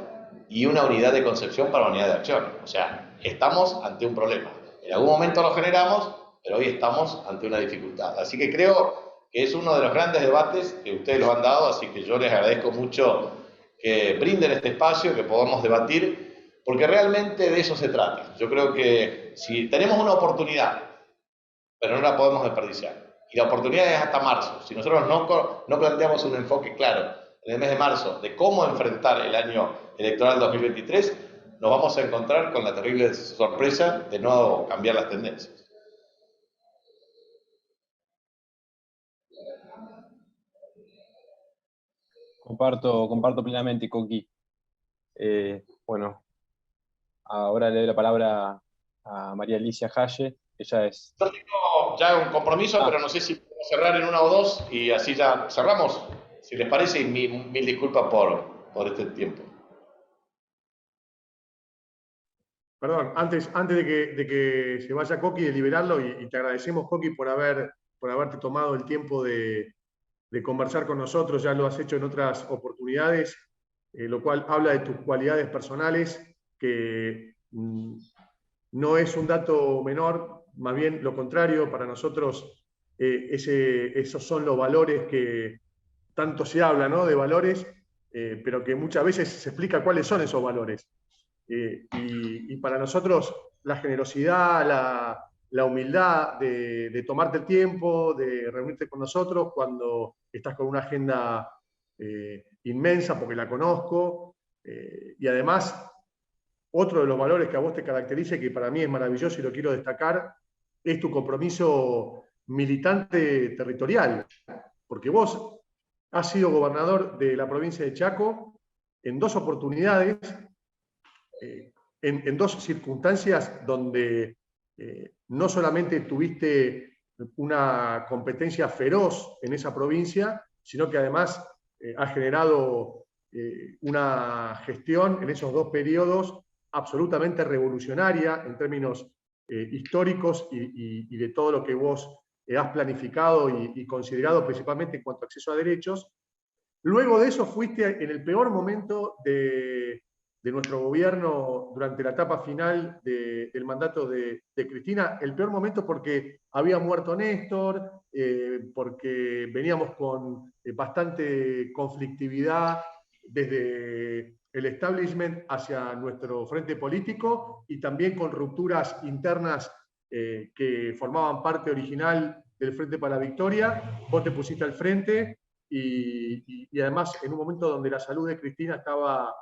Speaker 4: y una unidad de concepción para la unidad de acción. O sea, estamos ante un problema. En algún momento lo generamos, pero hoy estamos ante una dificultad. Así que creo que es uno de los grandes debates que ustedes lo han dado, así que yo les agradezco mucho que brinden este espacio, que podamos debatir, porque realmente de eso se trata. Yo creo que si tenemos una oportunidad, pero no la podemos desperdiciar, y la oportunidad es hasta marzo. Si nosotros no planteamos un enfoque claro en el mes de marzo de cómo enfrentar el año electoral 2023, nos vamos a encontrar con la terrible sorpresa de no cambiar las tendencias.
Speaker 1: Comparto plenamente, Coqui. Bueno, ahora le doy la palabra a María Alicia Haye. Ella es...
Speaker 4: Yo tengo ya un compromiso, pero no sé si podemos cerrar en una o dos y así ya cerramos. Si les parece, y mil disculpas por este tiempo.
Speaker 2: Perdón, antes de que se vaya Coqui, de liberarlo, y te agradecemos, Coqui, por haberte tomado el tiempo de conversar con nosotros. Ya lo has hecho en otras oportunidades, lo cual habla de tus cualidades personales, que no es un dato menor, más bien lo contrario. Para nosotros esos son los valores que tanto se habla, ¿no? De valores, pero que muchas veces se explica cuáles son esos valores. Y para nosotros la generosidad, la humildad de tomarte el tiempo, de reunirte con nosotros cuando estás con una agenda inmensa, porque la conozco, y además otro de los valores que a vos te caracteriza y que para mí es maravilloso y lo quiero destacar, es tu compromiso militante territorial, porque vos has sido gobernador de la provincia de Chaco en dos oportunidades, en dos circunstancias donde no solamente tuviste una competencia feroz en esa provincia, sino que además has generado una gestión en esos dos periodos absolutamente revolucionaria en términos históricos y de todo lo que vos has planificado y considerado, principalmente en cuanto a acceso a derechos. Luego de eso fuiste en el peor momento de nuestro gobierno durante la etapa final del mandato de Cristina, el peor momento porque había muerto Néstor, porque veníamos con bastante conflictividad desde el establishment hacia nuestro frente político y también con rupturas internas que formaban parte original del Frente para la Victoria. Vos te pusiste al frente y además en un momento donde la salud de Cristina estaba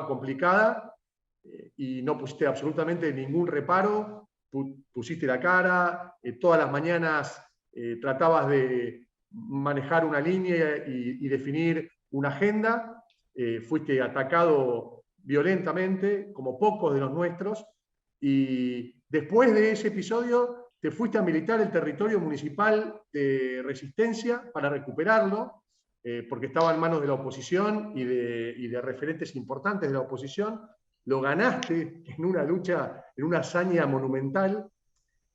Speaker 2: complicada y no pusiste absolutamente ningún reparo, pusiste la cara, todas las mañanas tratabas de manejar una línea y definir una agenda, fuiste atacado violentamente, como pocos de los nuestros, y después de ese episodio te fuiste a militar el territorio municipal de Resistencia para recuperarlo, porque estaba en manos de la oposición y de referentes importantes de la oposición. Lo ganaste en una lucha, en una hazaña monumental.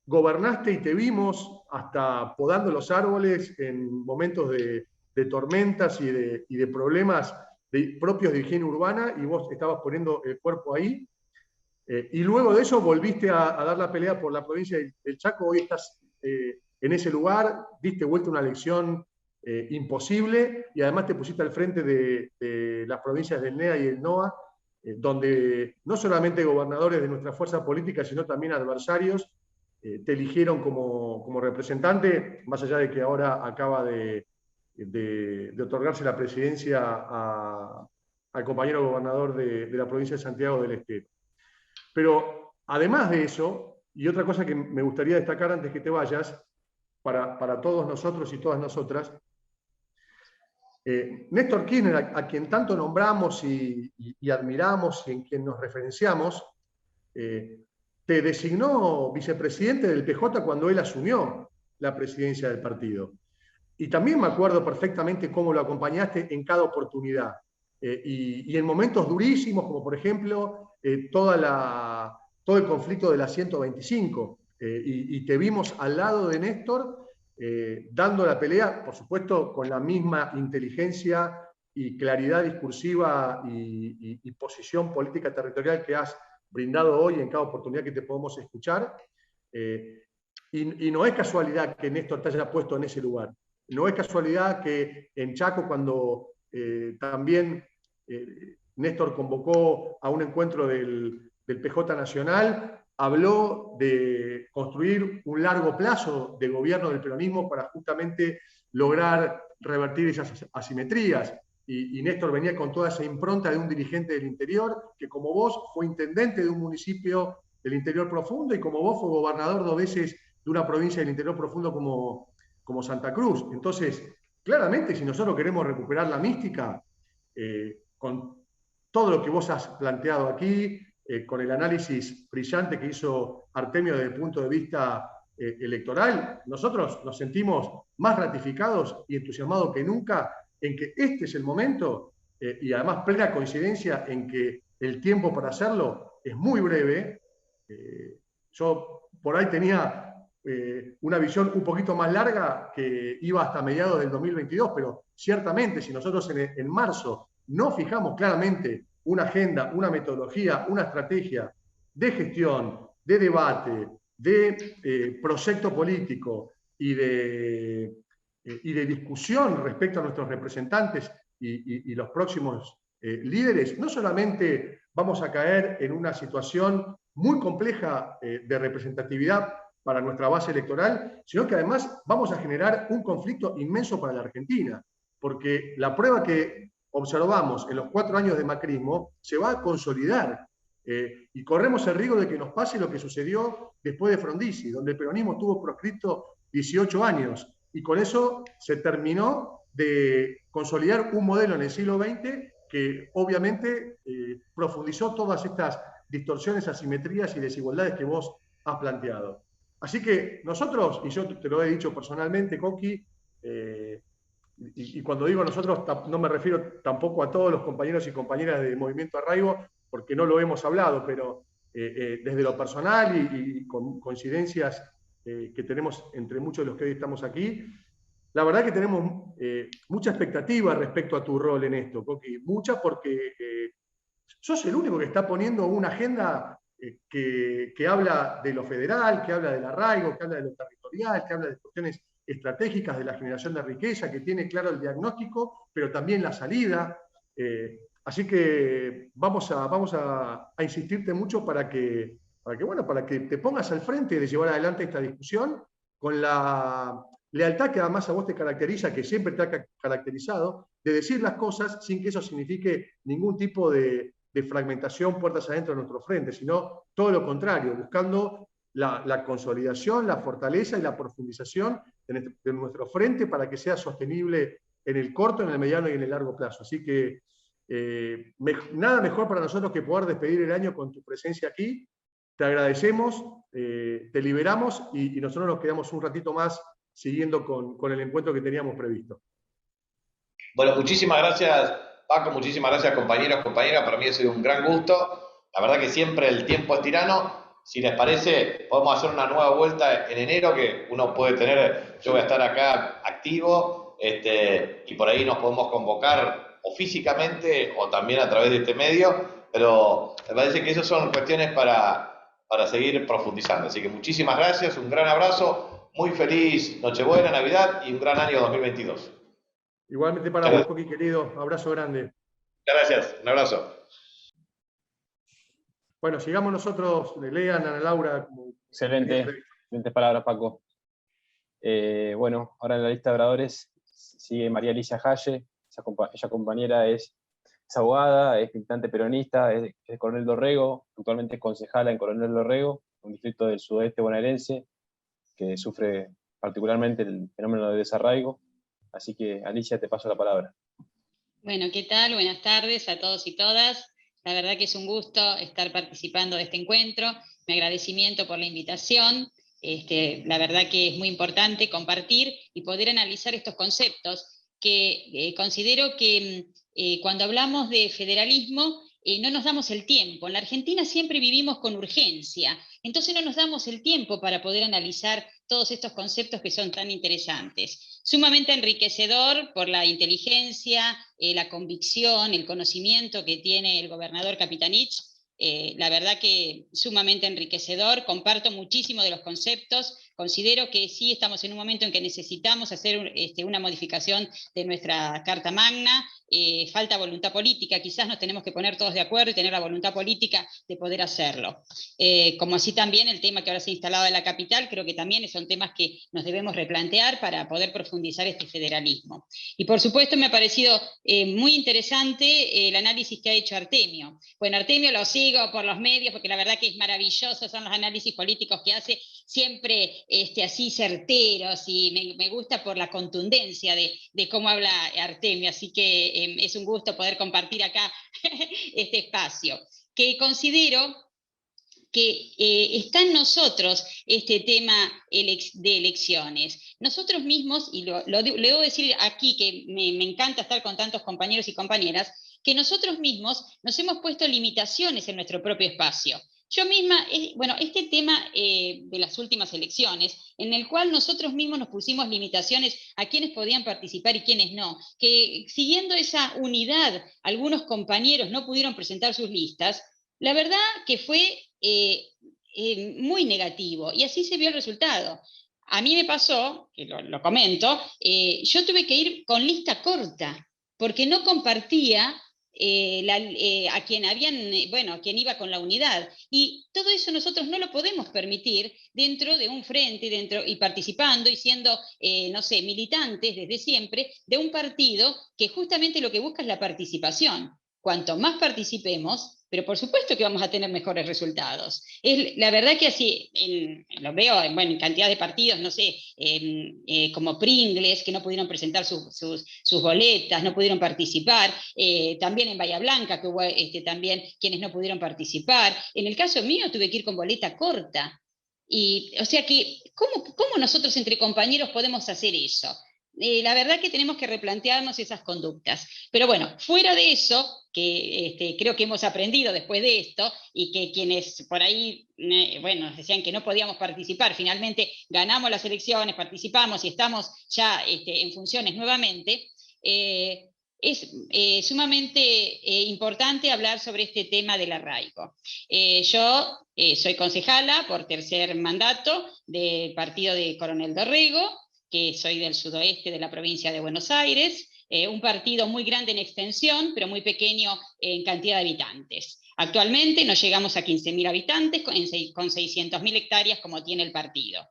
Speaker 2: Gobernaste y te vimos hasta podando los árboles en momentos de tormentas y de problemas propios de higiene urbana, y vos estabas poniendo el cuerpo ahí. Y luego de eso volviste a dar la pelea por la provincia del Chaco. Hoy estás en ese lugar, diste vuelta una elección imposible, y además te pusiste al frente de las provincias del NEA y del NOA, donde no solamente gobernadores de nuestra fuerza política, sino también adversarios te eligieron como representante, más allá de que ahora acaba de otorgarse la presidencia al compañero gobernador de la provincia de Santiago del Estero. Pero además de eso, y otra cosa que me gustaría destacar antes que te vayas, para todos nosotros y todas nosotras, Néstor Kirchner, a quien tanto nombramos y admiramos y en quien nos referenciamos, te designó vicepresidente del PJ cuando él asumió la presidencia del partido. Y también me acuerdo perfectamente cómo lo acompañaste en cada oportunidad. Y en momentos durísimos, como por ejemplo todo el conflicto de la 125. Y te vimos al lado de Néstor dando la pelea, por supuesto, con la misma inteligencia y claridad discursiva y posición política territorial que has brindado hoy en cada oportunidad que te podemos escuchar. Y no es casualidad que Néstor te haya puesto en ese lugar. No es casualidad que en Chaco, cuando también Néstor convocó a un encuentro del PJ Nacional, habló de construir un largo plazo de gobierno del peronismo para justamente lograr revertir esas asimetrías. y Néstor venía con toda esa impronta de un dirigente del interior, que como vos fue intendente de un municipio del interior profundo, y como vos fue gobernador 2 veces de una provincia del interior profundo como Santa Cruz. Entonces, claramente, si nosotros queremos recuperar la mística, con todo lo que vos has planteado aquí, con el análisis brillante que hizo Artemio desde el punto de vista electoral, nosotros nos sentimos más ratificados y entusiasmados que nunca en que este es el momento, y además plena coincidencia en que el tiempo para hacerlo es muy breve. Yo por ahí tenía una visión un poquito más larga que iba hasta mediados del 2022, pero ciertamente si nosotros en marzo no fijamos claramente una agenda, una metodología, una estrategia de gestión, de debate, de proyecto político y de discusión respecto a nuestros representantes y los próximos líderes, no solamente vamos a caer en una situación muy compleja de representatividad para nuestra base electoral, sino que además vamos a generar un conflicto inmenso para la Argentina, porque la prueba que observamos en los 4 años de macrismo se va a consolidar, y corremos el riesgo de que nos pase lo que sucedió después de Frondizi, donde el peronismo tuvo proscrito 18 años, y con eso se terminó de consolidar un modelo en el siglo XX que obviamente profundizó todas estas distorsiones, asimetrías y desigualdades que vos has planteado. Así que nosotros, y yo te lo he dicho personalmente, Coqui, y cuando digo nosotros no me refiero tampoco a todos los compañeros y compañeras de Movimiento Arraigo, porque no lo hemos hablado, pero desde lo personal y con coincidencias que tenemos entre muchos de los que hoy estamos aquí, la verdad que tenemos mucha expectativa respecto a tu rol en esto, Coqui, mucha, porque sos el único que está poniendo una agenda que habla de lo federal, que habla del arraigo, que habla de lo territorial, que habla de cuestiones estratégicas de la generación de riqueza, que tiene claro el diagnóstico, pero también la salida. Así que vamos a insistirte mucho para que te pongas al frente de llevar adelante esta discusión con la lealtad que además a vos te caracteriza, que siempre te ha caracterizado, de decir las cosas sin que eso signifique ningún tipo de fragmentación puertas adentro de nuestro frente, sino todo lo contrario, buscando la consolidación, la fortaleza y la profundización de nuestro frente para que sea sostenible en el corto, en el mediano y en el largo plazo. Así que nada mejor para nosotros que poder despedir el año con tu presencia aquí. Te agradecemos, te liberamos y nosotros nos quedamos un ratito más siguiendo con el encuentro que teníamos previsto.
Speaker 4: Bueno, muchísimas gracias, Paco, muchísimas gracias, compañeros, compañeras. Para mí ha sido un gran gusto. La verdad que siempre el tiempo es tirano. Si les parece, podemos hacer una nueva vuelta en enero, que uno puede tener, yo voy a estar acá activo, y por ahí nos podemos convocar o físicamente o también a través de este medio, pero me parece que esas son cuestiones para seguir profundizando. Así que muchísimas gracias, un gran abrazo, muy feliz Nochebuena, Navidad y un gran año 2022.
Speaker 2: Igualmente para vos, Coqui, querido, abrazo grande.
Speaker 4: Gracias, un abrazo.
Speaker 2: Bueno, sigamos nosotros, lean Ana Laura.
Speaker 1: Excelentes palabras, Paco. Bueno, ahora en la lista de oradores sigue María Alicia Halle. Ella compañera es abogada, es militante peronista, es de Coronel Dorrego, actualmente es concejala en Coronel Dorrego, un distrito del sudeste bonaerense que sufre particularmente el fenómeno de desarraigo. Así que, Alicia, te paso la palabra.
Speaker 8: Bueno, ¿qué tal? Buenas tardes a todos y todas. La verdad que es un gusto estar participando de este encuentro. Mi agradecimiento por la invitación. La verdad que es muy importante compartir y poder analizar estos conceptos que considero que cuando hablamos de federalismo no nos damos el tiempo. En la Argentina siempre vivimos con urgencia, entonces no nos damos el tiempo para poder analizar todos estos conceptos que son tan interesantes. Sumamente enriquecedor por la inteligencia, la convicción, el conocimiento que tiene el gobernador Capitanich. La verdad que sumamente enriquecedor, comparto muchísimo de los conceptos, considero que sí estamos en un momento en que necesitamos hacer una modificación de nuestra Carta Magna. Falta voluntad política, quizás nos tenemos que poner todos de acuerdo y tener la voluntad política de poder hacerlo. Como así también el tema que ahora se ha instalado en la capital, creo que también son temas que nos debemos replantear para poder profundizar este federalismo. Y por supuesto me ha parecido muy interesante el análisis que ha hecho Artemio. Bueno, Artemio lo sigo por los medios porque la verdad que es maravilloso, son los análisis políticos que hace, siempre así certeros, y me gusta por la contundencia de cómo habla Artemio, así que es un gusto poder compartir acá este espacio, que considero que está en nosotros este tema de elecciones. Nosotros mismos, y lo debo decir aquí, que me encanta estar con tantos compañeros y compañeras, que nosotros mismos nos hemos puesto limitaciones en nuestro propio espacio. Yo misma, este tema de las últimas elecciones, en el cual nosotros mismos nos pusimos limitaciones a quienes podían participar y quienes no, que siguiendo esa unidad, algunos compañeros no pudieron presentar sus listas, la verdad que fue muy negativo, y así se vio el resultado. A mí me pasó, que lo comento, yo tuve que ir con lista corta, porque no compartía a quien iba con la unidad, y todo eso nosotros no lo podemos permitir dentro de un frente, y participando y siendo, no sé, militantes desde siempre de un partido que justamente lo que busca es la participación. Cuanto más participemos, pero por supuesto que vamos a tener mejores resultados. La verdad que así, lo veo en cantidad de partidos, no sé, como Pringles, que no pudieron presentar sus boletas, no pudieron participar, también en Bahía Blanca, que hubo también quienes no pudieron participar. En el caso mío tuve que ir con boleta corta. O sea que, ¿cómo nosotros entre compañeros podemos hacer eso? La verdad que tenemos que replantearnos esas conductas. Pero bueno, fuera de eso, que creo que hemos aprendido después de esto, y que quienes por ahí, decían que no podíamos participar, finalmente ganamos las elecciones, participamos y estamos ya en funciones nuevamente, es sumamente importante hablar sobre este tema del arraigo. Yo soy concejala por tercer mandato del partido de Coronel Dorrego, que soy del sudoeste de la provincia de Buenos Aires, un partido muy grande en extensión, pero muy pequeño en cantidad de habitantes. Actualmente no llegamos a 15.000 habitantes, con 600.000 hectáreas como tiene el partido.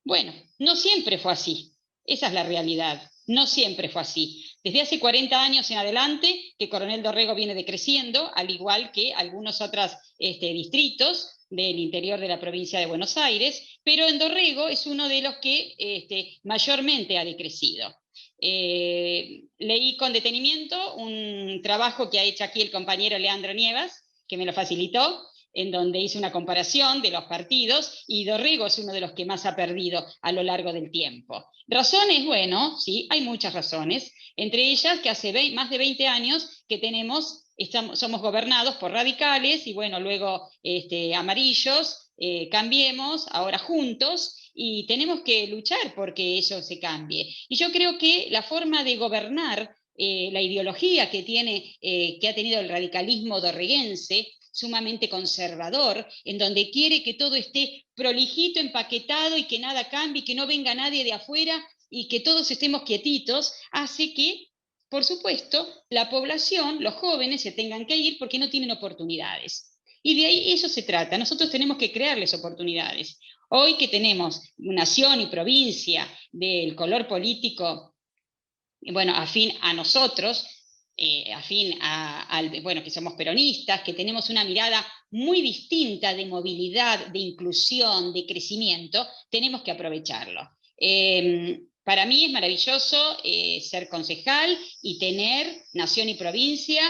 Speaker 8: Bueno, no siempre fue así, esa es la realidad, no siempre fue así. Desde hace 40 años en adelante que Coronel Dorrego viene decreciendo, al igual que algunos otros distritos del interior de la provincia de Buenos Aires, pero en Dorrego es uno de los que mayormente ha decrecido. Leí con detenimiento un trabajo que ha hecho aquí el compañero Leandro Nievas, que me lo facilitó, en donde hice una comparación de los partidos, y Dorrego es uno de los que más ha perdido a lo largo del tiempo. Razones, bueno, sí, hay muchas razones, entre ellas que hace más de 20 años que somos gobernados por radicales, y bueno, luego amarillos, Cambiemos, ahora juntos, y tenemos que luchar porque eso se cambie. Y yo creo que la forma de gobernar, la ideología que ha tenido el radicalismo dorreguense, sumamente conservador, en donde quiere que todo esté prolijito, empaquetado, y que nada cambie, que no venga nadie de afuera, y que todos estemos quietitos, hace que, por supuesto, la población, los jóvenes, se tengan que ir porque no tienen oportunidades. Y de ahí eso se trata. Nosotros tenemos que crearles oportunidades. Hoy que tenemos nación y provincia del color político, afín a nosotros, que somos peronistas, que tenemos una mirada muy distinta de movilidad, de inclusión, de crecimiento, tenemos que aprovecharlo. Para mí es maravilloso ser concejal y tener nación y provincia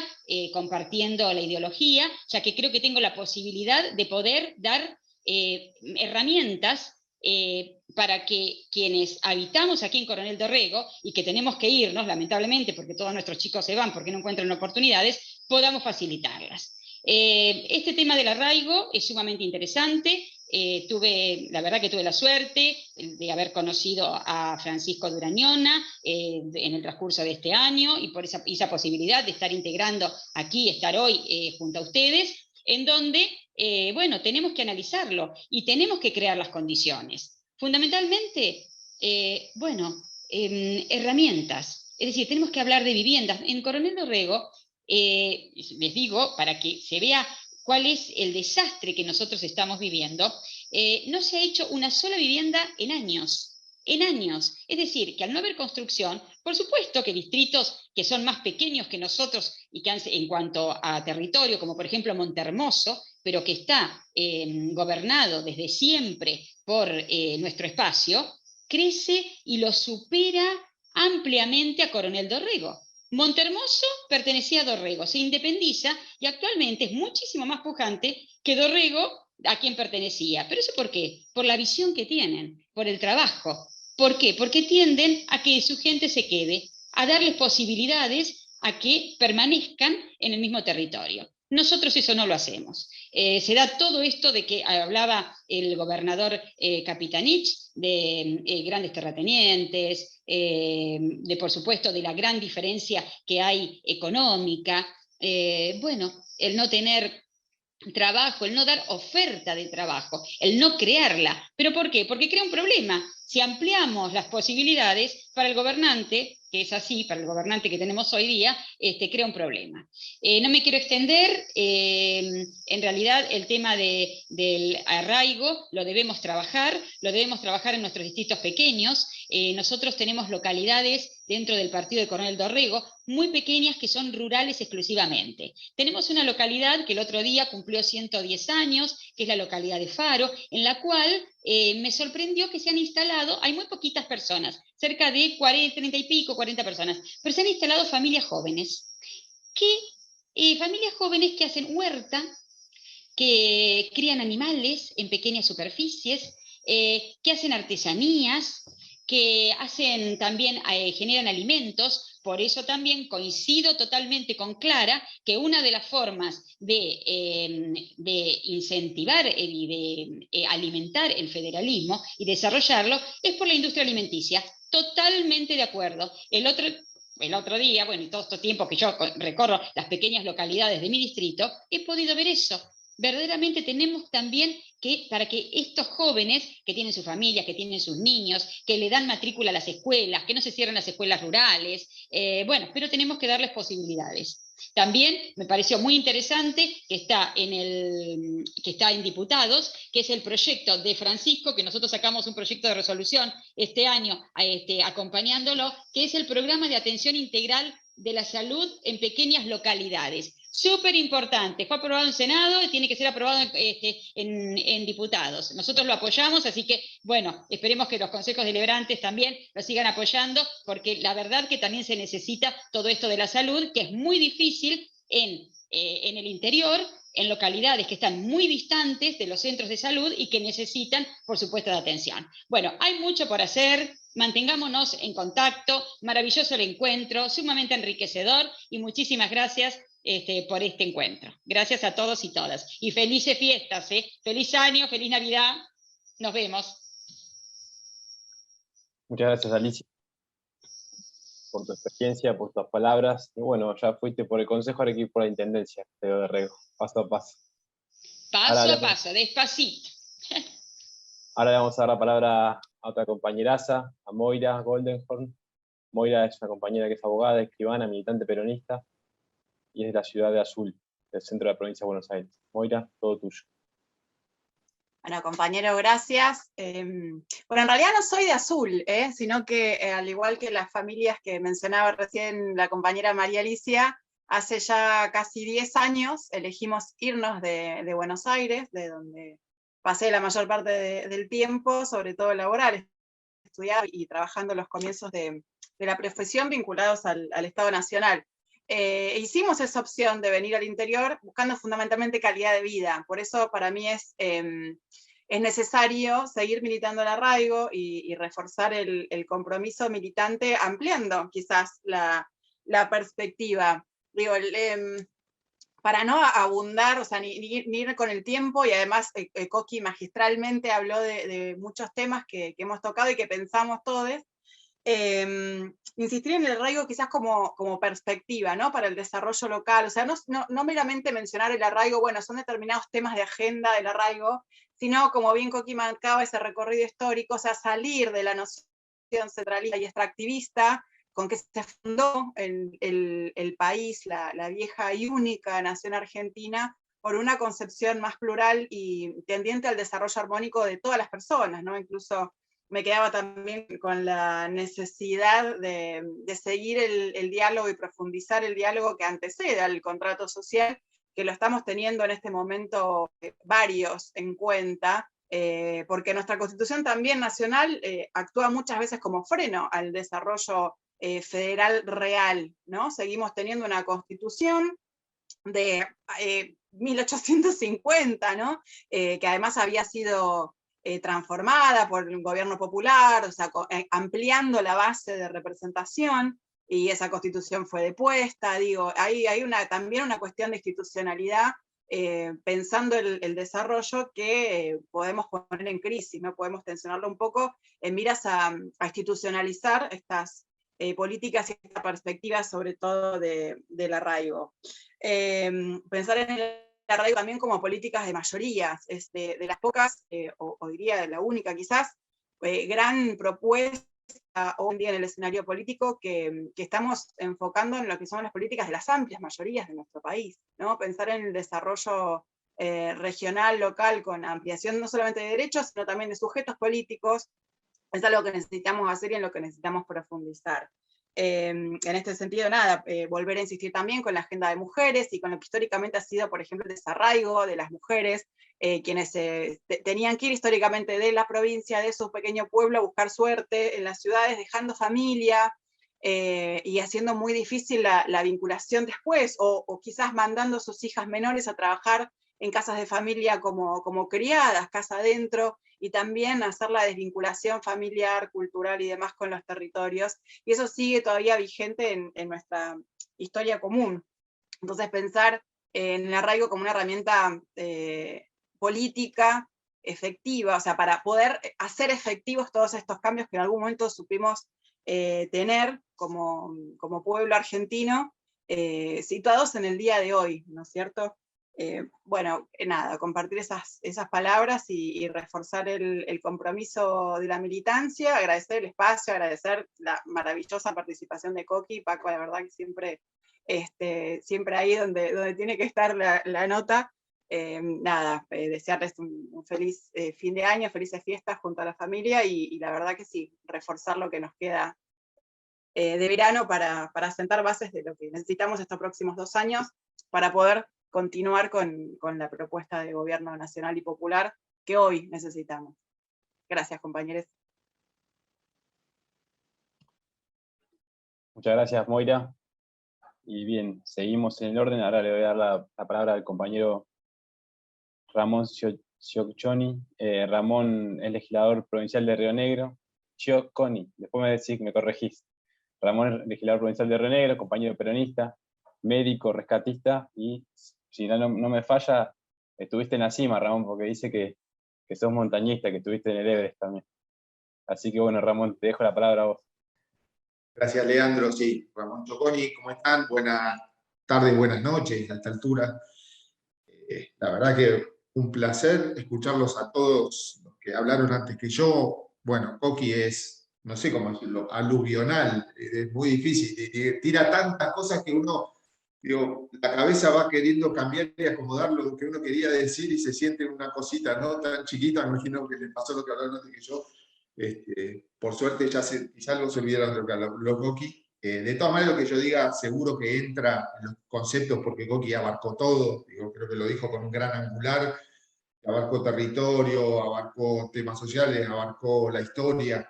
Speaker 8: compartiendo la ideología, ya que creo que tengo la posibilidad de poder dar herramientas para que quienes habitamos aquí en Coronel Dorrego, y que tenemos que irnos, lamentablemente, porque todos nuestros chicos se van porque no encuentran oportunidades, podamos facilitarlas. Este tema del arraigo es sumamente interesante. La verdad que tuve la suerte de haber conocido a Francisco Durañona en el transcurso de este año, y por esa posibilidad de estar integrando aquí, estar hoy junto a ustedes, en donde, tenemos que analizarlo y tenemos que crear las condiciones. Fundamentalmente, herramientas. Es decir, tenemos que hablar de viviendas. En Coronel Dorrego, les digo, para que se vea cuál es el desastre que nosotros estamos viviendo, no se ha hecho una sola vivienda en años. En años. Es decir, que al no haber construcción, por supuesto que distritos que son más pequeños que nosotros y que en cuanto a territorio, como por ejemplo Montehermoso, pero que está gobernado desde siempre por nuestro espacio, crece y lo supera ampliamente a Coronel Dorrego. Montehermoso pertenecía a Dorrego, se independiza y actualmente es muchísimo más pujante que Dorrego, a quien pertenecía. ¿Pero eso por qué? Por la visión que tienen, por el trabajo. ¿Por qué? Porque tienden a que su gente se quede, a darles posibilidades a que permanezcan en el mismo territorio. Nosotros eso no lo hacemos. Se da todo esto de que hablaba el gobernador Capitanich, de grandes terratenientes, de por supuesto de la gran diferencia que hay económica, el no tener trabajo, el no dar oferta de trabajo, el no crearla. ¿Pero por qué? Porque crea un problema. Si ampliamos las posibilidades, para el gobernante, que es así, para el gobernante que tenemos hoy día, crea un problema. No me quiero extender, en realidad el tema del arraigo lo debemos trabajar en nuestros distritos pequeños. Nosotros tenemos localidades dentro del partido de Coronel Dorrego, muy pequeñas que son rurales exclusivamente. Tenemos una localidad que el otro día cumplió 110 años, que es la localidad de Faro, en la cual me sorprendió que se han instalado, hay muy poquitas personas, cerca de 30 y pico, 40 personas, pero se han instalado familias jóvenes, familias jóvenes que hacen huerta, que crían animales en pequeñas superficies, que hacen artesanías, que hacen también, generan alimentos. Por eso también coincido totalmente con Clara que una de las formas de incentivar y de alimentar el federalismo y desarrollarlo es por la industria alimenticia. Totalmente de acuerdo. El otro día, y todo este tiempo que yo recorro las pequeñas localidades de mi distrito, he podido ver eso. Verdaderamente tenemos también que, para que estos jóvenes que tienen sus familias, que tienen sus niños, que le dan matrícula a las escuelas, que no se cierren las escuelas rurales, pero tenemos que darles posibilidades. También me pareció muy interesante que está en Diputados, que es el proyecto de Francisco, que nosotros sacamos un proyecto de resolución este año acompañándolo, que es el programa de atención integral de la salud en pequeñas localidades. Súper importante, fue aprobado en Senado y tiene que ser aprobado en Diputados. Nosotros lo apoyamos, así que, esperemos que los consejos deliberantes también lo sigan apoyando, porque la verdad que también se necesita todo esto de la salud, que es muy difícil en el interior, en localidades que están muy distantes de los centros de salud y que necesitan, por supuesto, de atención. Hay mucho por hacer, mantengámonos en contacto, maravilloso el encuentro, sumamente enriquecedor, y muchísimas gracias por este encuentro. Gracias a todos y todas. Y felices fiestas, feliz año, feliz Navidad. Nos vemos.
Speaker 1: Muchas gracias, Alicia, por tu experiencia, por tus palabras. Y ya fuiste por el consejo, ahora hay que ir por la intendencia, Pedro Dorrego, paso a paso.
Speaker 8: Paso a paso, despacito.
Speaker 1: Ahora le vamos a dar la palabra a otra compañeraza, a Moira Goldenhorn. Moira es una compañera que es abogada, escribana, militante peronista, y es de la ciudad de Azul, del centro de la provincia de Buenos Aires. Moira, todo tuyo.
Speaker 9: Bueno, compañero, gracias. En realidad no soy de Azul, sino que al igual que las familias que mencionaba recién la compañera María Alicia, hace ya casi 10 años elegimos irnos de Buenos Aires, de donde pasé la mayor parte del tiempo, sobre todo laboral, estudiando y trabajando en los comienzos de la profesión vinculados al Estado Nacional. Hicimos esa opción de venir al interior buscando fundamentalmente calidad de vida. Por eso para mí es necesario seguir militando el arraigo y reforzar el compromiso militante, ampliando quizás la perspectiva. Digo, para no abundar, ni ir con el tiempo, y además Coqui magistralmente habló de muchos temas que hemos tocado y que pensamos todos. insistir en el arraigo quizás como perspectiva, ¿no? Para el desarrollo local, o sea, no meramente mencionar el arraigo, bueno, son determinados temas de agenda del arraigo, sino, como bien Coqui marcaba, ese recorrido histórico, o sea, salir de la noción centralista y extractivista con que se fundó el país, la vieja y única nación argentina, por una concepción más plural y tendiente al desarrollo armónico de todas las personas, ¿no? Incluso me quedaba también con la necesidad de seguir el diálogo y profundizar el diálogo que antecede al contrato social, que lo estamos teniendo en este momento varios en cuenta, porque nuestra Constitución también nacional actúa muchas veces como freno al desarrollo federal real, ¿no? Seguimos teniendo una Constitución de 1850, ¿no? Que además había sido transformada por el gobierno popular, o sea, ampliando la base de representación, y esa constitución fue depuesta. Digo, hay también una cuestión de institucionalidad, pensando el desarrollo, que podemos poner en crisis, ¿no? Podemos tensionarlo un poco en miras a institucionalizar estas políticas y esta perspectiva, sobre todo del arraigo. Pensar en el arraigo también como políticas de mayorías, de las pocas, o diría de la única quizás, gran propuesta hoy en día en el escenario político que estamos enfocando en lo que son las políticas de las amplias mayorías de nuestro país, ¿no? Pensar en el desarrollo regional, local, con ampliación no solamente de derechos, sino también de sujetos políticos, es algo que necesitamos hacer y en lo que necesitamos profundizar. En este sentido, nada, volver a insistir también con la agenda de mujeres y con lo que históricamente ha sido, por ejemplo, el desarraigo de las mujeres, quienes tenían que ir históricamente de la provincia, de su pequeño pueblo, a buscar suerte en las ciudades, dejando familia, y haciendo muy difícil la vinculación después, o quizás mandando a sus hijas menores a trabajar en casas de familia como criadas, casa adentro, y también hacer la desvinculación familiar, cultural y demás con los territorios, y eso sigue todavía vigente en nuestra historia común. Entonces pensar en el arraigo como una herramienta política efectiva, o sea, para poder hacer efectivos todos estos cambios que en algún momento supimos tener como pueblo argentino, situados en el día de hoy, ¿no es cierto? Bueno, nada, compartir esas palabras y reforzar el compromiso de la militancia, agradecer el espacio, agradecer la maravillosa participación de Coqui y Paco, la verdad que siempre ahí donde tiene que estar la nota. Nada, desearles un feliz fin de año, felices fiestas junto a la familia, y la verdad que sí, reforzar lo que nos queda de verano para sentar bases de lo que necesitamos estos próximos 2 años para poder continuar con la propuesta de gobierno nacional y popular que hoy necesitamos. Gracias, compañeros.
Speaker 1: Muchas gracias, Moira. Y bien, seguimos en el orden. Ahora le voy a dar la palabra al compañero Ramón Cioccioni. Ramón es legislador provincial de Río Negro. Cioccioni, después me decís que me corregís. Ramón es legislador provincial de Río Negro, compañero peronista, médico, rescatista, y si no me falla, estuviste en la cima, Ramón, porque dice que sos montañista, que estuviste en el Everest también. Así que bueno, Ramón, te dejo la palabra a vos.
Speaker 10: Gracias, Leandro. Sí, Ramón Cioccioni, ¿cómo están? Buenas tardes, buenas noches a esta altura. La verdad que un placer escucharlos a todos los que hablaron antes que yo. Bueno, Coqui es, no sé cómo decirlo, aluvional, es muy difícil, tira tantas cosas que uno, digo, la cabeza va queriendo cambiar y acomodar lo que uno quería decir y se siente una cosita no tan chiquita. Me imagino que le pasó lo que hablaron antes que yo. Por suerte ya quizás algo se olvidaron de lo que habló Coqui. De todas maneras, lo que yo diga seguro que entra en los conceptos, porque Coqui abarcó todo. Digo, creo que lo dijo con un gran angular. Abarcó territorio, abarcó temas sociales, abarcó la historia.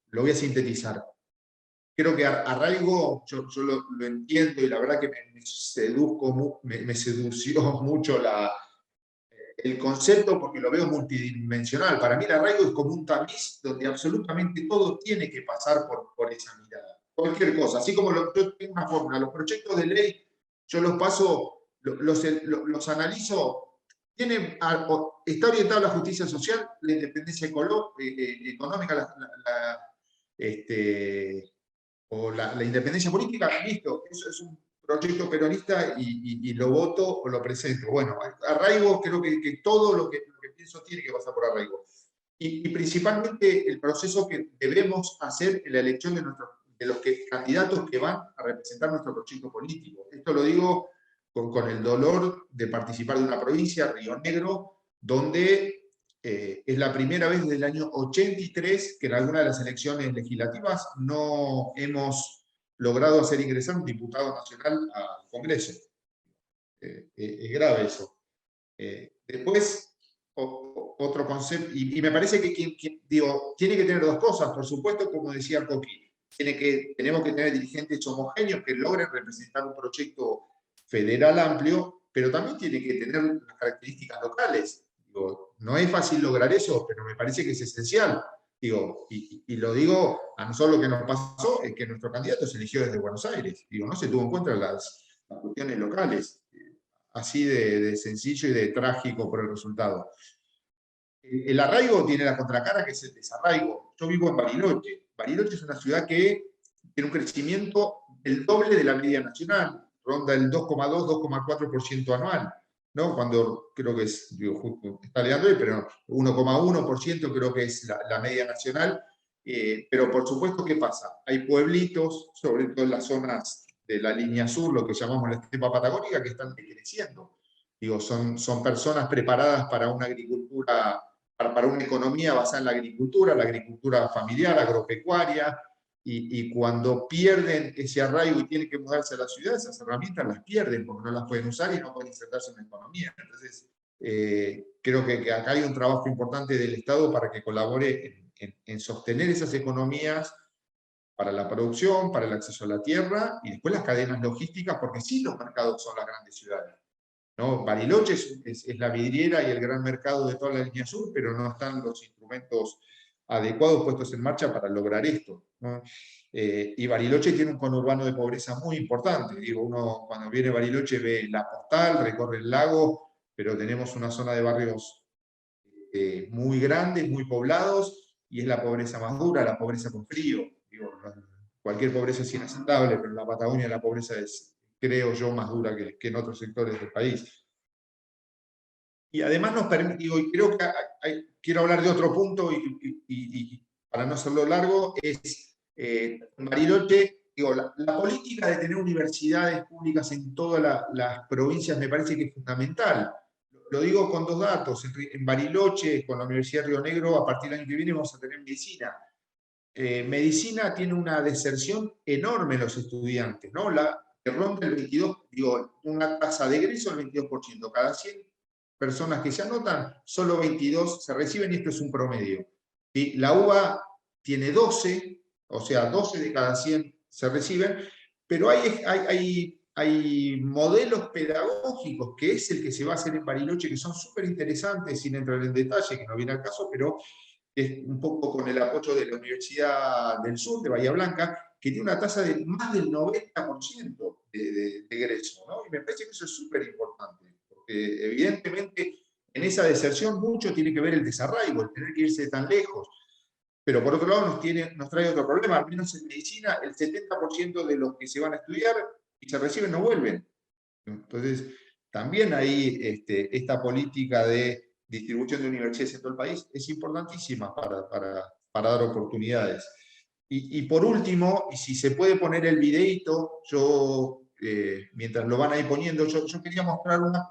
Speaker 10: Lo voy a sintetizar. Creo que arraigo, yo lo entiendo, y la verdad que me sedució mucho el concepto, porque lo veo multidimensional. Para mí el arraigo es como un tamiz donde absolutamente todo tiene que pasar por esa mirada. Cualquier cosa, así como yo tengo una fórmula, los proyectos de ley, yo los paso, los analizo. Está orientada a la justicia social, la independencia económica, o la independencia política, listo, eso es un proyecto peronista y lo voto o lo presento. Bueno, arraigo, creo que todo lo que pienso tiene que pasar por arraigo. Y principalmente el proceso que debemos hacer en la elección de los candidatos que van a representar nuestro proyecto político. Esto lo digo con el dolor de participar de una provincia, Río Negro, donde es la primera vez desde el año 83 que en alguna de las elecciones legislativas no hemos logrado hacer ingresar un diputado nacional al Congreso. Es grave eso. Después, otro concepto, y me parece que tiene que tener dos cosas, por supuesto, como decía Coqui, tenemos que tener dirigentes homogéneos que logren representar un proyecto federal amplio, pero también tiene que tener las características locales. No es fácil lograr eso, pero me parece que es esencial. Y lo digo, a nosotros lo que nos pasó es que nuestro candidato se eligió desde Buenos Aires. No se tuvo en cuenta las cuestiones locales. Así de sencillo y de trágico por el resultado. El arraigo tiene la contracara, que es el desarraigo. Yo vivo en Bariloche. Bariloche es una ciudad que tiene un crecimiento el doble de la media nacional, ronda el 2,2-2,4% anual, ¿no? Cuando creo que es, está Leandro ahí, pero 1,1% creo que es la media nacional. Pero por supuesto, ¿qué pasa? Hay pueblitos, sobre todo en las zonas de la línea sur, lo que llamamos la estepa patagónica, que están decreciendo. Son personas preparadas para una agricultura, para una economía basada en la agricultura familiar, agropecuaria, y cuando pierden ese arraigo y tienen que mudarse a la ciudad, esas herramientas las pierden porque no las pueden usar y no pueden insertarse en la economía. Entonces, creo que acá hay un trabajo importante del Estado para que colabore en sostener esas economías para la producción, para el acceso a la tierra, y después las cadenas logísticas, porque sí los mercados son las grandes ciudades, ¿no? Bariloche es la vidriera y el gran mercado de toda la línea sur, pero no están los instrumentos adecuados puestos en marcha para lograr esto, ¿no? Y Bariloche tiene un conurbano de pobreza muy importante. Uno cuando viene a Bariloche ve la postal, recorre el lago, pero tenemos una zona de barrios muy grandes, muy poblados, y es la pobreza más dura, la pobreza con frío. Cualquier pobreza es inaceptable, pero en la Patagonia la pobreza es, creo yo, más dura que en otros sectores del país. Y además nos permite, y creo que quiero hablar de otro punto, y para no hacerlo largo, es Bariloche, la política de tener universidades públicas en todas las provincias me parece que es fundamental. Lo digo con dos datos. En Bariloche, con la Universidad de Río Negro, a partir del año que viene vamos a tener medicina. Medicina tiene una deserción enorme en los estudiantes, ¿no? Que ronda el 22, una tasa de egreso del 22%. Cada 100 personas que se anotan, solo 22 se reciben, y esto es un promedio. ¿Sí? La UBA tiene 12, o sea, 12 de cada 100 se reciben, pero hay modelos pedagógicos, que es el que se va a hacer en Bariloche, que son súper interesantes, sin entrar en detalle, que no viene al caso, pero es un poco con el apoyo de la Universidad del Sur, de Bahía Blanca, que tiene una tasa de más del 90% de egreso, ¿no? Y me parece que eso es súper importante, porque evidentemente en esa deserción mucho tiene que ver el desarraigo, el tener que irse tan lejos. Pero por otro lado nos trae otro problema, al menos en medicina el 70% de los que se van a estudiar y se reciben no vuelven. Entonces, también ahí esta política de distribución de universidades en todo el país es importantísima para dar oportunidades. Y por último, y si se puede poner el videíto, yo, mientras lo van ahí poniendo, yo quería mostrar una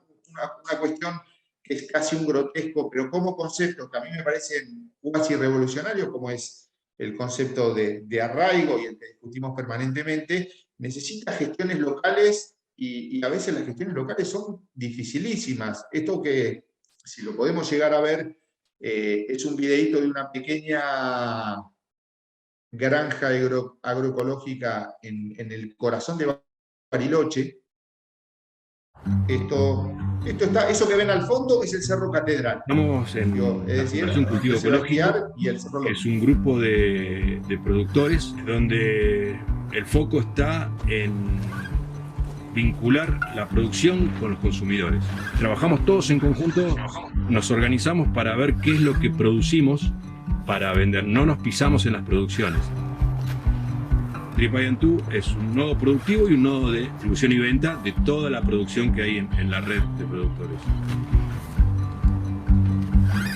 Speaker 10: cuestión que es casi un grotesco, pero como conceptos que a mí me parecen casi revolucionarios, como es el concepto de arraigo y el que discutimos permanentemente, necesita gestiones locales, y a veces las gestiones locales son dificilísimas. Esto que, si lo podemos llegar a ver, es un videíto de una pequeña granja agroecológica en el corazón de Bariloche. Eso que ven al fondo es el Cerro Catedral.
Speaker 11: Estamos en un cultivo ecológico, es un grupo de productores donde el foco está en vincular la producción con los consumidores. Trabajamos todos en conjunto, nos organizamos para ver qué es lo que producimos para vender, no nos pisamos en las producciones. Tripayantú es un nodo productivo y un nodo de distribución y venta de toda la producción que hay en la red de productores.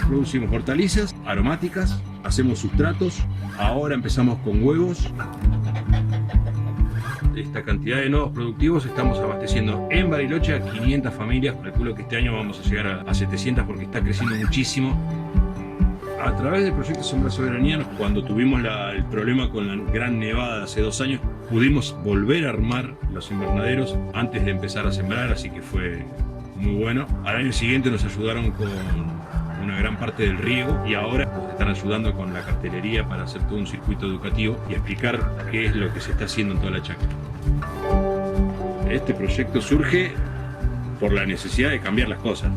Speaker 11: Producimos hortalizas, aromáticas, hacemos sustratos, ahora empezamos con huevos. Esta cantidad de nodos productivos estamos abasteciendo en Bariloche a 500 familias, calculo que este año vamos a llegar a 700 porque está creciendo muchísimo. A través del proyecto Sembrar Soberanía, cuando tuvimos el problema con la gran nevada hace 2 años, pudimos volver a armar los invernaderos antes de empezar a sembrar, así que fue muy bueno. Al año siguiente nos ayudaron con una gran parte del riego y ahora nos están ayudando con la cartelería para hacer todo un circuito educativo y explicar qué es lo que se está haciendo en toda la chacra. Este proyecto surge por la necesidad de cambiar las cosas.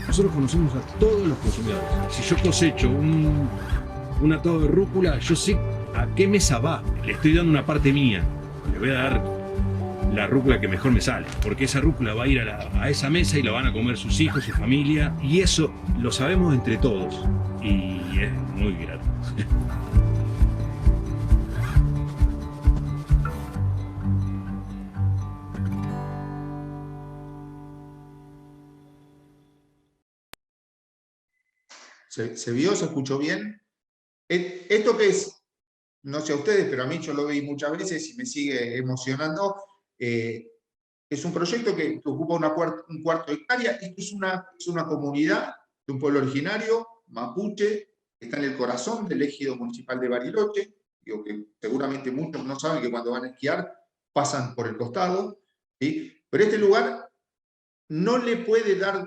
Speaker 11: Nosotros conocemos a todos los consumidores. Si yo cosecho un atado de rúcula, yo sé a qué mesa va. Le estoy dando una parte mía. Le voy a dar la rúcula que mejor me sale, porque esa rúcula va a ir a esa mesa y la van a comer sus hijos, su familia, y eso lo sabemos entre todos. Y es muy grato.
Speaker 10: ¿Se vio? ¿Se escuchó bien? Esto que es, no sé a ustedes, pero a mí yo lo vi muchas veces y me sigue emocionando, es un proyecto que ocupa un cuarto de hectárea. Esto es una comunidad de un pueblo originario, mapuche, que está en el corazón del ejido municipal de Bariloche. Digo que seguramente muchos no saben que cuando van a esquiar pasan por el costado, ¿sí? Pero este lugar no le puede dar,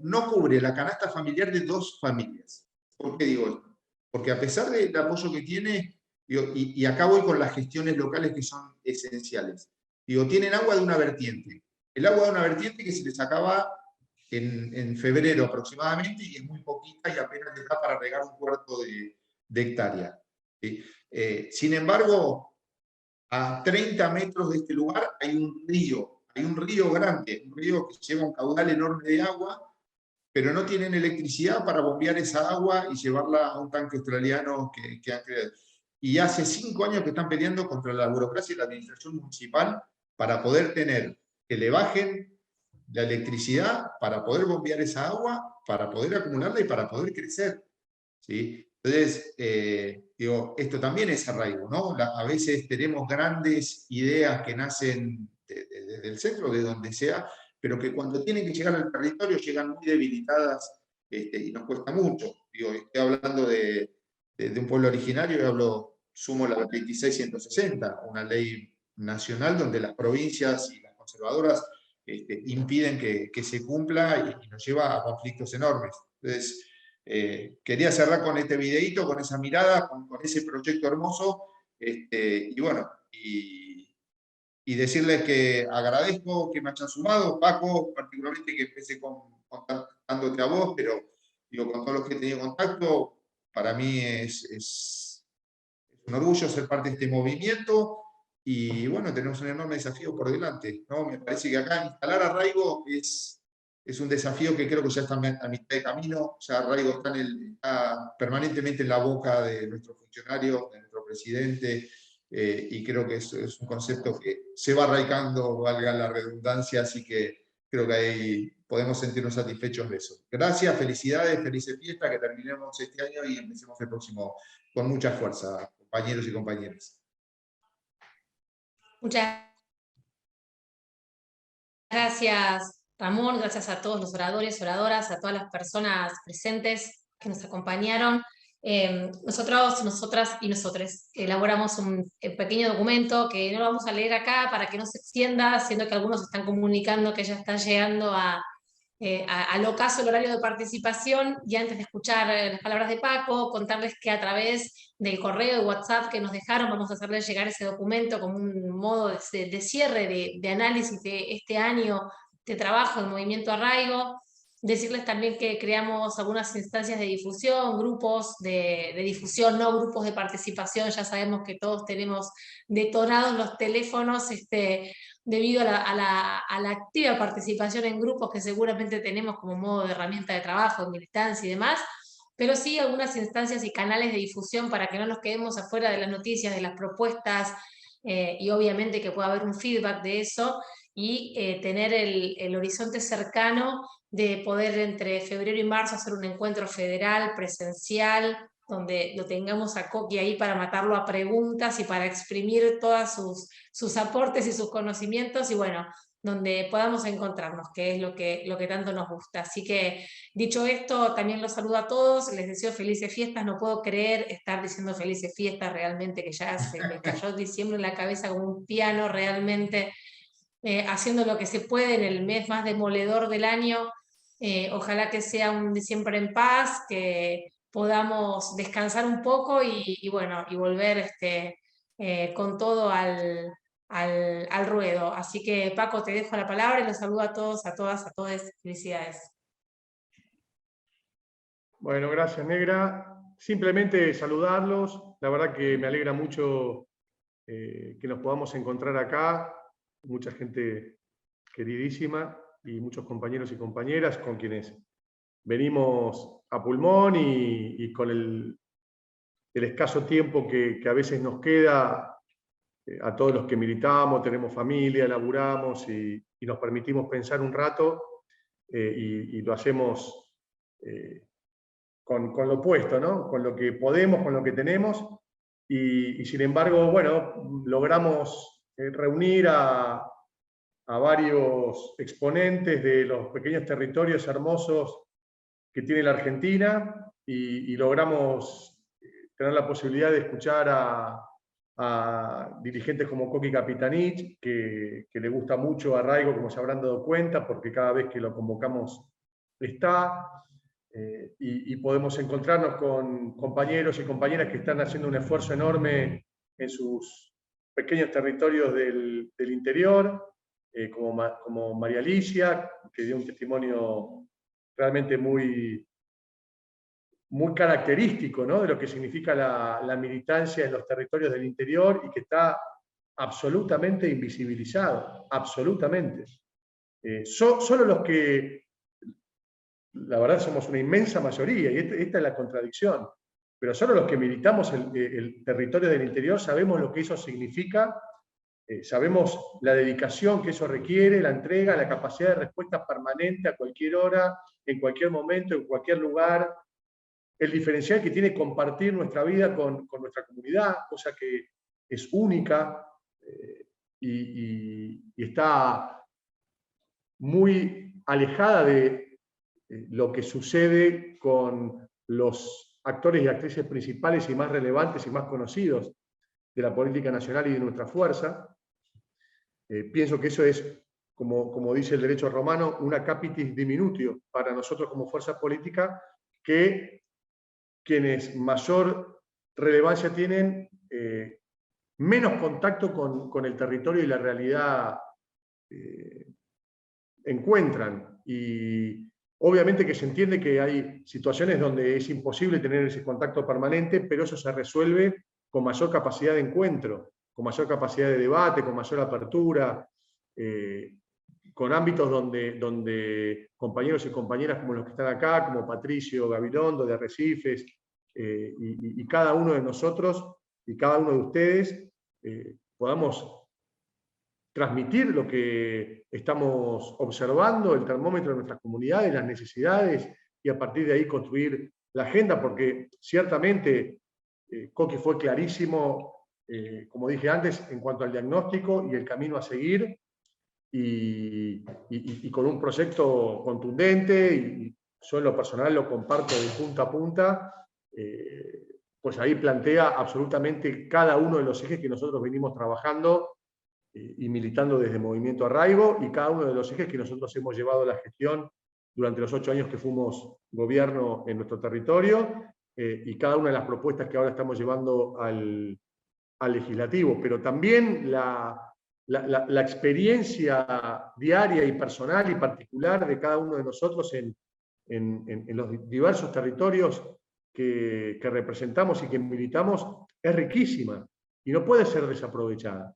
Speaker 10: no cubre la canasta familiar de 2 familias. ¿Por qué digo esto? Porque a pesar del apoyo que tiene, y acá voy con las gestiones locales que son esenciales, tienen agua de una vertiente. El agua de una vertiente que se les acaba en febrero aproximadamente, y es muy poquita y apenas les da para regar un cuarto de hectárea. ¿Sí? Sin embargo, a 30 metros de este lugar hay un río grande, un río que lleva un caudal enorme de agua, pero no tienen electricidad para bombear esa agua y llevarla a un tanque australiano que han creado. Y hace 5 años que están peleando contra la burocracia y la administración municipal para poder tener, que le bajen la electricidad, para poder bombear esa agua, para poder acumularla y para poder crecer. ¿Sí? Entonces, esto también es arraigo, ¿no? A veces tenemos grandes ideas que nacen desde el centro, de donde sea, pero que cuando tienen que llegar al territorio llegan muy debilitadas y nos cuesta mucho. Estoy hablando de un pueblo originario, sumo la 26.160, una ley nacional donde las provincias y las conservadoras impiden que se cumpla y nos lleva a conflictos enormes. Entonces, quería cerrar con este videíto, con esa mirada, con ese proyecto hermoso, y bueno, y decirles que agradezco que me hayan sumado, Paco, particularmente que empecé contactándote a vos, pero con todos los que he tenido contacto, para mí es un orgullo ser parte de este movimiento, y bueno, tenemos un enorme desafío por delante, ¿no? Me parece que acá instalar arraigo es un desafío que creo que ya está a mitad de camino. Ya arraigo está permanentemente en la boca de nuestros funcionarios, de nuestro presidente, y creo que es un concepto que se va arraigando, valga la redundancia, así que creo que ahí podemos sentirnos satisfechos de eso. Gracias, felicidades, felices fiestas, que terminemos este año y empecemos el próximo con mucha fuerza, compañeros y compañeras.
Speaker 5: Muchas gracias, Ramón, gracias a todos los oradores, oradoras, a todas las personas presentes que nos acompañaron. Nosotros, nosotras y nosotres elaboramos un pequeño documento que no lo vamos a leer acá para que no se extienda, siendo que algunos están comunicando que ya están llegando al ocaso el horario de participación, y antes de escuchar las palabras de Paco, contarles que a través del correo de WhatsApp que nos dejaron vamos a hacerles llegar ese documento como un modo de cierre, de análisis de este año de trabajo del Movimiento Arraigo. Decirles también que creamos algunas instancias de difusión, grupos de difusión, no grupos de participación. Ya sabemos que todos tenemos detonados los teléfonos debido a la activa participación en grupos que seguramente tenemos como modo de herramienta de trabajo, de militancia y demás, pero sí algunas instancias y canales de difusión para que no nos quedemos afuera de las noticias, de las propuestas y obviamente que pueda haber un feedback de eso, y tener el horizonte cercano de poder entre febrero y marzo hacer un encuentro federal, presencial, donde lo tengamos a Coqui ahí para matarlo a preguntas y para exprimir todos sus aportes y sus conocimientos, y bueno, donde podamos encontrarnos, que es lo que tanto nos gusta. Así que, dicho esto, también los saludo a todos, les deseo felices fiestas. No puedo creer estar diciendo felices fiestas, realmente, que ya se me cayó diciembre en la cabeza como un piano, realmente, haciendo lo que se puede en el mes más demoledor del año. Ojalá que sea un diciembre en paz, que podamos descansar un poco y bueno, y volver con todo al ruedo. Así que, Paco, te dejo la palabra y los saludo a todos, a todas, a todos. Felicidades.
Speaker 2: Bueno, gracias, Negra. Simplemente saludarlos. La verdad que me alegra mucho que nos podamos encontrar acá. Mucha gente queridísima y muchos compañeros y compañeras con quienes venimos a pulmón y con el escaso tiempo que a veces nos queda, a todos los que militamos, tenemos familia, laburamos y nos permitimos pensar un rato, y lo hacemos con lo opuesto, ¿no? Con lo que podemos, con lo que tenemos, y sin embargo, bueno, logramos reunir a varios exponentes de los pequeños territorios hermosos que tiene la Argentina, y logramos tener la posibilidad de escuchar a dirigentes como Coqui Capitanich, que le gusta mucho a Arraigo, como se habrán dado cuenta, porque cada vez que lo convocamos está, y podemos encontrarnos con compañeros y compañeras que están haciendo un esfuerzo enorme en sus pequeños territorios del interior, como María Alicia, que dio un testimonio realmente muy característico, ¿no?, de lo que significa la militancia en los territorios del interior, y que está absolutamente invisibilizado, absolutamente. Solo los que, la verdad, somos una inmensa mayoría, y esta es la contradicción, pero solo los que militamos el territorio del interior sabemos lo que eso significa, sabemos la dedicación que eso requiere, la entrega, la capacidad de respuesta permanente a cualquier hora, en cualquier momento, en cualquier lugar, el diferencial que tiene compartir nuestra vida con nuestra comunidad, cosa que es única, y está muy alejada de lo que sucede con los actores y actrices principales y más relevantes y más conocidos de la política nacional y de nuestra fuerza. Pienso que eso es, como dice el derecho romano, una capitis diminutio para nosotros como fuerza política, que quienes mayor relevancia tienen, menos contacto con el territorio y la realidad encuentran. Y obviamente que se entiende que hay situaciones donde es imposible tener ese contacto permanente, pero eso se resuelve con mayor capacidad de encuentro, con mayor capacidad de debate, con mayor apertura, con ámbitos donde compañeros y compañeras como los que están acá, como Patricio Gabilondo de Arrecifes, y cada uno de nosotros y cada uno de ustedes, podamos transmitir lo que estamos observando, el termómetro de nuestras comunidades, las necesidades, y a partir de ahí construir la agenda, porque ciertamente Coqui fue clarísimo, como dije antes, en cuanto al diagnóstico y el camino a seguir, y con un proyecto contundente, y yo en lo personal lo comparto de punta a punta, pues ahí plantea absolutamente cada uno de los ejes que nosotros venimos trabajando y militando desde Movimiento Arraigo, y cada uno de los ejes que nosotros hemos llevado a la gestión durante los 8 años que fuimos gobierno en nuestro territorio, y cada una de las propuestas que ahora estamos llevando al legislativo. Pero también la experiencia diaria y personal y particular de cada uno de nosotros en los diversos territorios que representamos y que militamos es riquísima, y no puede ser desaprovechada,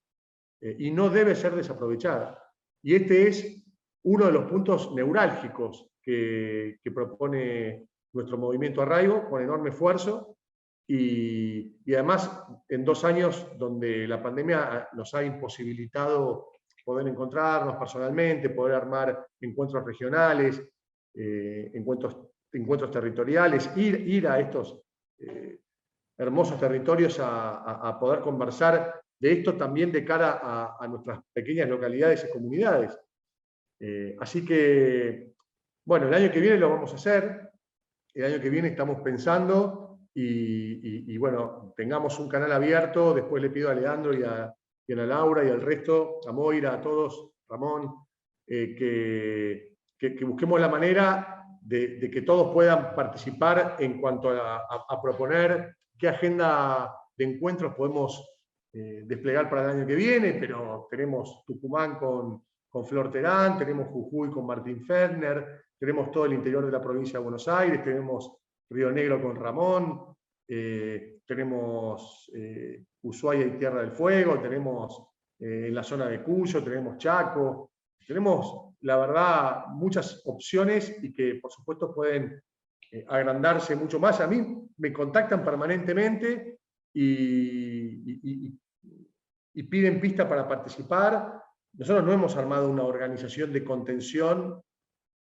Speaker 2: y no debe ser desaprovechada. Y este es uno de los puntos neurálgicos que propone nuestro Movimiento Arraigo con enorme esfuerzo, y además en 2 años donde la pandemia nos ha imposibilitado poder encontrarnos personalmente, poder armar encuentros regionales, encuentros territoriales, ir a estos hermosos territorios a poder conversar de esto también de cara a nuestras pequeñas localidades y comunidades. Así que, bueno, el año que viene lo vamos a hacer, el año que viene estamos pensando y bueno, tengamos un canal abierto, después le pido a Leandro y a Ana Laura y al resto, a Moira, a todos, Ramón, que busquemos la manera de que todos puedan participar en cuanto a proponer qué agenda de encuentros podemos desplegar para el año que viene, pero tenemos Tucumán con Flor Terán, tenemos Jujuy con Martín Ferdner, tenemos todo el interior de la provincia de Buenos Aires, tenemos Río Negro con Ramón, tenemos Ushuaia y Tierra del Fuego, tenemos en la zona de Cuyo, tenemos Chaco, tenemos, la verdad, muchas opciones y que, por supuesto, pueden agrandarse mucho más. A mí me contactan permanentemente y piden pista para participar. Nosotros no hemos armado una organización de contención,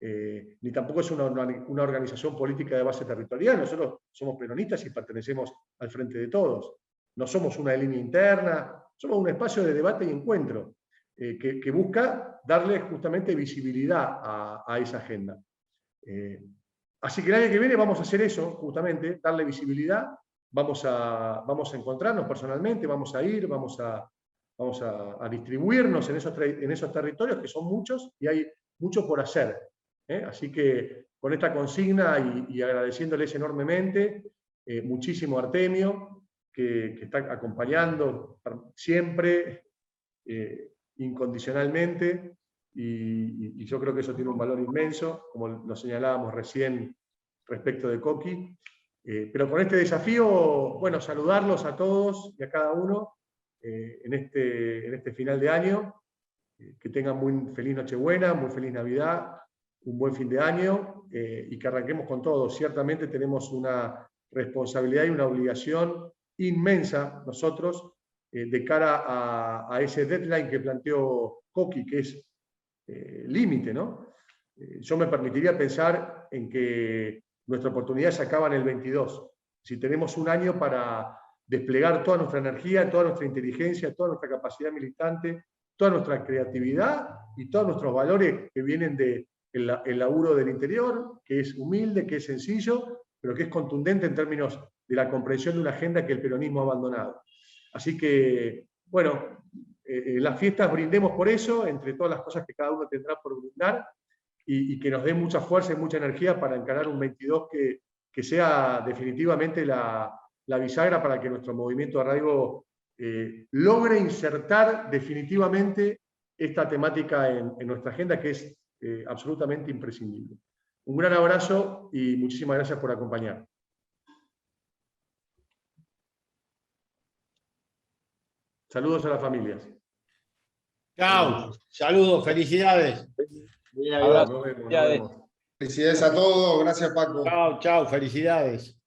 Speaker 2: ni tampoco es una organización política de base territorial. Nosotros somos peronistas y pertenecemos al Frente de Todos. No somos una línea interna, somos un espacio de debate y encuentro que busca darle justamente visibilidad a esa agenda. Así que el año que viene vamos a hacer eso, justamente, darle visibilidad, vamos a encontrarnos personalmente, vamos a ir, vamos a distribuirnos en esos territorios, que son muchos, y hay mucho por hacer. Así que con esta consigna y agradeciéndoles enormemente, muchísimo a Artemio, que está acompañando siempre, incondicionalmente, y yo creo que eso tiene un valor inmenso, como lo señalábamos recién respecto de Coqui. Pero con este desafío, bueno, saludarlos a todos y a cada uno en este final de año, que tengan muy feliz Nochebuena, muy feliz Navidad, un buen fin de año, y que arranquemos con todo. Ciertamente tenemos una responsabilidad y una obligación inmensa nosotros de cara a ese deadline que planteó Coqui, que es límite, ¿no? Yo me permitiría pensar en que nuestra oportunidad se acaba en el 22. Si tenemos un año para desplegar toda nuestra energía, toda nuestra inteligencia, toda nuestra capacidad militante, toda nuestra creatividad y todos nuestros valores que vienen del laburo del interior, que es humilde, que es sencillo, pero que es contundente en términos de la comprensión de una agenda que el peronismo ha abandonado. Así que, bueno, las fiestas brindemos por eso, entre todas las cosas que cada uno tendrá por brindar, y que nos dé mucha fuerza y mucha energía para encarar un 22 que sea definitivamente la bisagra para que nuestro movimiento de arraigo logre insertar definitivamente esta temática en nuestra agenda, que es absolutamente imprescindible. Un gran abrazo y muchísimas gracias por acompañar. Saludos a las familias.
Speaker 7: Chao, saludos, felicidades.
Speaker 10: Abrazo. Felicidades a todos, gracias Paco.
Speaker 7: Chao, chao, felicidades.